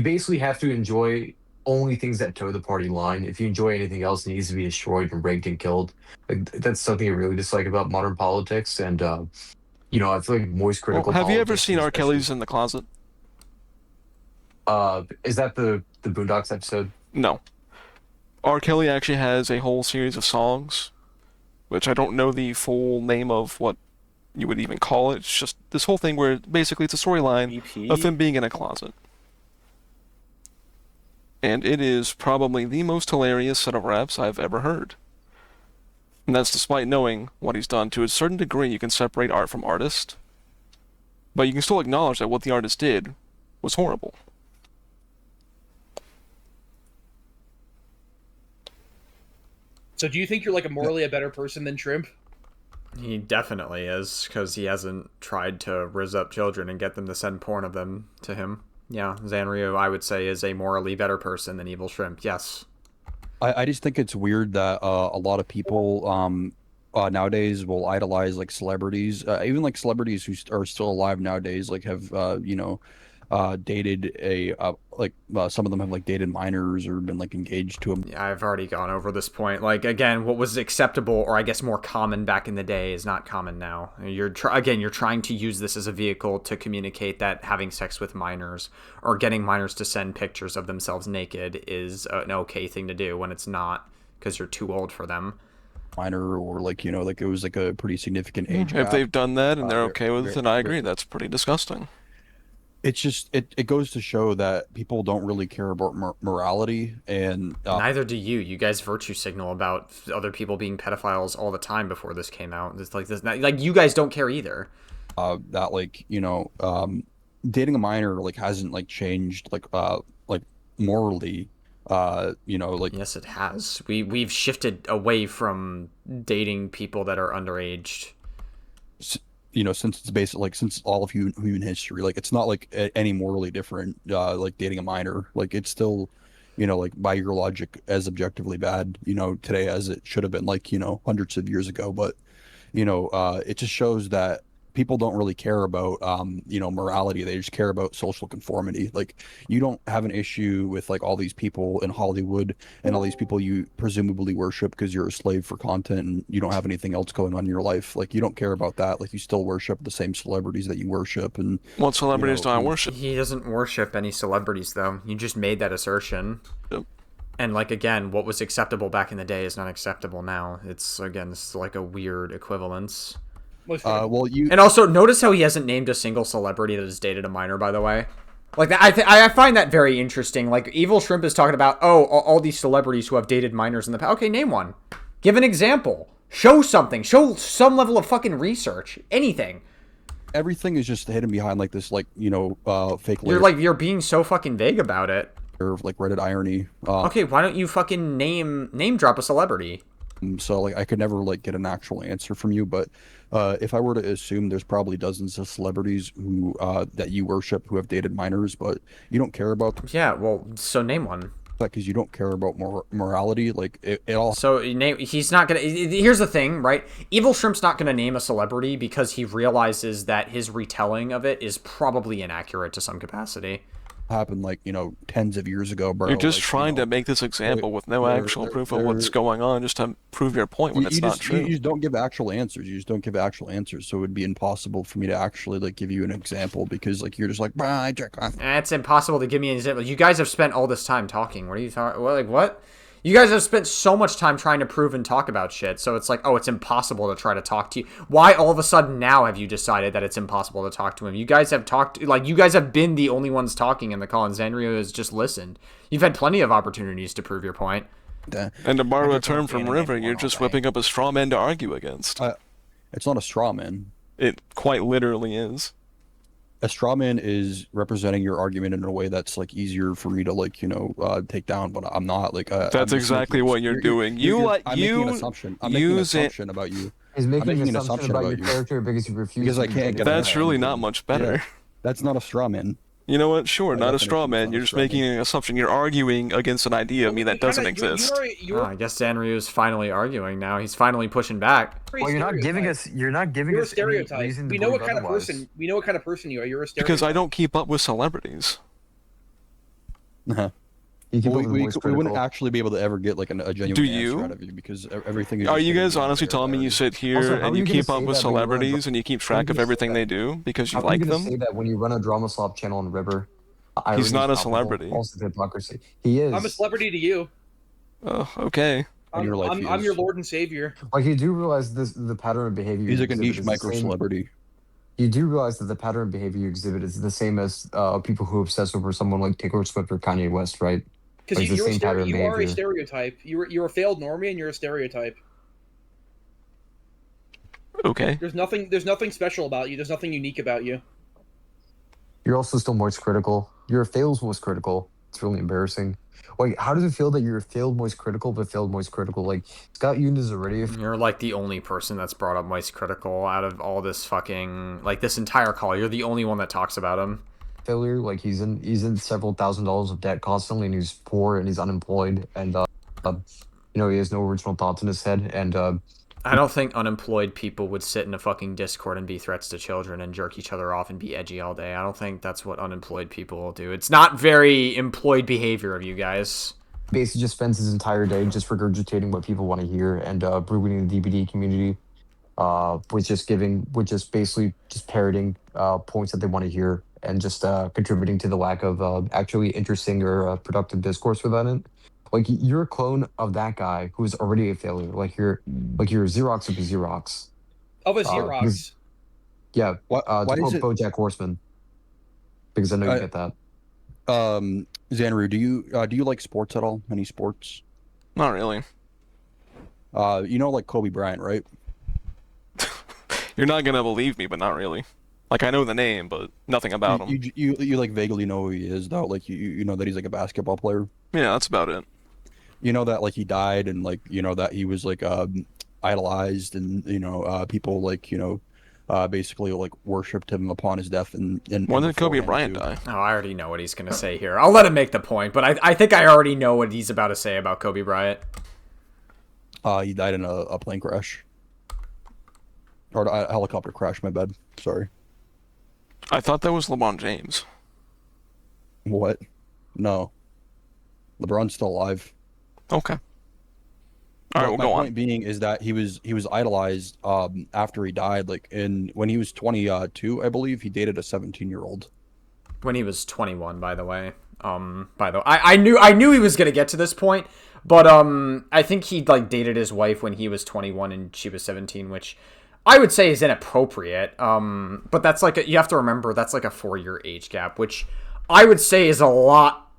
basically have to enjoy only things that toe the party line. If you enjoy anything else, it needs to be destroyed and raped and killed. Like that's something I really dislike about modern politics. And I feel like Moist Critical. Well, have you ever politics, seen R. especially- Kelly's in the Closet? Is that the Boondocks episode? No. R. Kelly actually has a whole series of songs, which I don't know the full name of what you would even call it. It's just this whole thing where basically it's a storyline EP? of him being in a closet. And it is probably the most hilarious set of raps I've ever heard. And that's despite knowing what he's done. To a certain degree, you can separate art from artist, but you can still acknowledge that what the artist did was horrible. So do you think you're like a morally a better person than Shrimp? He definitely is, because he hasn't tried to rizz up children and get them to send porn of them to him. Yeah, Zanryu, I would say, is a morally better person than Evil Shrimp, yes. I just think it's weird that a lot of people nowadays will idolize like celebrities, even like celebrities who are still alive nowadays, like have dated some of them have like dated minors or been like engaged to them. Yeah, I've already gone over this point. Like, again, what was acceptable or I guess more common back in the day is not common now. You're trying to use this as a vehicle to communicate that having sex with minors or getting minors to send pictures of themselves naked is an okay thing to do when it's not, because you're too old for them. Minor or like like it was like a pretty significant age If gap. they've done that and they're okay with it, then I agree. That's pretty disgusting. It's just it goes to show that people don't really care about morality, and Neither do you. You guys virtue signal about other people being pedophiles all the time before this came out. It's like this, like you guys don't care either. that dating a minor like hasn't like changed like morally. Yes, it has. We've shifted away from dating people that are underaged. Since it's basically like since all of human history, like it's not like any morally different like dating a minor. Like it's still like by your logic as objectively bad today as it should have been like hundreds of years ago. But it just shows that people don't really care about morality. They just care about social conformity. Like you don't have an issue with like all these people in Hollywood and all these people you presumably worship because you're a slave for content and you don't have anything else going on in your life. Like you don't care about that. Like you still worship the same celebrities that you worship. And what celebrities do I worship? He doesn't worship any celebrities, though. You just made that assertion. Yep. And like again, what was acceptable back in the day is not acceptable now. It's this is like a weird equivalence. And also notice how he hasn't named a single celebrity that has dated a minor, by the way. Like that, I find that very interesting. Like Evil Shrimp is talking about, all these celebrities who have dated minors in the past. Okay, name one. Give an example. Show something. Show some level of fucking research. Anything. everything is just hidden behind like this, like fake You're layer like, you're being so fucking vague about it. of like Reddit irony. Okay, why don't you fucking name drop a celebrity? So like I could never like get an actual answer from you, but if I were to assume, there's probably dozens of celebrities who that you worship who have dated minors, but you don't care about that Yeah, well, so name one. because you don't care about morality. Like it all. So he's not gonna. Here's the thing, right? Evil Shrimp's not gonna name a celebrity because he realizes that his retelling of it is probably inaccurate to some capacity. Happened like tens of years ago, bro. You're just like, trying to make this example with no actual proof of what's going on, just to prove your point when it's not true. You just don't give actual answers. You just don't give actual answers. So it would be impossible for me to actually like give you an example because like you're just like, I check off. It's impossible to give me an example. You guys have spent all this time talking. What are you talking? Like what? You guys have spent so much time trying to prove and talk about shit, so it's like, oh, it's impossible to try to talk to you. Why all of a sudden now have you decided that it's impossible to talk to him? You guys have talked, like, you guys have been the only ones talking in the call, and Zanrio has just listened. You've had plenty of opportunities to prove your point. And to borrow a term from River, you're just whipping up a straw man to argue against. It's not a straw man. It quite literally is. A straw man is representing your argument in a way that's like easier for me to like take down, but I'm not like. That's exactly what you're doing. I'm making an assumption. I'm making an assumption about you. He's making an assumption about your character because you refuse. Because I can't get. That's really not much better. Yeah. That's not a straw man. You know what? Sure, not a straw man. You're just making an assumption. You're arguing against an idea of me that doesn't exist. I guess Zanryu's finally arguing now. He's finally pushing back. Well, you're not giving us. You're not giving You're a us any stereotype. reason to We know what believe kind of otherwise. person. We know what kind of person you are. You're a stereotype. Because I don't keep up with celebrities. You keep Well, up with the voice we wouldn't critical. actually be able to ever get like a genuine Do answer you? out of you because everything is. Are just you gonna guys be honestly telling me you there. sit here Also, how and are you you gonna keep up say with that when you run a celebrities and you keep track of gonna everything say they that? do because you How are like you gonna say them? that when you run a drama slop channel on River? He's not a celebrity. Also, hypocrisy. He is. I'm a celebrity to you. Oh, okay. In your life, he I'm your is. Lord and Savior. Like you do realize the pattern of behavior. He's you like a exhibit niche is the micro same- celebrity. You do realize that the pattern of behavior you exhibit is the same as people who obsess over someone like Taylor Swift or Kanye West, right? Because Like the same pattern of you are a behavior. stereotype. You're a failed normie and you're a stereotype. Okay. There's nothing special about you. There's nothing unique about you. You're also still moist critical. You're a fails moist critical. It's really embarrassing. Like, how does it feel that you're a failed moist critical but failed moist critical? Like, Scott Yoon is already a You're like the only person that's brought up Moist Critical out of all this fucking, like, this entire call. You're the only one that talks about him. failure. Like, he's in several $1,000s of debt constantly, and he's poor and he's unemployed, and he has no original thoughts in his head, and I don't think unemployed people would sit in a fucking Discord and be threats to children and jerk each other off and be edgy all day. I don't think that's what unemployed people will do. It's not very employed behavior of you guys. basically just spends his entire day just regurgitating what people want to hear and ruining the DBD community, with just basically just parroting points that they want to hear and just contributing to the lack of actually interesting or productive discourse within it. Like, you're a clone of that guy who's already a failure. Like you're Xerox of the Xerox. Of a Xerox. because- Yeah. Why To is quote it? BoJack Horseman, because I know you get that. Xanru, do you like sports at all? Any sports? Not really. Like Kobe Bryant, right? You're not gonna believe me, but not really. Like, I know the name, but nothing about him. You like vaguely know who he is though. Like you know that he's like a basketball player. Yeah, that's about it. You know that like he died and like that he was like idolized and people like basically like worshipped him upon his death and When did Kobe beforehand, Bryant too. die? Oh, I already know what he's going to say here. I'll let him make the point, but I think I already know what he's about to say about Kobe Bryant. He died in a plane crash. Or a helicopter crash, my bad. Sorry. I thought that was LeBron James. What? No. LeBron's still alive. Okay. All right, we'll My go point on. being is that he was idolized after he died. Like when he was 22, I believe, he dated a 17-year-old. When he was 21, by the way. I knew he was going to get to this point, but I think he like dated his wife when he was 21 and she was 17, which I would say is inappropriate. But that's like you have to remember that's like a 4-year age gap, which I would say is a lot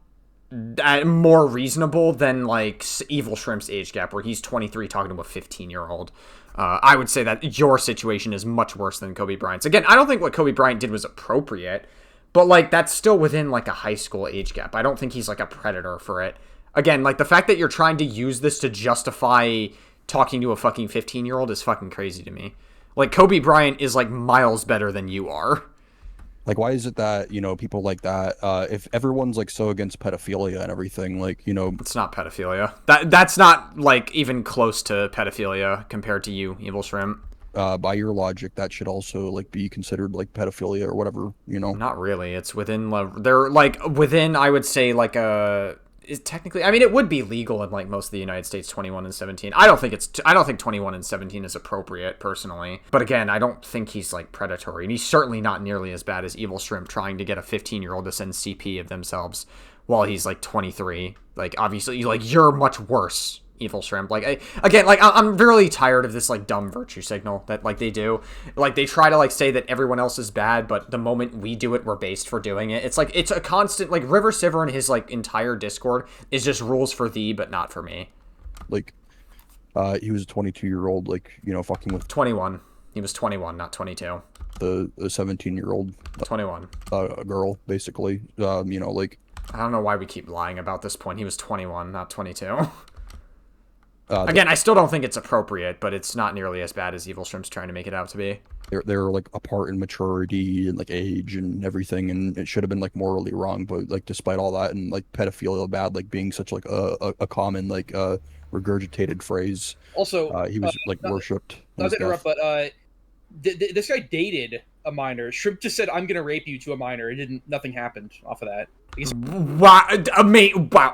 more reasonable than like Evil Shrimp's age gap, where he's 23 talking to a 15-year-old. I would say that your situation is much worse than Kobe Bryant's. Again, I don't think what Kobe Bryant did was appropriate, but like that's still within like a high school age gap. I don't think he's like a predator for it. Again, like the fact that you're trying to use this to justify talking to a fucking 15-year-old is fucking crazy to me. Like Kobe Bryant is like miles better than you are. Like, why is it that, you know, people like that, if everyone's, like, so against pedophilia and everything, like, you know... It's not pedophilia. That's not, like, even close to pedophilia compared to you, Evil Shrimp. By your logic, that should also, like, be considered, like, pedophilia or whatever, you know? Not really. It's within, they're, like, within, I would say, like, technically, I mean, it would be legal in like most of the United States, 21 and 17. I don't think 21 and 17 is appropriate personally. But again, I don't think he's like predatory, and he's certainly not nearly as bad as Evil Shrimp trying to get a 15-year-old to send CP of themselves while he's like 23. Like obviously, like you're much worse, Evil Shrimp. Like I'm really tired of this like dumb virtue signal that like they do. Like they try to like say that everyone else is bad, but the moment we do it, we're based for doing it. It's like it's a constant like RiverCiver and his like entire Discord is just rules for thee, but not for me. Like, he was a 22-year-old, like, you know, fucking with 21. He was 21, not 22. The 17-year-old 21. Girl, basically. You know, like. I don't know why we keep lying about this point. He was 21, not 22. Again, I still don't think it's appropriate, but it's not nearly as bad as Evil Shrimp's trying to make it out to be. They're like apart in maturity and like age and everything, and it should have been like morally wrong, but like despite all that and like pedophilia bad like being such like a common like regurgitated phrase. Also, he was like worshipped. Not to interrupt, but this guy dated a minor. Shrimp just said, "I'm gonna rape you" to a minor. Nothing happened off of that. Wow,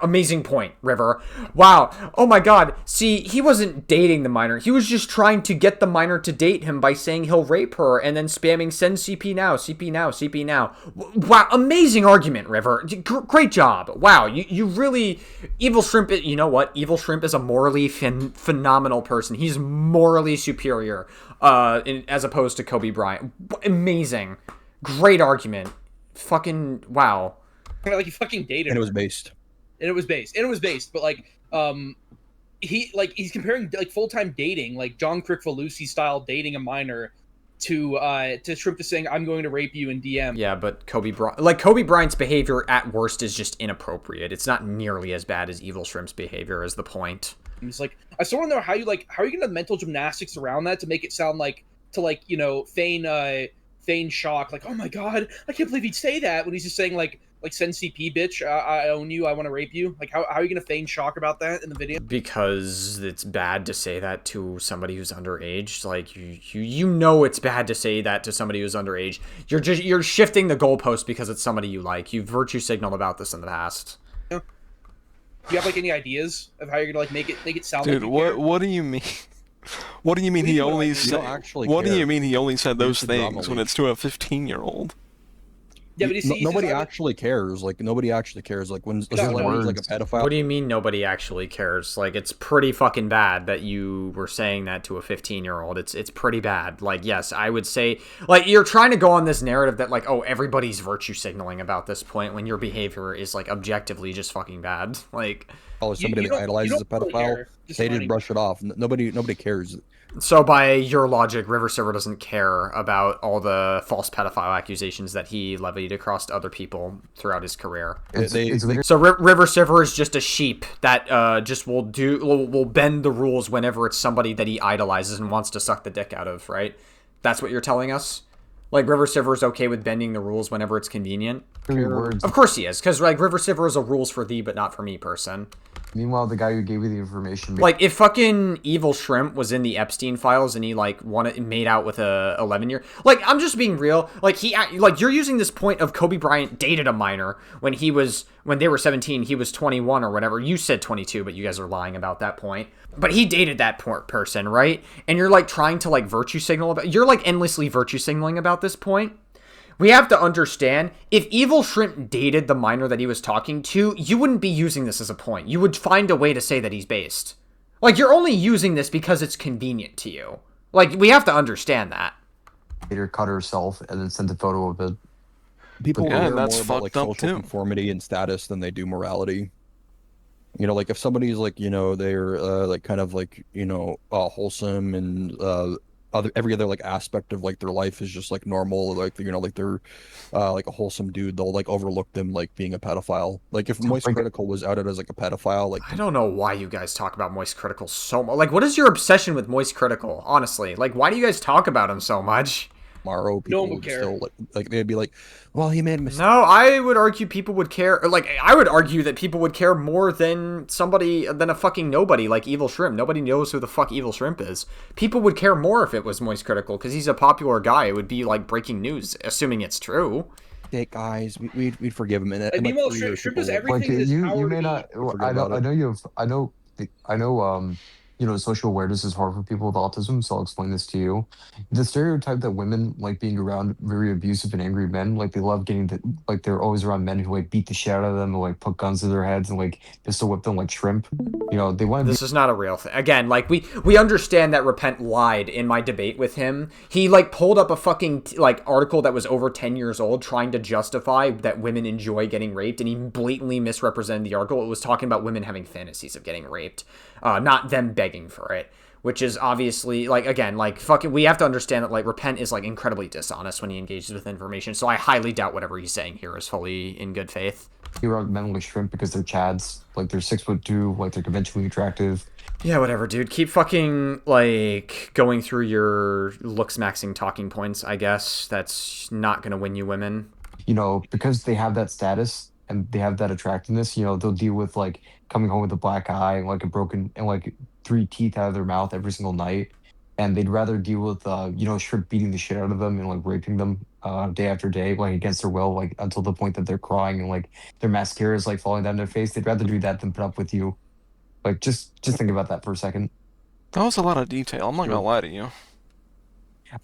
amazing point, River. Wow, oh my god. See, he wasn't dating the minor. He was just trying to get the minor to date him by saying he'll rape her and then spamming send CP now, CP now, CP now. Wow, amazing argument, River. Great job. Wow, you really... Evil Shrimp, you know what? Evil Shrimp is a morally phenomenal person. He's morally superior as opposed to Kobe Bryant. Amazing. Great argument. Fucking, wow. Like he fucking dated and her. It was based. And it was based, but like he's comparing like full-time dating, like John Crick-Falusi style dating a minor to Shrimp to saying, "I'm going to rape you in DM." Yeah, but Kobe Bryant's behavior at worst is just inappropriate. It's not nearly as bad as Evil Shrimp's behavior is the point. And it's like, I still want to know how are you going to mental gymnastics around that to make it sound like you know, feign shock, like, "Oh my god, I can't believe he'd say that," when he's just saying like send CP, bitch, I own you, I want to rape you. Like, how are you gonna feign shock about that in the video? Because it's bad to say that to somebody who's underage. Like, you know it's bad to say that to somebody who's underage. You're shifting the goalpost because it's somebody you like. You've virtue signaled about this in the past. Yeah. Do you have like any ideas of how you're gonna like make it sound? Dude, like what do you mean? What do you mean he only said? What do you mean he only said those things when it's to a 15-year-old? Yeah, but nobody actually cares. Like nobody actually cares. Like when a celebrity's like a pedophile. What do you mean nobody actually cares? Like it's pretty fucking bad that you were saying that to a 15-year-old. It's pretty bad. Like yes, I would say like you're trying to go on this narrative that like, oh, everybody's virtue signaling about this point when your behavior is like objectively just fucking bad. Like somebody that idolizes a pedophile, they didn't brush it off. Nobody cares. So by your logic, RiverCiver doesn't care about all the false pedophile accusations that he levied across other people throughout his career. So RiverCiver is just a sheep that just will bend the rules whenever it's somebody that he idolizes and wants to suck the dick out of, right? That's what you're telling us? Like RiverCiver is okay with bending the rules whenever it's convenient? Of course he is, because like RiverCiver is a rules for thee but not for me person. Meanwhile, the guy who gave you the information... Like, if fucking Evil Shrimp was in the Epstein files and he, like, made out with a 11-year... Like, I'm just being real. Like, you're using this point of Kobe Bryant dated a minor when they were 17, he was 21 or whatever. You said 22, but you guys are lying about that point. But he dated that person, right? And you're, like, trying to, like, virtue signal about... You're, like, endlessly virtue signaling about this point. We have to understand, if Evil Shrimp dated the minor that he was talking to, you wouldn't be using this as a point. You would find a way to say that he's based. Like, you're only using this because it's convenient to you. Like, we have to understand that. Later cut herself and then sent a photo of it. People Yeah, care and that's more about like fucked up, social too. conformity and status than they do morality. You know, like if somebody's like, you know, they're like kind of like, you know, wholesome and every other like aspect of like their life is just like normal, like you know, like they're like a wholesome dude, they'll like overlook them like being a pedophile. Like if Moist Like, Critical was outed as like a pedophile, like I don't know why you guys talk about Moist Critical so much. Like, what is your obsession with Moist Critical? Honestly, like, why do you guys talk about him so much? tomorrow, No people one would would care. still like they'd be like, well, he made a mistake. No, I would argue people would care. Or like, I would argue that people would care more than a fucking nobody like Evil Shrimp. Nobody knows who the fuck Evil Shrimp is. People would care more if it was Moist Critical because he's a popular guy. It would be like breaking news, assuming it's true. Hey guys, we'd forgive him. And Like, in like meanwhile, 3 years, Shrimp people is will- everything like in his you power may to not. be. forget I know. about it. I know. You know, social awareness is hard for people with autism, so I'll explain this to you. The stereotype that women like being around very abusive and angry men, like they love getting the, like they're always around men who like beat the shit out of them, and like put guns to their heads and like pistol whip them like shrimp. You know, they want to be. This is not a real thing. Again, like we understand that Repent lied in my debate with him. He like pulled up a fucking like article that was over 10 years old trying to justify that women enjoy getting raped, and he blatantly misrepresented the article. It was talking about women having fantasies of getting raped, not them begging for it. Which is obviously, like, again, like, fucking, we have to understand that, like, Repent is, like, incredibly dishonest when he engages with information, so I highly doubt whatever he's saying here is fully in good faith. Around men like shrimp because they're chads, like they're 6'2", like they're conventionally attractive. Yeah, whatever, dude. Keep fucking, like, going through your looks maxing talking points, I guess. That's not gonna win you women. You know, because they have that status and they have that attractiveness, you know, they'll deal with like coming home with a black eye and like a broken and like 3 teeth out of their mouth every single night. And they'd rather deal with you know, shrimp beating the shit out of them and like raping them day after day, like against their will, like until the point that they're crying and like their mascara is like falling down their face. They'd rather do that than put up with you. Like just think about that for a second. That was a lot of detail. I'm not gonna lie to you.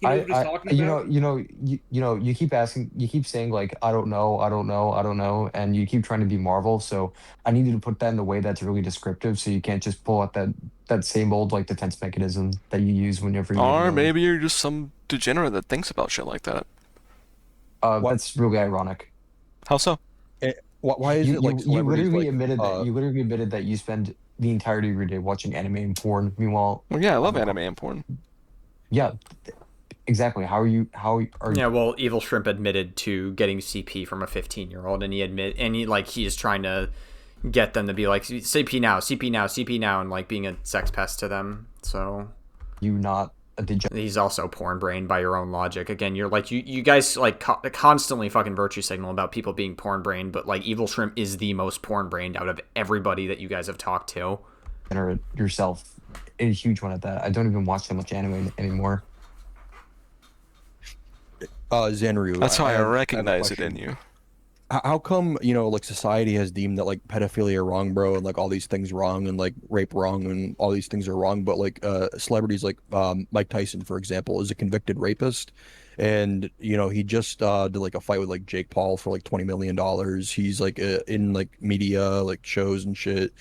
You know what he's talking about? You keep asking, you keep saying like, I don't know, and you keep trying to be Marvel. So I need you to put that in a way that's really descriptive, so you can't just pull out that same old like defense mechanism that you use whenever you. Or maybe you're just some degenerate that thinks about shit like that. That's really ironic. How so? Why is it like You celebrities, literally like, admitted that you spend the entirety of your day watching anime and porn. Meanwhile, Well, yeah, I love anime and porn. yeah, exactly. How are you? Yeah, well, Evil Shrimp admitted to getting CP from a 15-year-old, and he is trying to get them to be like, CP now, CP now, CP now, and like being a sex pest to them. So you not a degenerate? he's also porn brained by your own logic. Again, you're like you guys like constantly fucking virtue signal about people being porn brained, but like Evil Shrimp is the most porn brained out of everybody that you guys have talked to. Yourself, a huge one at that. I don't even watch that much anime anymore. Zanryu. That's how I have a recognize it in question. you. How come, you know, like society has deemed that like pedophilia wrong, bro, and like all these things wrong, and like rape wrong, and all these things are wrong, but like celebrities like Mike Tyson, for example, is a convicted rapist, and you know he just did like a fight with like Jake Paul for like $20 million. He's like in like media, like shows and shit.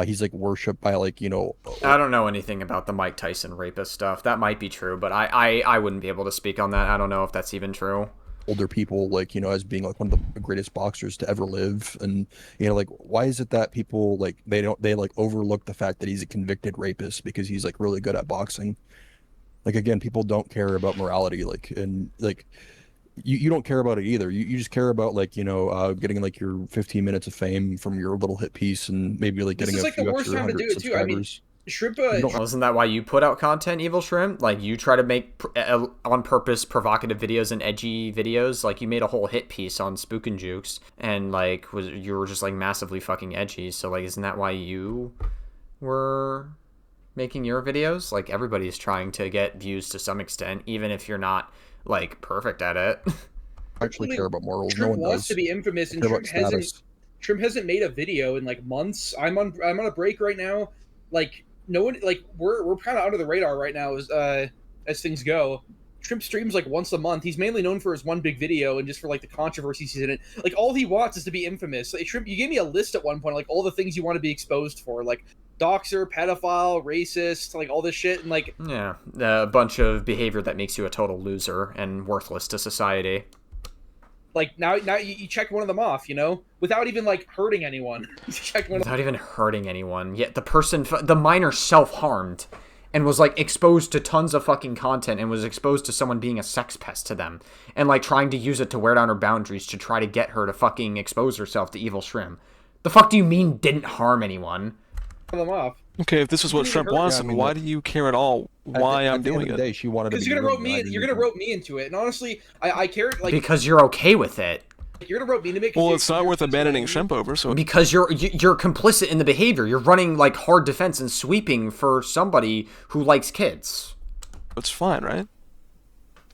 He's like worshipped by like, you know. I don't know anything about the Mike Tyson rapist stuff. That might be true, but I wouldn't be able to speak on that. I don't know if that's even true. Older people, like, you know, as being like one of the greatest boxers to ever live. And you know, like, why is it that people like they like overlook the fact that he's a convicted rapist because he's like really good at boxing? Like, again, people don't care about morality, like, and like you don't care about it either. You just care about like, you know, getting like your 15 minutes of fame from your little hit piece, and maybe like This getting is a like the few worst extra time to do 100 it too. I mean, subscribers. Shrimp, Wasn't that why you put out content, Evil Shrimp? Like, you try to make on purpose provocative videos and edgy videos. Like, you made a whole hit piece on Spook and Jukes, and like you were just like massively fucking edgy. So like, isn't that why you were making your videos? Like, everybody's trying to get views to some extent, even if you're not like perfect at it. I actually care about morals. No Shrimp one wants does. to be infamous, and Care about Shrimp hasn't made a video in like months. I'm on a break right now. Like, no one, like, we're kind of under the radar right now as things go. Shrimp streams like once a month. He's mainly known for his one big video and just for like the controversies he's in it. Like, all he wants is to be infamous. Like, Shrimp, you gave me a list at one point, like all the things you want to be exposed for, like doxer, pedophile, racist, like all this shit, and like, Yeah, a bunch of behavior that makes you a total loser and worthless to society. Like now you check one of them off, you know, without even like hurting anyone. You check one Without even hurting anyone. Yet the minor self-harmed and was like exposed to tons of fucking content and was exposed to someone being a sex pest to them and like trying to use it to wear down her boundaries to try to get her to fucking expose herself to evil shrimp. The fuck do you mean didn't harm anyone? them off. Okay, if this is what Shrimp wants, then why do you care at all why I'm doing it? Day, she wanted to Because be you're gonna rope groomed, me. You're gonna rope me into it, and honestly, I care like Because you're okay with it. you're gonna rope me to make. Well, it's not worth abandoning Shrimp over, so Because you're complicit in the behavior. You're running like hard defense and sweeping for somebody who likes kids. it's fine, right?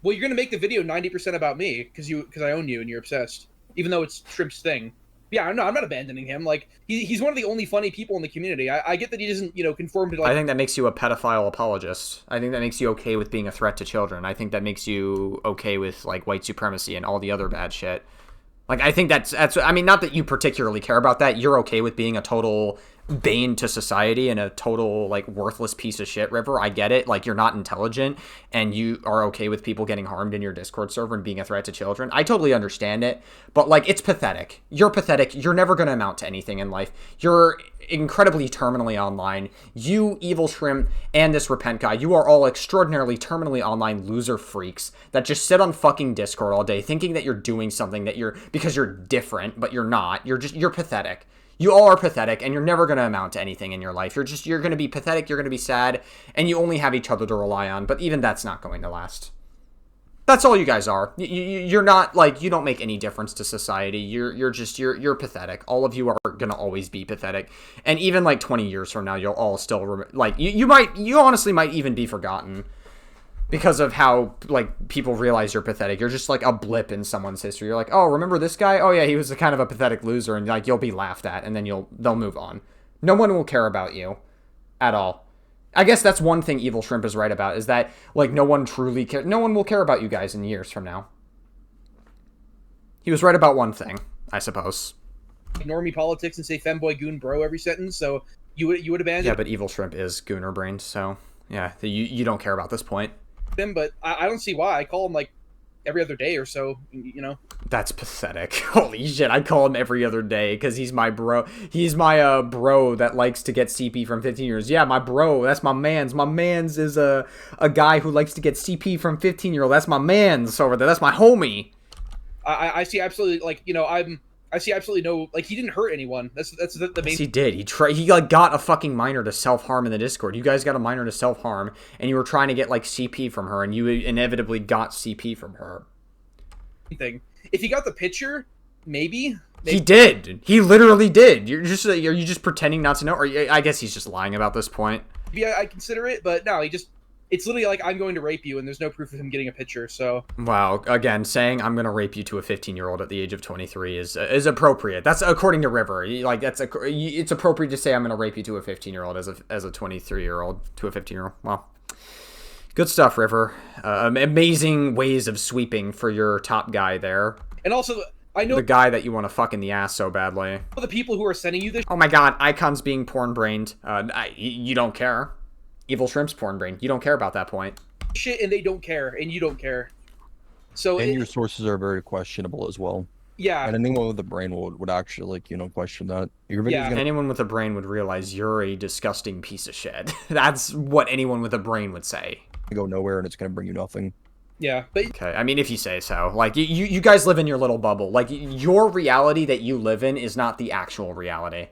Well, you're gonna make the video 90% about me because I own you and you're obsessed, even though it's Shrimp's thing. Yeah, no, I'm not abandoning him. Like he's one of the only funny people in the community. I get that he doesn't, conform to like. I think that makes you a pedophile apologist. I think that makes you okay with being a threat to children. I think that makes you okay with like white supremacy and all the other bad shit. Like I think that's I mean, not that you particularly care about that. You're okay with being a total bane to society and a total like worthless piece of shit, River. I get it. Like you're not intelligent and you are okay with people getting harmed in your Discord server and being a threat to children. I totally understand it, but like it's pathetic. You're pathetic. You're never going to amount to anything in life. You're incredibly terminally online. You, Evil Shrimp, and this Repent guy, you are all extraordinarily terminally online loser freaks that just sit on fucking Discord all day thinking that you're doing something because you're different, but you're not. You're pathetic. You all are pathetic, and you're never going to amount to anything in your life. You're going to be pathetic, you're going to be sad, and you only have each other to rely on, but even that's not going to last. That's all you guys are. You're not, like, you don't make any difference to society. You're pathetic. All of you are going to always be pathetic. And even, like, 20 years from now, you'll all still, you honestly might even be forgotten. Because of how, like, people realize you're pathetic. You're just, like, a blip in someone's history. You're like, oh, remember this guy? Oh, yeah, he was a kind of a pathetic loser. And, like, you'll be laughed at. And then they'll move on. No one will care about you. At all. I guess that's one thing Evil Shrimp is right about. Is that, like, no one truly cares. No one will care about you guys in years from now. He was right about one thing, I suppose. Ignore me politics and say femboy goon bro every sentence, so you would abandon Yeah, but Evil Shrimp is gooner brained, so, yeah, you don't care about this point. him, but I don't see why. I call him like every other day or so, That's pathetic. Holy shit, I call him every other day because he's my bro. He's my bro that likes to get CP from 15 years. Yeah, my bro. That's my mans. My mans is a guy who likes to get CP from 15-year-old. That's my mans over there. That's my homie. I see absolutely, like, I see absolutely no, like, he didn't hurt anyone. That's the main. Yes, he did. He like got a fucking minor to self-harm in the Discord. You guys got a minor to self-harm, and you were trying to get like CP from her, and you inevitably got CP from her. Thing. If he got the picture, maybe. He did. He literally did. Are you just pretending not to know? Or I guess he's just lying about this point. Maybe I consider it, but no, it's literally like, I'm going to rape you, and there's no proof of him getting a picture, so. Wow, again, saying I'm going to rape you to a 15-year-old at the age of 23 is appropriate. That's according to River. Like, it's appropriate to say I'm going to rape you to a 15-year-old as a 23-year-old to a 15-year-old. Well, good stuff, River. Amazing ways of sweeping for your top guy there. And also, I know the guy that you want to fuck in the ass so badly. the people who are sending you this. Oh my god, Icon's being porn-brained. You don't care. Evil Shrimp's porn-brained. You don't care about that point. Shit, and they don't care, and you don't care. So And your sources are very questionable as well. yeah, And anyone with a brain would actually, question that. Your video's Yeah. gonna Anyone with a brain would realize you're a disgusting piece of shit. That's what anyone with a brain would say. go nowhere and it's gonna bring you nothing. yeah, but Okay, I mean, if you say so. Like, you guys live in your little bubble. Like, your reality that you live in is not the actual reality.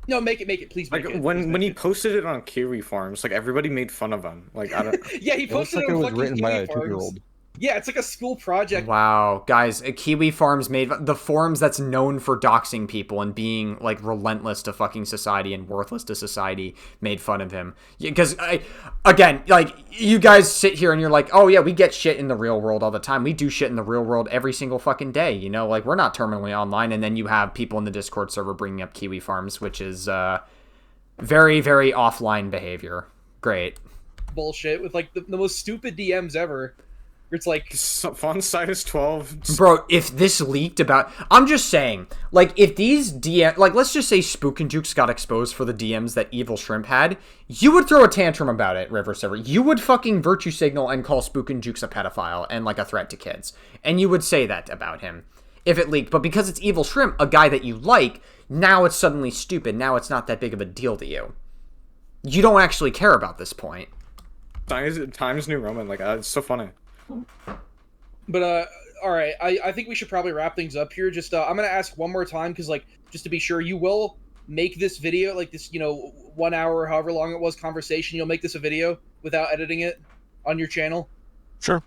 no, make it, please. Make Like it, when he posted it on Kiwi Farms, like everybody made fun of him. Like I don't. yeah, he It looks posted like it on was fucking written by Kiwi a Farms. 2-year-old. Yeah, it's like a school project. Wow, guys, Kiwi Farms made the forums that's known for doxing people and being like relentless to fucking society and worthless to society made fun of him. Because again, like you guys sit here and you're like, oh yeah, we get shit in the real world all the time. We do shit in the real world every single fucking day. Like we're not terminally online. And then you have people in the Discord server bringing up Kiwi Farms, which is very, very offline behavior. Great. Bullshit with like the most stupid DMs ever. It's like Font size 12. Bro, if this leaked about... I'm just saying, like, if these DM... Like, let's just say Spook and Jukes got exposed for the DMs that Evil Shrimp had, you would throw a tantrum about it, RiverCiver. You would fucking virtue signal and call Spook and Jukes a pedophile and, like, a threat to kids. And you would say that about him. if it leaked. But because it's Evil Shrimp, a guy that you like, now it's suddenly stupid. Now it's not that big of a deal to you. You don't actually care about this point. Times New Roman, like, it's so funny. But, all right, I think we should probably wrap things up here. Just, I'm going to ask one more time, because, like, just to be sure, you will make this video, like this, 1 hour, however long it was, conversation, you'll make this a video without editing it on your channel? Sure.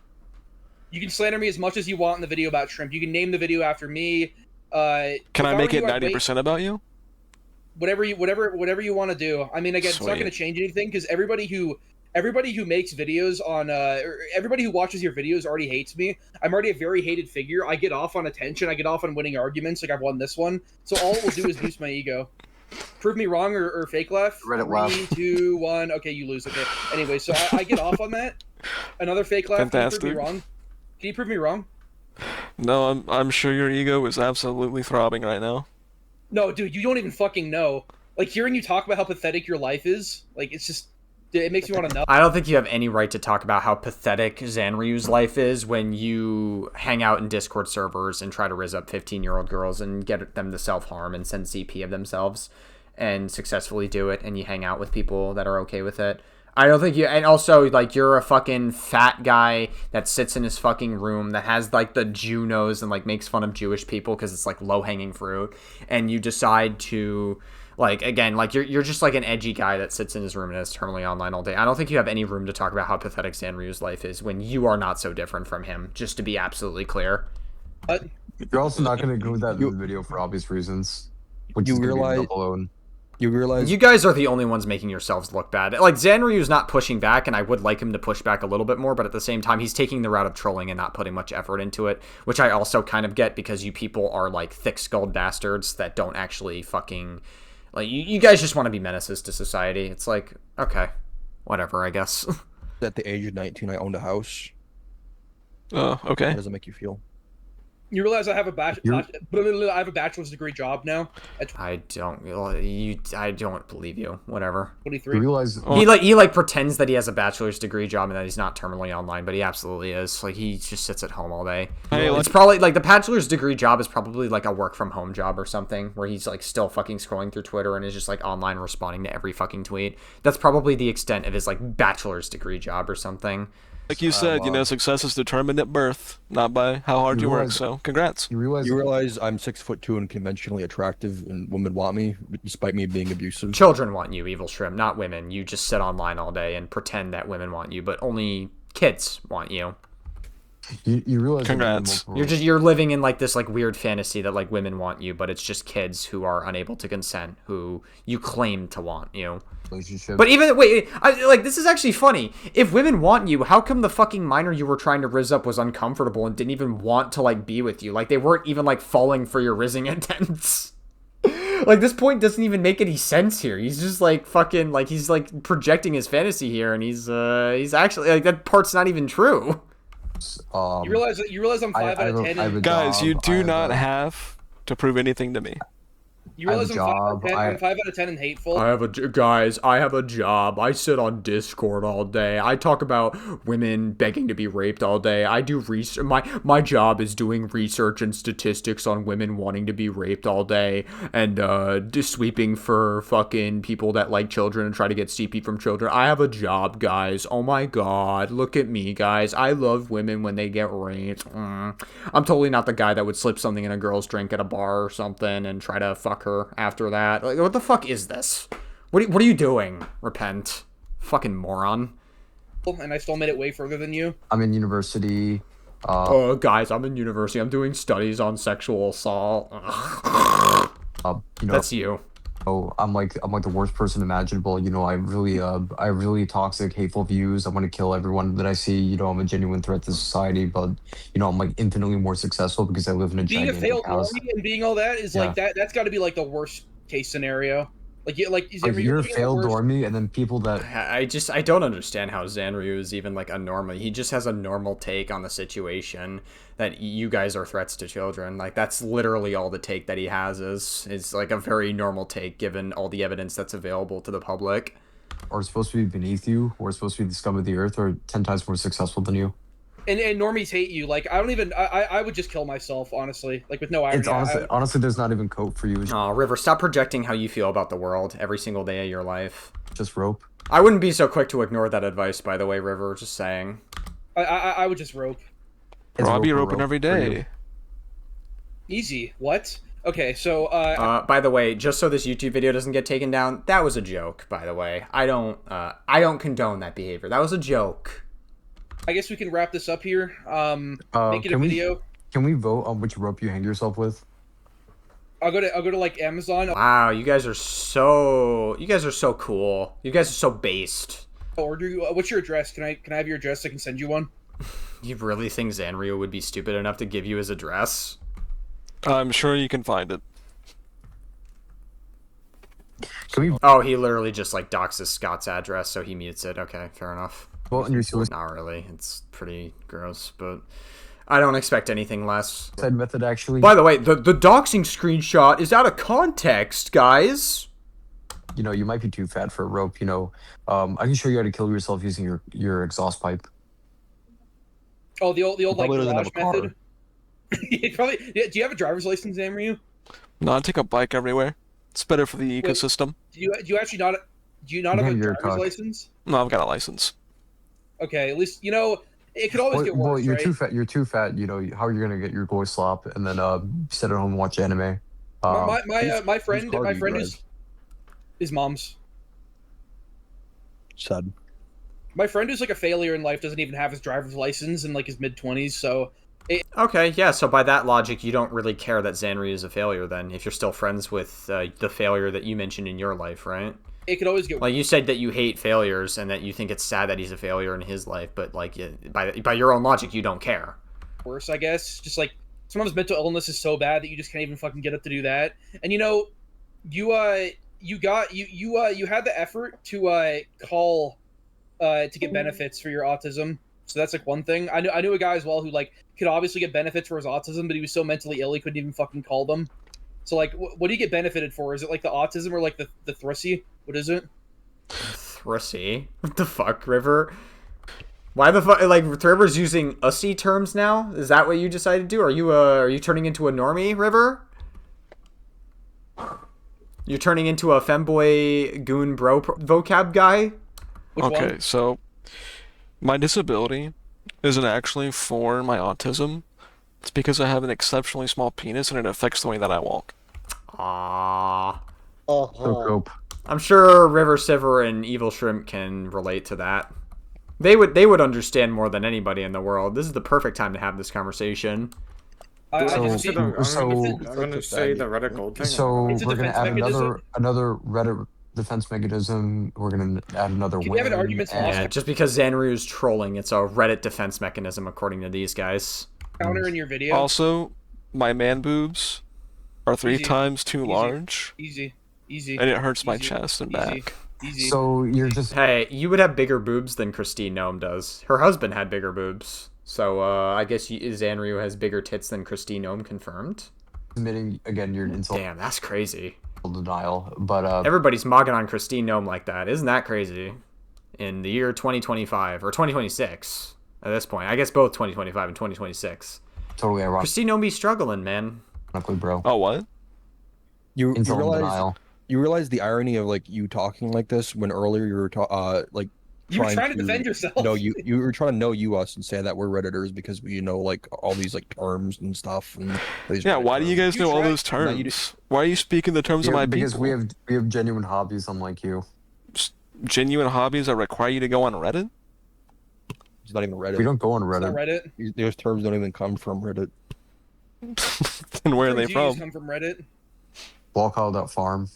You can slander me as much as you want in the video about shrimp. You can name the video after me. Can I make it 90% about you? Whatever you want to do. I mean, again, It's not going to change anything, because everybody who makes videos on or everybody who watches your videos already hates me. I'm already a very hated figure. I get off on attention. I get off on winning arguments. Like, I've won this one. So all it will do is boost my ego. Prove me wrong or fake left. Reddit laugh. 3, 2, 1. Okay, you lose. Okay. Anyway, so I get off on that. Another fake left. Fantastic. Can you prove me wrong? Can you prove me wrong? No, I'm sure your ego is absolutely throbbing right now. No, dude, you don't even fucking know. Like, hearing you talk about how pathetic your life is, like, it's just, it makes me want to know. I don't think you have any right to talk about how pathetic Zanryu's life is when you hang out in Discord servers and try to rizz up 15-year-old girls and get them to self-harm and send CP of themselves and successfully do it, and you hang out with people that are okay with it. I don't think you, and also, like, you're a fucking fat guy that sits in his fucking room that has, like, the Jew nose and, like, makes fun of Jewish people because it's, like, low-hanging fruit, and you decide to, like, again, like, you're just, like, an edgy guy that sits in his room and is terminally online all day. I don't think you have any room to talk about how pathetic Zanryu's life is when you are not so different from him, just to be absolutely clear. You're also not going to agree with that in the video for obvious reasons. Which You is gonna be realize- alone. You realize You guys are the only ones making yourselves look bad. Like, Zanryu's not pushing back, and I would like him to push back a little bit more, but at the same time, he's taking the route of trolling and not putting much effort into it, which I also kind of get because you people are, like, thick-skulled bastards that don't actually fucking... Like, you guys just want to be menaces to society. It's like, okay, whatever, I guess. at the age of 19 I owned a house. Oh, okay. How does it make you feel? You realize I have a bachelor's degree job now at I don't believe you. Whatever. 23. You realize He pretends that he has a bachelor's degree job and that he's not terminally online, but he absolutely is. Like, he just sits at home all day. Hey, It's probably like the bachelor's degree job is probably like a work from home job or something where he's like still fucking scrolling through Twitter and is just like online responding to every fucking tweet. That's probably the extent of his like bachelor's degree job or something. Like you said, success is determined at birth, not by how hard you work. So, congrats. you realize I'm 6'2" and conventionally attractive, and women want me, despite me being abusive. Children want you, Evil Shrimp, not women. You just sit online all day and pretend that women want you, but only kids want you. you realize Congrats. You're living in like this like weird fantasy that like women want you, but it's just kids who are unable to consent who you claim to want you. relationship. But even this is actually funny. If women want you, how come the fucking minor you were trying to rizz up was uncomfortable and didn't even want to like be with you? Like they weren't even like falling for your rizzing intents. Like this point doesn't even make any sense here. He's just like fucking like he's like projecting his fantasy here, and he's actually like that part's not even true. You realize I'm 5 out of 10. Guys, you do not have to prove anything to me. You realize I have a job. I'm 5 out of 10 and hateful. I have a job. I sit on Discord all day. I talk about women begging to be raped all day. I do research. My job is doing research and statistics on women wanting to be raped all day, and just sweeping for fucking people that like children and try to get CP from children. I have a job, guys. Oh my god, look at me, guys. I love women when they get raped. I'm totally not the guy that would slip something in a girl's drink at a bar or something and try to fuck her after that. Like, what the fuck is this? What are you doing? Repent. Fucking moron. And I still made it way further than you. I'm in university. Guys, I'm in university. I'm doing studies on sexual assault. That's you. Oh, I'm like the worst person imaginable. I have really toxic, hateful views. I want to kill everyone that I see. I'm a genuine threat to society, but I'm like infinitely more successful because I live in a being a gigantic failed house. normie and being all that is like that. That's got to be like the worst case scenario. Like You're a failed normie, and then people that I don't understand how Zanryu is even like a normie. He just has a normal take on the situation that you guys are threats to children. Like that's literally all the take that he has is like a very normal take given all the evidence that's available to the public. are supposed to be beneath you, or are supposed to be the scum of the earth, are 10 times more successful than you. And normies hate you. Like I don't even. I would just kill myself honestly. Like with no irony. It's honestly, there's not even cope for you. It's Oh, River, stop projecting how you feel about the world every single day of your life. just rope. I wouldn't be so quick to ignore that advice, by the way, River. Just saying. I would just rope. It's Bro, I'll be rope roping every for you. day. Easy. What? Okay, so By the way, just so this YouTube video doesn't get taken down, that was a joke. By the way, I don't condone that behavior. That was a joke. I guess we can wrap this up here. Make it a Can video. Can we vote on which rope you hang yourself with? I'll go to like Amazon. Wow, you guys are so cool. You guys are so based. Order you. What's your address? Can I have your address? I can send you one. You really think Zanrio would be stupid enough to give you his address? I'm sure you can find it. Can we Oh, he literally just like doxes Scott's address, so he mutes it. Okay, fair enough. vote on your suicide Not really. It's pretty gross, but I don't expect anything less. method, actually? By the way, the doxing screenshot is out of context, guys. You know, you might be too fat for a rope. You know, I can show you how to kill yourself using your exhaust pipe. Oh, the old like Probably doesn't have garage a car. method. Probably. Yeah, do you have a driver's license, Amryu? No, I take a bike everywhere. It's better for the ecosystem. Do you actually not? Do you not have a You're a driver's cock. license? No, I've got a license. Okay, at least you know it could always get worse, you're right? too fat. You're too fat. You know how you're gonna get your boy slop and then sit at home and watch anime. My friend car do you drive? is his mom's. Sad. My friend who's like a failure in life doesn't even have his driver's license in like his mid-20s, so Okay, yeah, so by that logic, you don't really care that Zanri is a failure then, if you're still friends with the failure that you mentioned in your life, right? it could always get Like, you said that you hate failures and that you think it's sad that he's a failure in his life, but, like, by your own logic, you don't care. worse, I guess. Just like sometimes mental illness is so bad that you just can't even fucking get up to do that. And you know, you had the effort to call to get benefits for your autism. So that's like one thing. I knew a guy as well who like could obviously get benefits for his autism, but he was so mentally ill he couldn't even fucking call them. So like, what do you get benefited for? Is it like the autism or like the thrusy? What is it? Thrusy? What the fuck, River? Why the fuck? Like, River's using ussy terms now? Is that what you decided to do? Are you turning into a normie, River? You're turning into a femboy goon bro vocab guy? Which Okay, one? so my disability isn't actually for my autism. It's because I have an exceptionally small penis and it affects the way that I walk. Aww. So cope. I'm sure RiverCiver and Evil Shrimp can relate to that. They would understand more than anybody in the world. This is the perfect time to have this conversation. I So- just see- so- I'm gonna say the Reddit gold thing. So It's a we're gonna defense add mechanism? another Reddit defense mechanism. We're gonna add another Can we have an win, argument and- lost? Yeah, just because Zanryu's trolling, it's a Reddit defense mechanism, according to these guys. counter in your video. Also, my man boobs are 3 Easy. times too Easy. large, Easy. and it hurts my Easy. chest and Easy. back. Easy. So you're just Hey, you would have bigger boobs than Christine Gnome does. Her husband had bigger boobs. So, I guess Zanryu has bigger tits than Christine Gnome, confirmed. admitting again your insult Damn, that's crazy. denial, but Everybody's mogging on Christine Gnome like that. Isn't that crazy? In the year 2025, or 2026, at this point. I guess both 2025 and 2026. totally Christine Gnome be struggling, man. ironically, bro. Oh, what? You Insult realize denial. the irony of like you talking like this when earlier you were like you were trying to defend yourself. No, you were trying to know us and say that we're redditors because we know like all these like terms and stuff. And these Yeah, why do you guys You know all tried- those No, you terms? Why are you speaking the terms of Yeah, my because people? we have genuine hobbies, unlike you. Genuine hobbies that require you to go on Reddit? It's not even Reddit. We don't go on It's not Reddit. Reddit. Those terms don't even come from Reddit. Then where are they Terms you use from? come from Reddit. Farm,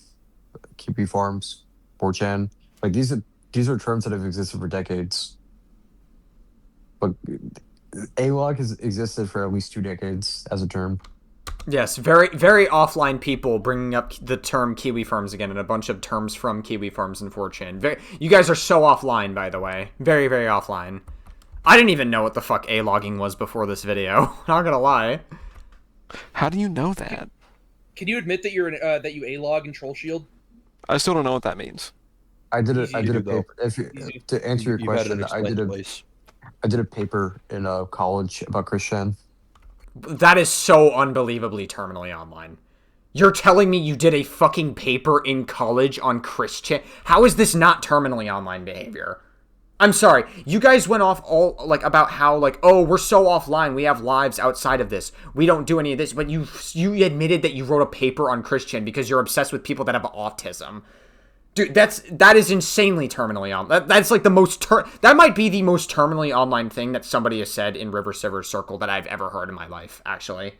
QP Farms, 4chan. Like these are terms that have existed for decades. But A-Log has existed for at least 2 decades as a term. Yes, very, very offline people bringing up the term Kiwi Farms again, and a bunch of terms from Kiwi Farms and 4chan. You guys are so offline, by the way. Very, very offline. I didn't even know what the fuck A-logging was before this video. Not gonna lie. How do you know that? Can you admit that you're that you A-log in Troll Shield? I still don't know what that means. I did Easy a to do, though. paper. Easy. To answer your You had it question, explained twice. I I did a paper in college about Christian. That is so unbelievably terminally online. You're telling me you did a fucking paper in college on Christian? How is this not terminally online behavior? I'm sorry. You guys went off all, like, about how, like, oh, we're so offline. We have lives outside of this. We don't do any of this. But you admitted that you wrote a paper on Christian because you're obsessed with people that have autism. Dude, that is insanely terminally on. That's like the most that might be the most terminally online thing that somebody has said in RiverCiver's circle that I've ever heard in my life, actually.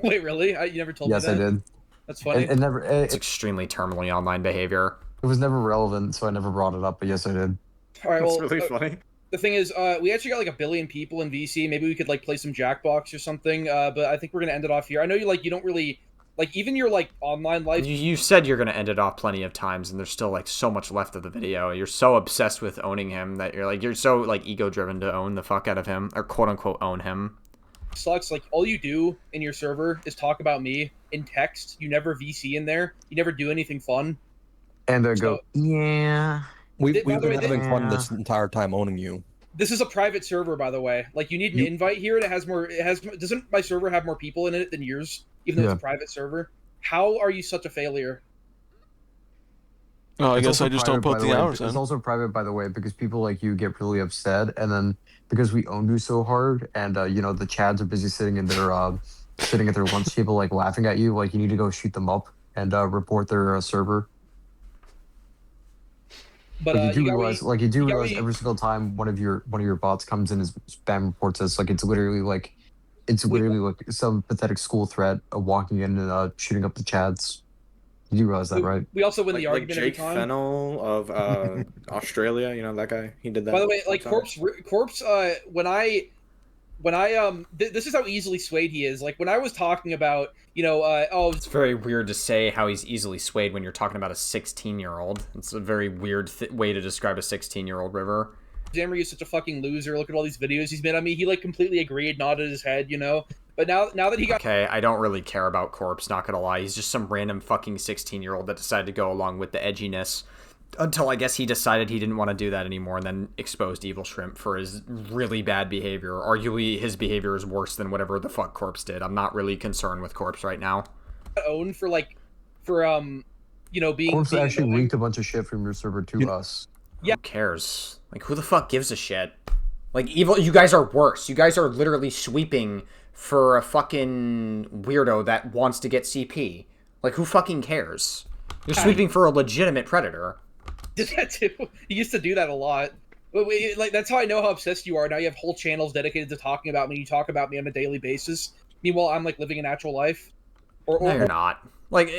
Wait, really? You never told me that? Yes, I did. That's funny. It's extremely terminally online behavior. It was never relevant, so I never brought it up, but yes, I did. All right, well, That's really funny. the thing is, we actually got like 1 billion people in VC. Maybe we could like play some Jackbox or something. But I think we're gonna end it off here. I know you don't really like even your like online life. You said you're gonna end it off plenty of times, and there's still like so much left of the video. You're so obsessed with owning him that you're so like ego driven to own the fuck out of him, or quote unquote own him. Sucks. Like all you do in your server is talk about me in text. You never VC in there. You never do anything fun. And So- go, yeah. We've By the way, been having fun this entire time owning you. This is a private server, by the way. Like you need an invite here, and it has more. Doesn't my server have more people in it than yours? Even though it's a private server. How are you such a failure? Oh, I It's guess also I just don't private, put by the way. hours It's in. also private, by the way, because people like you get really upset, and then because we owned you so hard, and you know the Chads are busy sitting in their sitting at their lunch table, like laughing at you, like you need to go shoot them up and report their server. But Like you do got realize, me- like you do you got realize me- every single time one of your bots comes in as spam reports us, like it's literally like some pathetic school threat of walking in and shooting up the Chads. You do realize that, right? We also win the Like argument Jake every time. Fennel of Australia, you know that guy. He did that. By the way, like sometimes. Corpse, this is how easily swayed he is. Like when I was talking about, It's very weird to say how he's easily swayed when you're talking about a 16-year-old. It's a very weird way to describe a 16-year-old River. Jammer is such a fucking loser. Look at all these videos he's made on me. He like completely agreed, nodded his head, But now that he got Okay, I don't really care about Corpse, not gonna lie. He's just some random fucking 16-year-old that decided to go along with the edginess. Until I guess he decided he didn't want to do that anymore and then exposed Evil Shrimp for his really bad behavior. Arguably, his behavior is worse than whatever the fuck Corpse did. I'm not really concerned with Corpse right now. owned for being Corpse being actually annoying. leaked a bunch of shit from your server to us. Yeah. Who cares? Like, who the fuck gives a shit? Like, you guys are worse. You guys are literally sweeping for a fucking weirdo that wants to get CP. Like, who fucking cares? You're sweeping for a legitimate predator. Did that too. He used to do that a lot. Like that's how I know how obsessed you are. Now you have whole channels dedicated to talking about me. You talk about me on a daily basis. Meanwhile, I'm like living an actual life. No, you're not. Like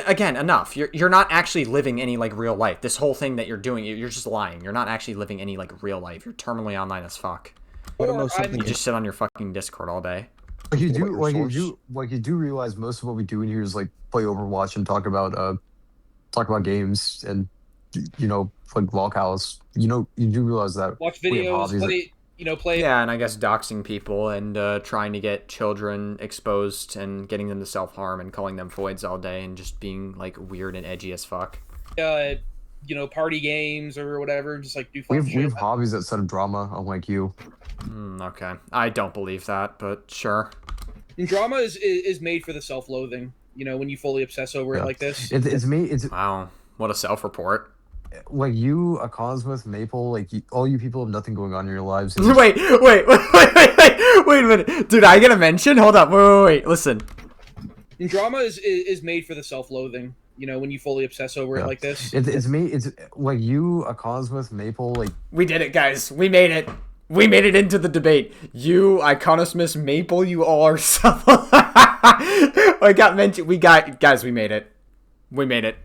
again, enough. You're not actually living any like real life. This whole thing that you're doing, you're just lying. You're not actually living any like real life. You're terminally online as fuck. I don't know something. You just sit on your fucking Discord all day. Like you do, What your you do realize most of what we do in here is like play Overwatch and talk about games and like lolcows. You do realize that watch we have videos, hobbies that- play. Yeah, and I guess doxing people and trying to get children exposed and getting them to self-harm and calling them foids all day and just being like weird and edgy as fuck. Party games or whatever. Just like do we fun have shit. hobbies that set up drama, unlike you. Okay. I don't believe that, but sure. And drama is made for the self-loathing. When you fully obsess over it like this. It's me. It's Wow. What a self-report. like you, Iconismus, Maple. Like all you people have nothing going on in your lives. Wait a minute. Dude, I get a mention? Hold up. Wait. Listen. And drama is made for the self-loathing. When you fully obsess over it like this. It's me. It's like you, Iconismus, Maple. Like We did it, guys. We made it. We made it into the debate. You, Iconismus, Maple, you all are some... I got mentioned. Guys, we made it. We made it.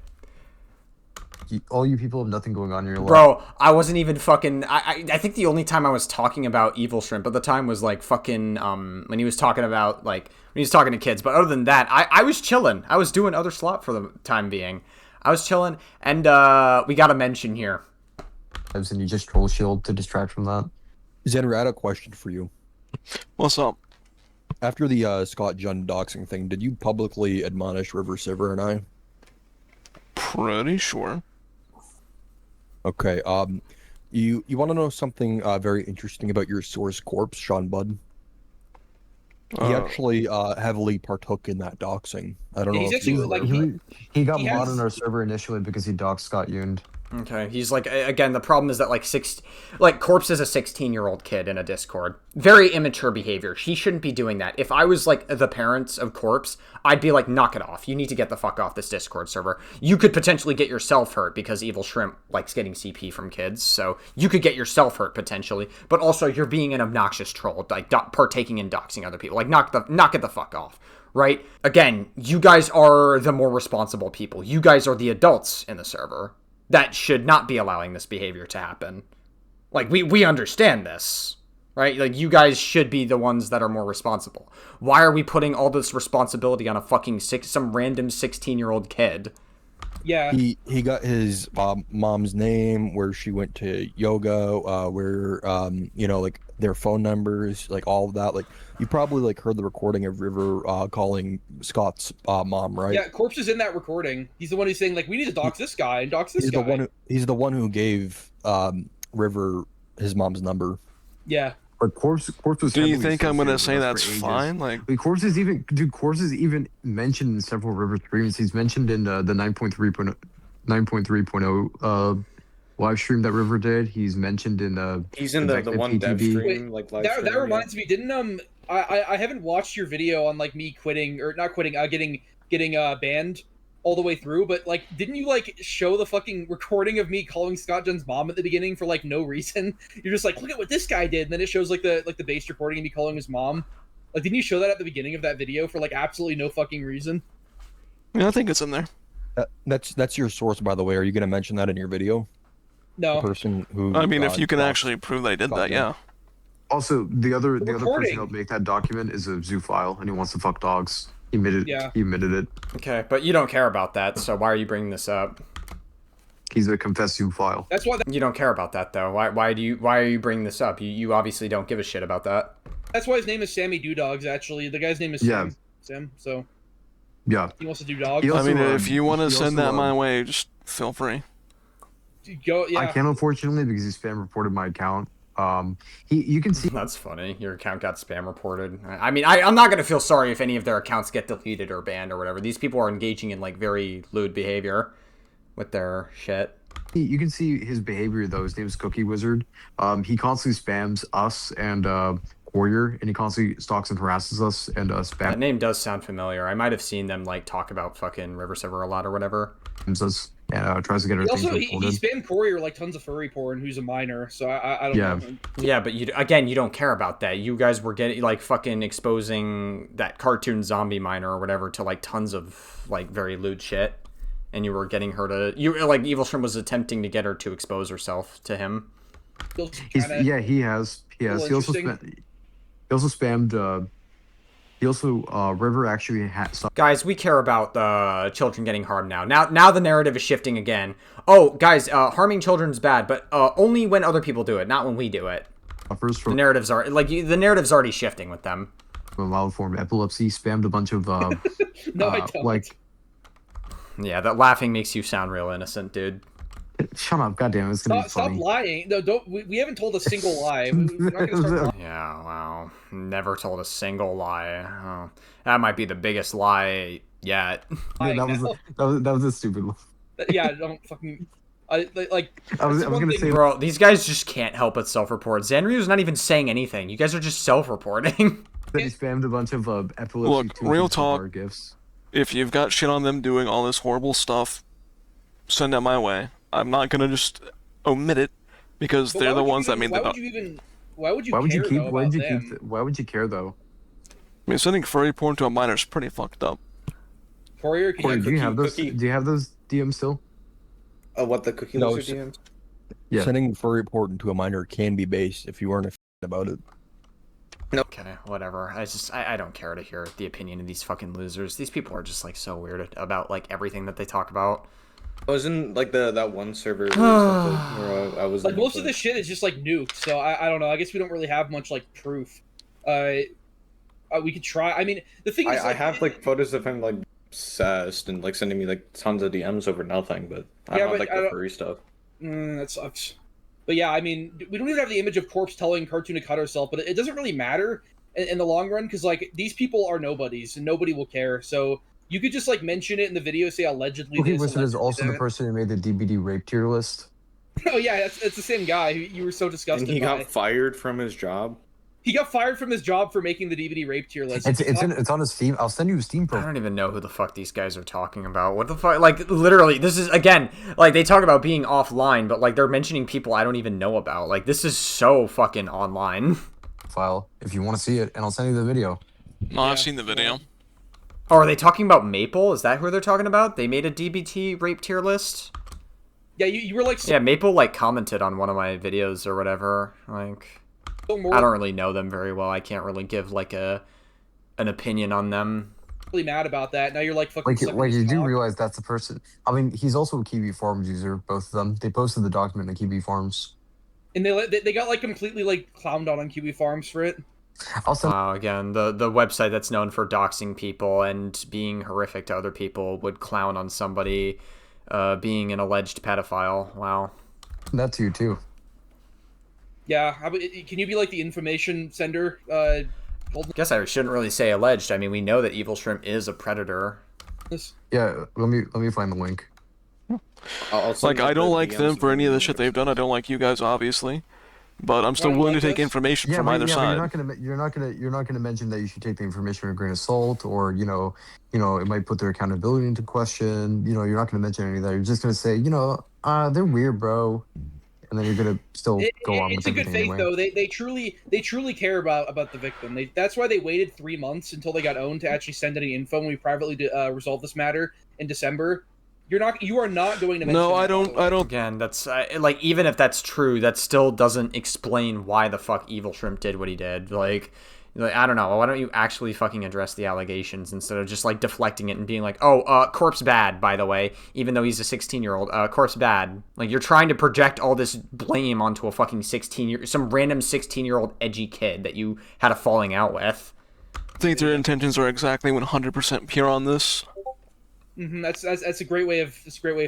all you people have nothing going on in your life. Bro, I wasn't even fucking... I think the only time I was talking about Evil Shrimp at the time was, like, fucking, when he was talking about, like, when he was talking to kids. But other than that, I was chilling. I was doing other slot for the time being. I was chilling, and, we got a mention here. And you just troll shield to distract from that. Xander, I had a question for you. What's up? After the Scott Jund doxing thing, did you publicly admonish RiverCiver and I? Pretty sure. Okay, You want to know something very interesting about your source corpse, Sean Budd? He actually heavily partook in that doxing. I don't Yeah, know he's if actually you like He got he mod has- on our server initially because he doxed Scott Yound. Okay, he's like, again, the problem is that Corpse is a 16-year-old kid in a Discord. Very immature behavior. He shouldn't be doing that. If I was like the parents of Corpse, I'd be like, knock it off. You need to get the fuck off this Discord server. You could potentially get yourself hurt because Evil Shrimp likes getting CP from kids, so you could get yourself hurt potentially. But also, you're being an obnoxious troll, like partaking in doxing other people. Like, knock it the fuck off. Right? Again, you guys are the more responsible people. You guys are the adults in the server that should not be allowing this behavior to happen. Like, we understand this, right? Like, you guys should be the ones that are more responsible. Why are we putting all this responsibility on a fucking some random 16-year-old kid? Yeah. He got his mom's name, where she went to yoga, where like their phone numbers, like all of that. Like you probably like heard the recording of River calling Scott's mom, right? Yeah, Corpse is in that recording. He's the one who's saying like we need to dox this guy and dox this guy. He's the one who gave River his mom's number. Yeah. But Corpse was. Do you heavily think I'm gonna say associated with that's us for ages. fine? Like, Corpse is even mentioned in several River streams. He's mentioned in the 9.3.0 live stream that River did. He's mentioned in He's in the one dev PTB. stream, like live stream. That reminds me. Didn't I haven't watched your video on like me quitting or not quitting, getting banned all the way through, but like didn't you like show the fucking recording of me calling Scott Jen's mom at the beginning for like no reason? You're just like, look at what this guy did, and then it shows like the base recording of me calling his mom. Like, didn't you show that at the beginning of that video for like absolutely no fucking reason? yeah, I think it's in there. That's your source, by the way. Are you going to mention that in your video? No. The person who. I mean, if you can actually prove that I did that, yeah. Also, the other person recording. who helped make that document is a zoophile, and he wants to fuck dogs. He admitted. Yeah. He admitted it. Okay, but you don't care about that, so why are you bringing this up? He's a confessed zoophile. That's why. You don't care about that, though. Why are you bringing this up? You obviously don't give a shit about that. That's why his name is Sammy Do Dogs. Actually, the guy's name is Sam. So Yeah. he wants to do dogs. He I also, mean, if you want to he send also, that my way, just feel free. Go. Yeah. I can't, unfortunately, because he spam reported my account. You can see. That's funny. Your account got spam reported. I mean, I'm not gonna feel sorry if any of their accounts get deleted or banned or whatever. These people are engaging in like very lewd behavior with their shit. You can see his behavior though. His name is Cookie Wizard. He constantly spams us and Warrior, and he constantly stalks and harasses us and That spams name does sound familiar. I might have seen them like talk about fucking RiverCiver a lot or whatever. us and tries to get our He things also he reported. spammed Courier like tons of furry porn. Who's a minor, so I don't Yeah. know. Yeah, but you don't care about that. You guys were getting like fucking exposing that cartoon zombie miner or whatever to like tons of like very lewd shit, and you were getting her to like Evil Shrimp was attempting to get her to expose herself to him. He has. He also spammed. He also River actually had. Guys, we care about children getting harmed now. Now the narrative is shifting again. Oh, guys, harming children's bad, but only when other people do it, not when we do it. First The narratives are like the narrative's already shifting with them. mild form of epilepsy, spammed a bunch of No, I don't. like. Yeah, that laughing makes you sound real innocent, dude. Shut up, goddamn! It's gonna Stop be funny. lying. No, don't. We haven't told a single lie. We're not gonna start lying. Yeah, wow. Never told a single lie. Oh, that might be the biggest lie yet. Yeah, that was a stupid one. Yeah, don't fucking. I was I was gonna say, Bro, these guys just can't help but self-report. Zanryu's not even saying anything. You guys are just self-reporting. that he spammed a bunch of epilepsy. Look, tools real and some talk. art gifts. If you've got shit on them doing all this horrible stuff, send it my way. I'm not gonna just omit it because But they're why the would you ones that even- made Why the. would you even? Why would you? Why would you care, keep? though, Why would you about keep? them? Why would you care though? I mean, sending furry porn to a minor is pretty fucked up. Courier, can Corey, you do you have those? cookie. Do you have those DMs still? What the cookie No, loser it's- DMs? Yeah. Sending furry porn to a minor can be base if you aren't about it. Okay, whatever. I don't care to hear the opinion of these fucking losers. These people are just like so weird about like everything that they talk about. I was in like that one server or something where I was Like in, most of this shit is just like nuked, so I don't know. I guess we don't really have much like proof. We could try. I mean, the thing is, I have like photos of him like obsessed and like sending me like tons of DMs over nothing, but I Yeah, don't have but like I the don't- furry stuff. that sucks. But yeah, I mean, we don't even have the image of Corpse telling Cartoon to cut herself, but it doesn't really matter in the long run because like these people are nobodies and nobody will care. So you could just like mention it in the video, say allegedly Cookie this, Wizard is allegedly also the that. person who made the DBD rape tier list. Oh yeah, it's the same guy who you were so disgusted And he by. got fired from his job. He got fired from his job for making the DVD rape tier list. It's on his Steam. I'll send you his Steam I profile. don't even know who the fuck these guys are talking about. What the fuck? Like, literally, this is, again, like, they talk about being offline, but, like, they're mentioning people I don't even know about. Like, this is so fucking online. File if you want to see it, and I'll send you the video. No, I've seen the video. Oh, are they talking about Maple? Is that who they're talking about? They made a DBT rape tier list? Yeah, you were like Yeah, Maple, like, commented on one of my videos or whatever. Like, more I don't really know them very well. I can't really give, like, an opinion on them. really mad about that. Now you're like fucking. Like you do realize that's the person. I mean, he's also a Kiwi Farms user. Both of them. They posted the document in Kiwi Farms. And they got like completely like clowned on Kiwi Farms for it. I'll send. Again, the website that's known for doxing people and being horrific to other people would clown on somebody being an alleged pedophile. Wow. That to you too. Yeah, can you be like the information sender? Guess I shouldn't really say alleged. I mean, we know that Evil Shrimp is a predator. Yeah, let me find the link. Like, I don't like them for any of the shit they've done. I don't like you guys, obviously, but I'm still willing to take information from either side. You're not gonna mention that you should take the information with a grain of salt, or you know, it might put their accountability into question. You know, you're not gonna mention any of that. You're just gonna say, they're weird, bro. And then you're gonna still go on with it's a good faith anyway. though. They truly care about the victim. That's why they waited 3 months until they got owned to actually send any info. When we privately resolved this matter in December. You are not going to mention. No, I don't. Again, that's like, even if that's true, that still doesn't explain why the fuck Evil Shrimp did what he did. Like, I don't know. Why don't you actually fucking address the allegations instead of just like deflecting it and being like, oh, Corpse bad, by the way, even though he's a 16-year-old. Corpse bad. Like, you're trying to project all this blame onto a fucking some random 16-year-old edgy kid that you had a falling out with. I think their intentions are exactly 100% pure on this. That's a great way of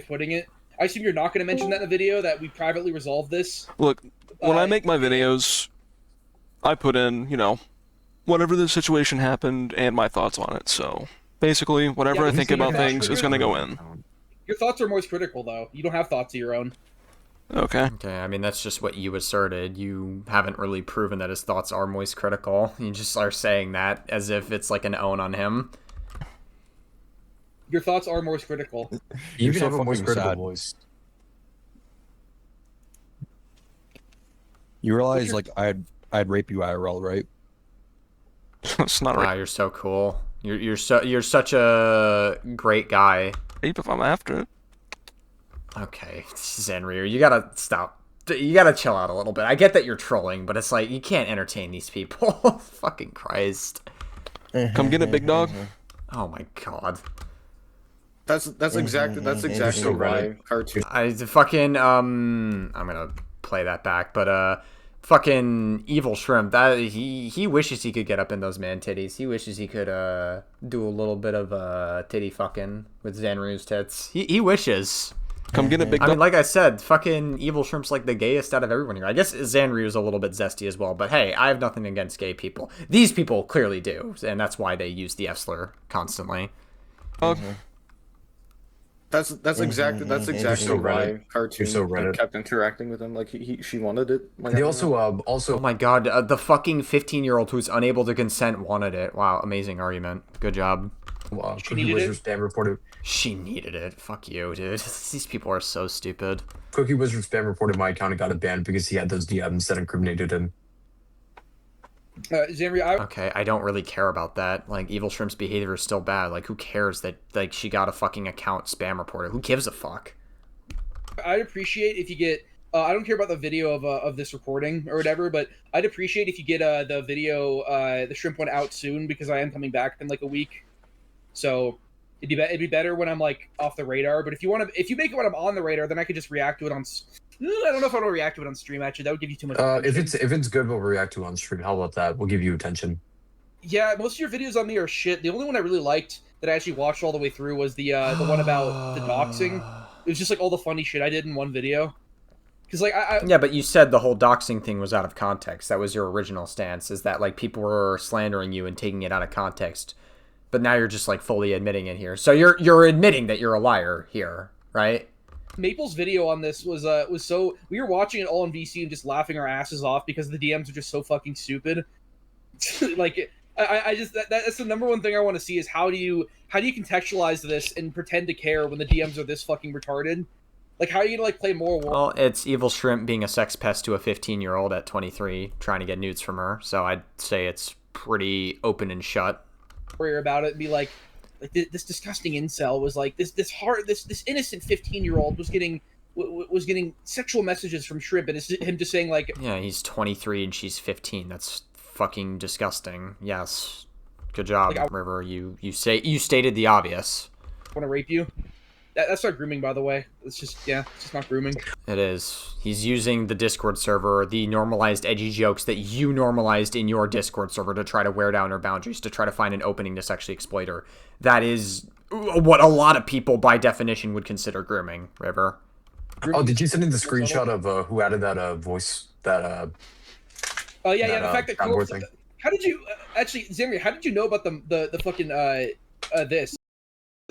putting it. I assume you're not going to mention that in the video, that we privately resolved this. Look, when I make my videos, I put in, whatever the situation happened and my thoughts on it. So basically, whatever I think about things is going to go in. Your thoughts are most critical, though. You don't have thoughts of your own. Okay. Okay, I mean, that's just what you asserted. You haven't really proven that his thoughts are moist critical. You just are saying that as if it's like an own on him. Your thoughts are most critical. You You're can so have a voice fucking critical sad. voice. You realize, like, I'd rape you IRL, right? It's not Wow, right. you're so cool. You're such a great guy. Rape if I'm after it. Okay, Zenryu, you gotta stop. You gotta chill out a little bit. I get that you're trolling, but it's like, you can't entertain these people. Fucking Christ. Come get it, big dog. Oh my god. That's exactly why cartoon. I'm gonna play that back, but fucking Evil Shrimp, that he wishes he could get up in those man titties. He wishes he could do a little bit of titty fucking with Zanryu's tits. He wishes. Come get it, big dog. I mean, like I said, fucking Evil Shrimp's like the gayest out of everyone here. I guess Zanryu's a little bit zesty as well, but hey, I have nothing against gay people. These people clearly do, and that's why they use the F-slur constantly. That's exactly why cartoon so Reddit. kept interacting with him. Like she wanted it. Like, They also Oh my god, the fucking 15-year-old who's unable to consent wanted it. Wow, amazing argument. Good job. Cookie Wizard spam reported. She needed it. Fuck you, dude. These people are so stupid. Cookie Wizard spam reported my account and got it banned because he had those DMs that incriminated him. Zanryu, Okay, I don't really care about that. Like, Evil Shrimp's behavior is still bad. Like, who cares that, like, she got a fucking account spam reported? Who gives a fuck? I'd appreciate if you get. I don't care about the video of this recording or whatever, but I'd appreciate if you get the video, the shrimp one out soon, because I am coming back in like a week. So it'd be better when I'm like off the radar. But if you make it when I'm on the radar, then I could just react to it on. I don't know if I want to react to it on stream. Actually, that would give you too much. If it's good, we'll react to it on stream. How about that? We'll give you attention. Yeah, most of your videos on me are shit. The only one I really liked that I actually watched all the way through was the one about the doxing. It was just like all the funny shit I did in one video. Because like yeah, but you said the whole doxing thing was out of context. That was your original stance, is that like people were slandering you and taking it out of context. But now you're just like fully admitting it here. So you're admitting that you're a liar here, right? Maple's video on this was so, we were watching it all in VC and just laughing our asses off because the DMs are just so fucking stupid. Like I just that's the number one thing I want to see is how do you contextualize this and pretend to care when the DMs are this fucking retarded? Like, how are you gonna like play more? Well, it's Evil Shrimp being a sex pest to a 15-year-old at 23, trying to get nudes from her. So I'd say it's pretty open and shut. Worry about it and be like this disgusting incel was like this innocent 15-year-old was getting sexual messages from Shrimp, and it's him just saying like, yeah, he's 23 and she's 15. That's fucking disgusting. Yes, good job, like, River. You stated the obvious. Want to rape you? That's not grooming, by the way. It's just not grooming. It is. He's using the Discord server, the normalized edgy jokes that you normalized in your Discord server to try to wear down her boundaries, to try to find an opening to sexually exploit her. That is what a lot of people, by definition, would consider grooming, River. Oh, did you send in the screenshot of who added that voice, that oh, yeah, the fact that thing. How did you actually, Zamri? How did you know about the fucking this?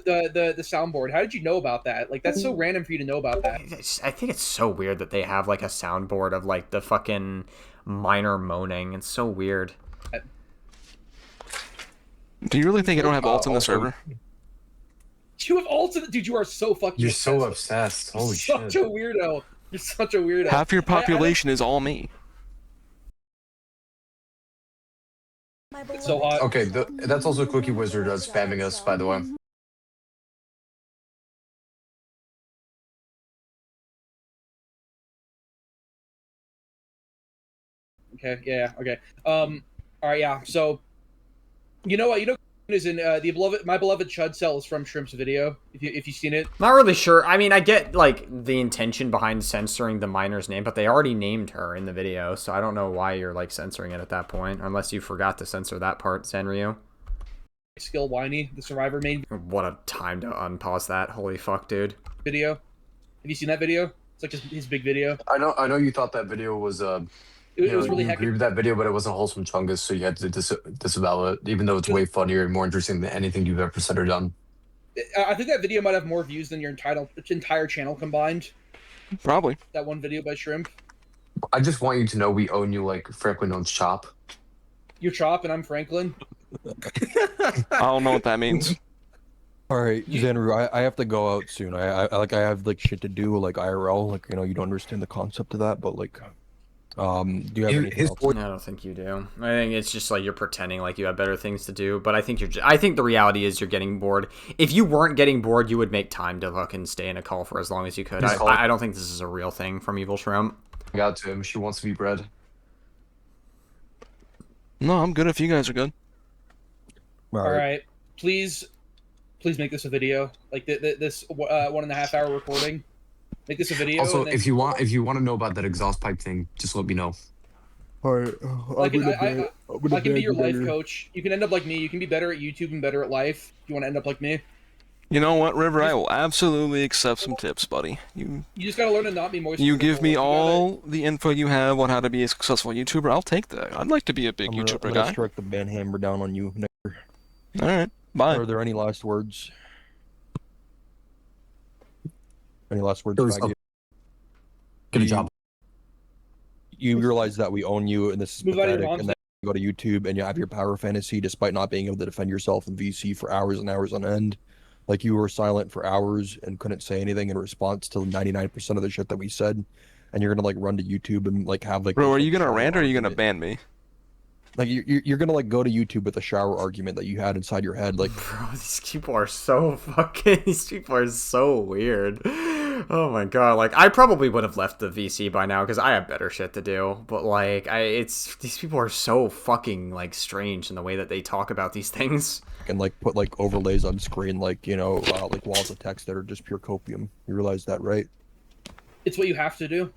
The soundboard. How did you know about that? Like, that's so random for you to know about that. I think it's so weird that they have like a soundboard of like the fucking minor moaning. It's so weird. Do you really think I don't have alts on the server? You have alts in it? Dude, you are so fucking You're obsessed. so obsessed. Holy shit. Such a weirdo. You're such a weirdo. Half your population is all me. It's so hot. Okay, that's also Cookie Wizard spamming us, by the way. Okay, yeah, okay. All right, yeah. So, you know what? Is in my beloved Chud Cell is from Shrimp's video. If you've seen it, Not really sure. I mean, I get like the intention behind censoring the minor's name, but they already named her in the video, so I don't know why you're like censoring it at that point, unless you forgot to censor that part, Sanryu. Skill Whiny, the Survivor main What a time to unpause that. Holy fuck, dude. video. Have you seen that video? It's like his big video. I know you thought that video was It was really you heckin'. agreed with that video, but it wasn't wholesome chungus, so you had to disavow it, even though it's way funnier and more interesting than anything you've ever said or done. I think that video might have more views than your entire channel combined. Probably. That one video by Shrimp. I just want you to know we own you like Franklin owns Chop. You're Chop and I'm Franklin. I don't know what that means. All right, Xanru, I have to go out soon. I have like shit to do, like IRL. Like, you know, you don't understand the concept of that, but like, do you have anything else? I don't think you do. I think it's just like you're pretending like you have better things to do. But I think I think the reality is you're getting bored. If you weren't getting bored, you would make time to fucking stay in a call for as long as you could. I don't think this is a real thing from Evil Shrimp. I got to him. She wants to be bred. No, I'm good if you guys are good. All right. Please make this a video. Like this 1.5 hour recording. Make this a video. Also, and then... if you want to know about that exhaust pipe thing, just let me know. All right, I can be your life coach. You can end up like me. You can be better at YouTube and better at life. If you want to end up like me. You know what, River? I will absolutely accept some tips, buddy. You just gotta learn to not be moist. You give me all the info you have on how to be a successful YouTuber. I'll take that. I'd like to be a big YouTuber I'm guy. gonna strike the ban hammer down on you. All right, bye. Are there any last words? Any last words? Good job. You realize that we own you, and this is Move out of your pathetic, mom's and then you go to YouTube and you have your power fantasy despite not being able to defend yourself in VC for hours and hours on end. Like, you were silent for hours and couldn't say anything in response to 99% of the shit that we said, and you're gonna like run to YouTube and like have like. Bro, are you gonna rant or are you gonna ban me? Like, you're gonna like go to YouTube with a shower argument that you had inside your head, like. Bro, these people are so fucking. These people are so weird. Oh my god, like I probably would have left the VC by now because I have better shit to do. But like, these people are so fucking like strange in the way that they talk about these things. And like put like overlays on screen, like, you know, like walls of text that are just pure copium. You realize that, right? It's what you have to do.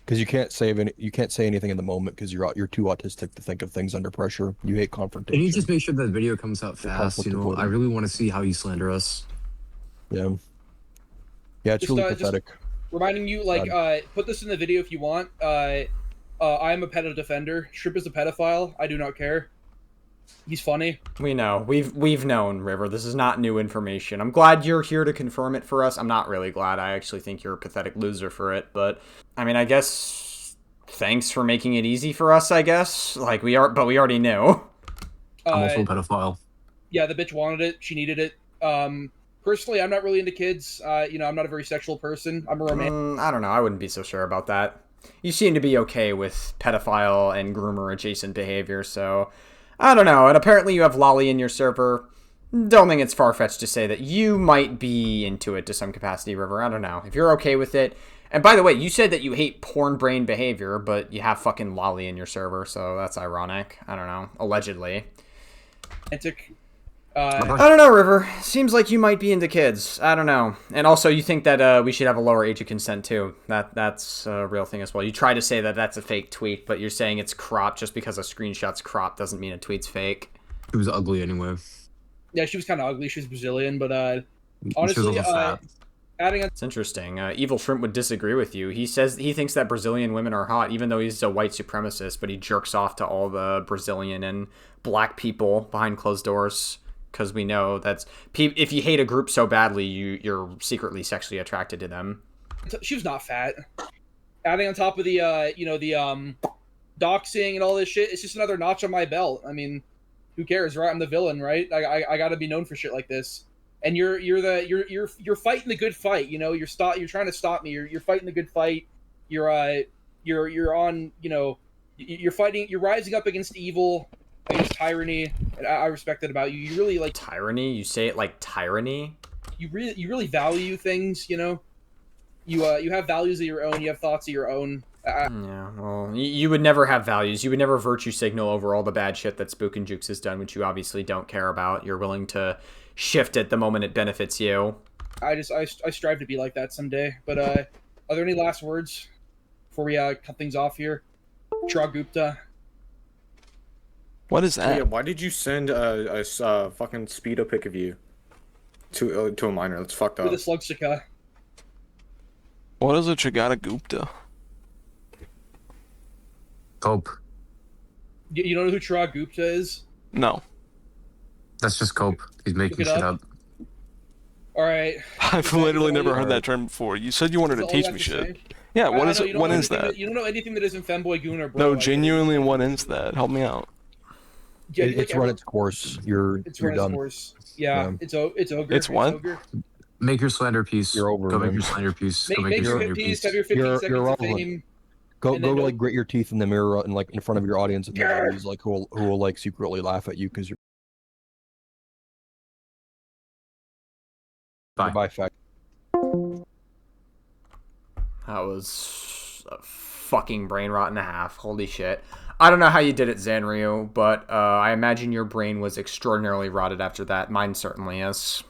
Because you can't say anything in the moment because you're too autistic to think of things under pressure. You hate confrontation. Can you just make sure that video comes out fast? You know, I really want to see how you slander us. Yeah. Yeah, it's really pathetic. Reminding you, like, put this in the video if you want. I am a pedo defender. Shrimp is a pedophile. I do not care. He's funny. We know. We've known, River. This is not new information. I'm glad you're here to confirm it for us. I'm not really glad. I actually think you're a pathetic loser for it. But, I mean, I guess thanks for making it easy for us, I guess. Like, we already knew. I'm also a pedophile. Yeah, the bitch wanted it. She needed it. Personally, I'm not really into kids. You know, I'm not a very sexual person. I'm a romantic. I don't know. I wouldn't be so sure about that. You seem to be okay with pedophile and groomer adjacent behavior, so I don't know. And apparently you have Lolly in your server. Don't think it's far-fetched to say that you might be into it to some capacity, River. I don't know. If you're okay with it. And by the way, you said that you hate porn brain behavior, but you have fucking Lolly in your server, so that's ironic. I don't know. Allegedly. I don't know, River. Seems like you might be into kids. I don't know. And also, you think that we should have a lower age of consent, too. That's a real thing as well. You try to say that that's a fake tweet, but you're saying it's cropped. Just because a screenshot's cropped doesn't mean a tweet's fake. It was ugly anyway. Yeah, she was kind of ugly. She was Brazilian, but honestly, adding on... It's interesting. Evil Shrimp would disagree with you. He says he thinks that Brazilian women are hot, even though he's a white supremacist, but he jerks off to all the Brazilian and black people behind closed doors. Because we know that's if you hate a group so badly, you're secretly sexually attracted to them. She was not fat. Adding on top of the doxing and all this shit, it's just another notch on my belt. I mean, who cares, right? I'm the villain, right? I got to be known for shit like this. And you're fighting the good fight. You know, you're trying to stop me. You're fighting the good fight. You're on. You know, you're fighting. You're rising up against evil. Against tyranny, and I respect that about you. You really like tyranny. You say it like tyranny. You really value things. You know, you have values of your own. You have thoughts of your own. Yeah, well, you would never have values. You would never virtue signal over all the bad shit that Spook and Jukes has done, which you obviously don't care about. You're willing to shift it the moment it benefits you. I strive to be like that someday. But are there any last words before we cut things off here? Chirag Gupta. What is that? Yeah, why did you send a fucking speedo pic of you to a minor? That's fucked up. With a Slugsika. What is a Chagata Gupta? Cope. You don't know who Chirag Gupta is? No. That's just Cope. He's making shit up. Alright. I've literally never heard that term before. You said you wanted to teach me shit. Yeah, what is it? When is that? You don't know anything that isn't Femboy Goon or Bro. No, genuinely, when is that? Help me out. Yeah, it's run its course. You're done. Course. Yeah, it's ogre. It's what? Ogre. Make your slander piece. You're over. Go make your slander piece. Go make your hit piece. Have your 15 seconds of fame. Go like grit your teeth in the mirror and like in front of your audience and nobody's like who will like secretly laugh at you because you're. Bye. Fact. That was a fucking brain rot and a half. Holy shit. I don't know how you did it, Zanryu, but I imagine your brain was extraordinarily rotted after that. Mine certainly is.